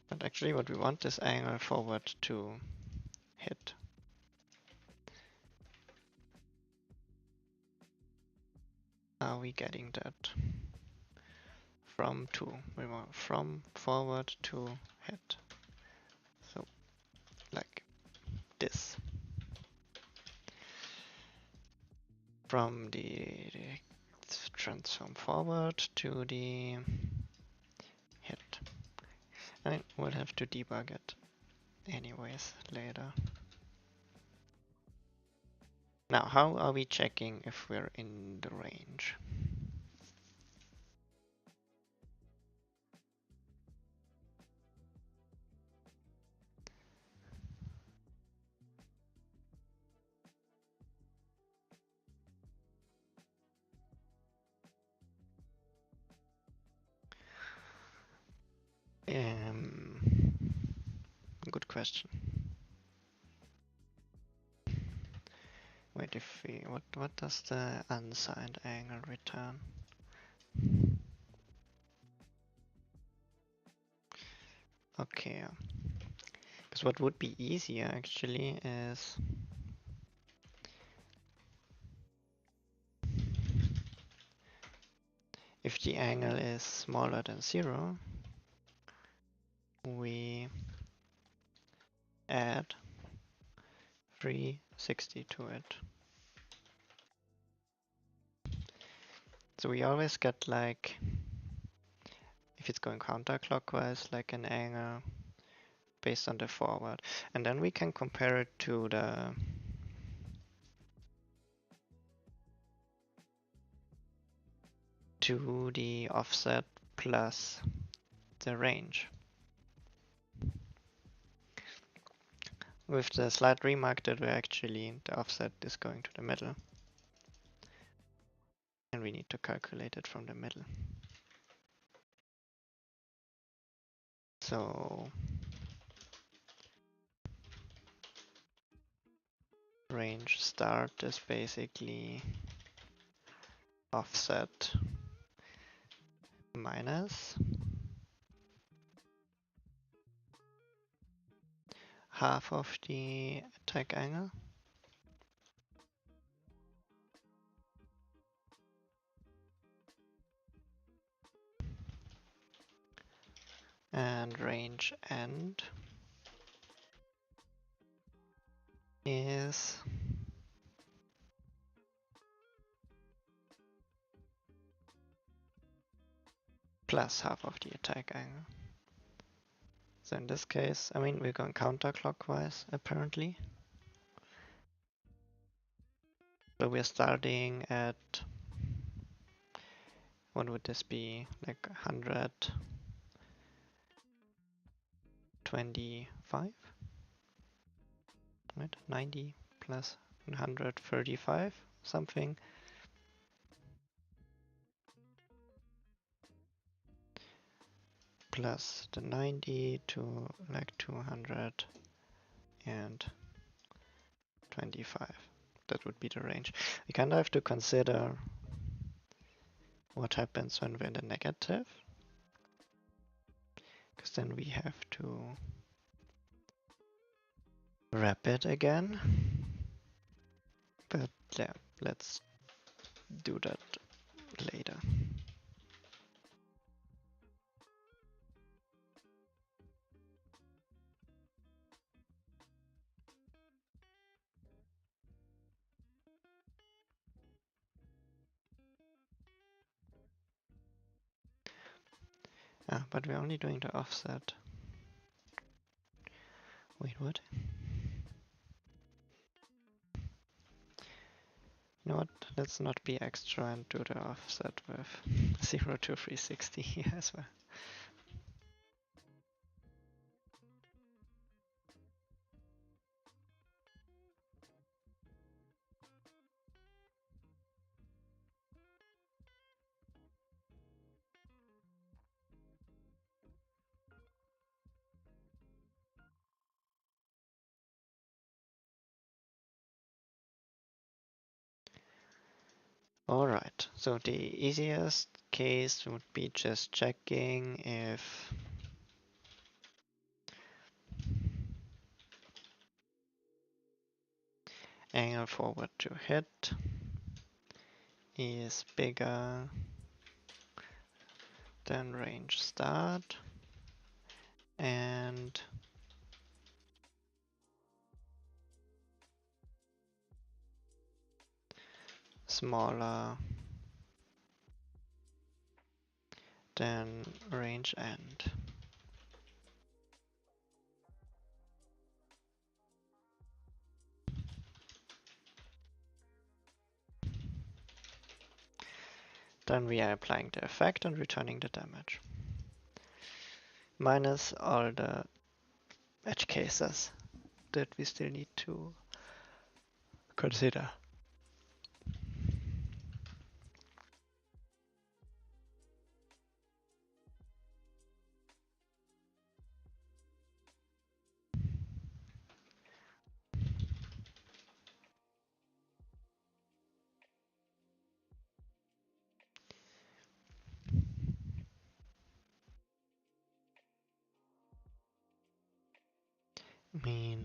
But actually what we want is angle forward to hit. Are we getting that? From to, we want from forward to hit. So like this. From the transform forward to the hit. I will have to debug it anyways later. Now, how are we checking if we're in the range? Good question. Wait, if we, what does the unsigned angle return? Okay, Because what would be easier actually is if the angle is smaller than 0, we add 360 to it. So we always get, like, if it's going counterclockwise, like an angle based on the forward. And then we can compare it to the offset plus the range. With the slight remark that we actually, the offset is going to the middle. And we need to calculate it from the middle. So range start is basically offset minus half of the attack angle. And range end is plus half of the attack angle. So in this case, I mean, we're going counterclockwise apparently. So we're starting at, what would this be? Like 125? Right? 90 plus 135, something. Plus the 90 to like 225. That would be the range. We kind of have to consider what happens when we're in the negative, because then we have to wrap it again. But yeah, let's do that later. But we're only doing the offset. Wait, what? You know what? Let's not be extra and do the offset with 0 to 360 here as well. Alright, so the easiest case would be just checking if angle forward to hit is bigger than range start and smaller than range end. Then we are applying the effect and returning the damage. Minus all the edge cases that we still need to consider. I mean,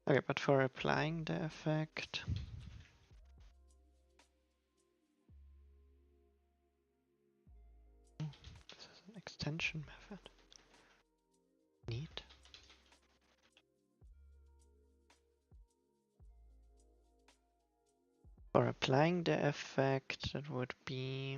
okay, but for applying the effect, this is an extension method. Neat. For applying the effect, that would be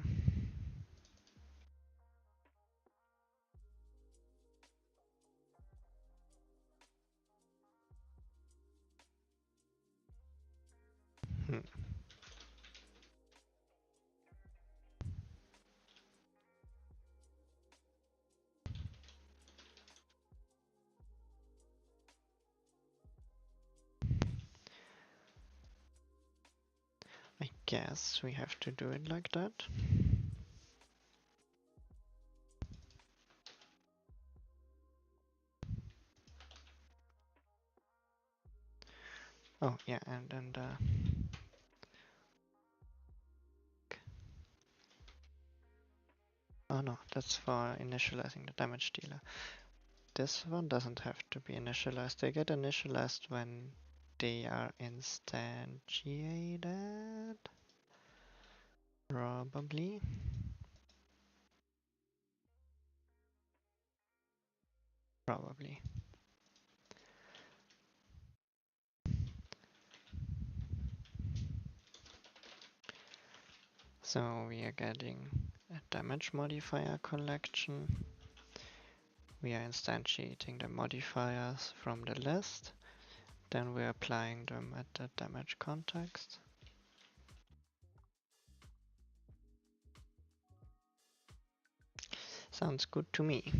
I guess we have to do it like that. Oh yeah, and oh no, that's for initializing the damage dealer. This one doesn't have to be initialized. They get initialized when they are instantiated. Probably. Probably. So we are getting a damage modifier collection. We are instantiating the modifiers from the list. Then we're applying them at the damage context. Sounds good to me.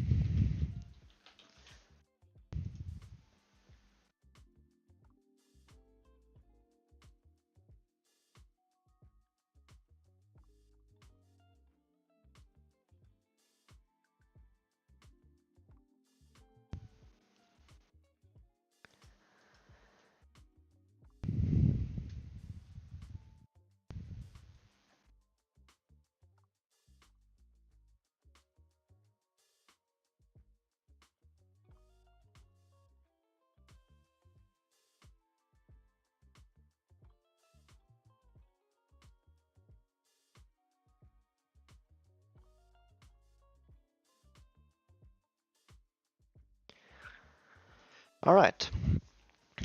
All right.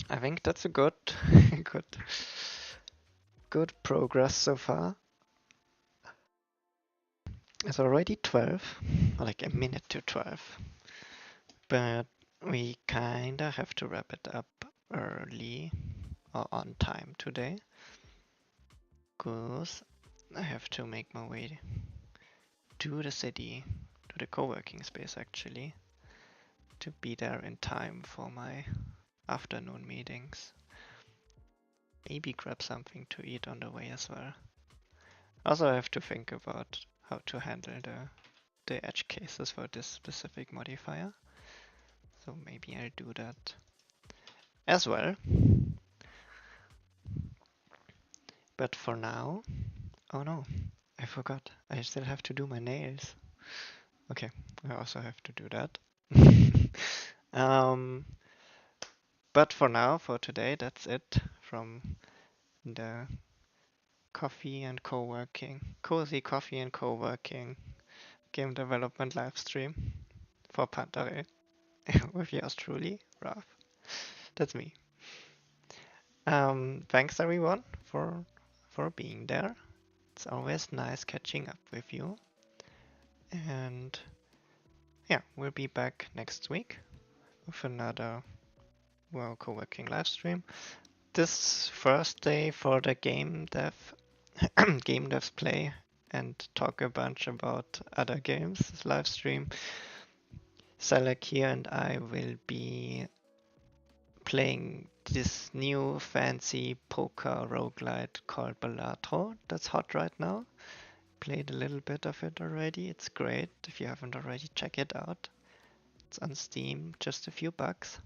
I think that's a good, good progress so far. It's already 12, like a minute to 12. But we kinda have to wrap it up early or on time today. Cause I have to make my way to the city, to the co-working space actually, to be there in time for my afternoon meetings. Maybe grab something to eat on the way as well. Also, I have to think about how to handle the edge cases for this specific modifier. So maybe I'll do that as well. But for now, oh no, I forgot. I still have to do my nails. Okay, I also have to do that. But for now, for today, that's it from the coffee and co-working, cozy coffee and co-working game development live stream for Panta Rhei with yours truly, Ralph. That's me. Thanks everyone for being there. It's always nice catching up with you. And yeah, we'll be back next week with another co-working live stream. This Thursday for the game devs play and talk a bunch about other games live stream. Selek here and I will be playing this new fancy poker roguelite called Balatro that's hot right now. Played a little bit of it already. It's great. If you haven't already, check it out. It's on Steam, just a few bucks,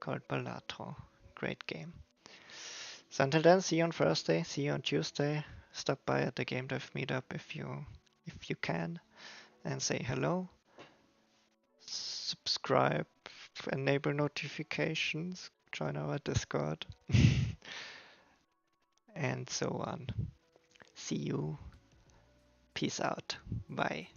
called Balatro. Great game. So until then, see you on Thursday, see you on Tuesday. Stop by at the Gamedev meetup if you can, and say hello. Subscribe, enable notifications, join our Discord, and so on. See you. Peace out. Bye.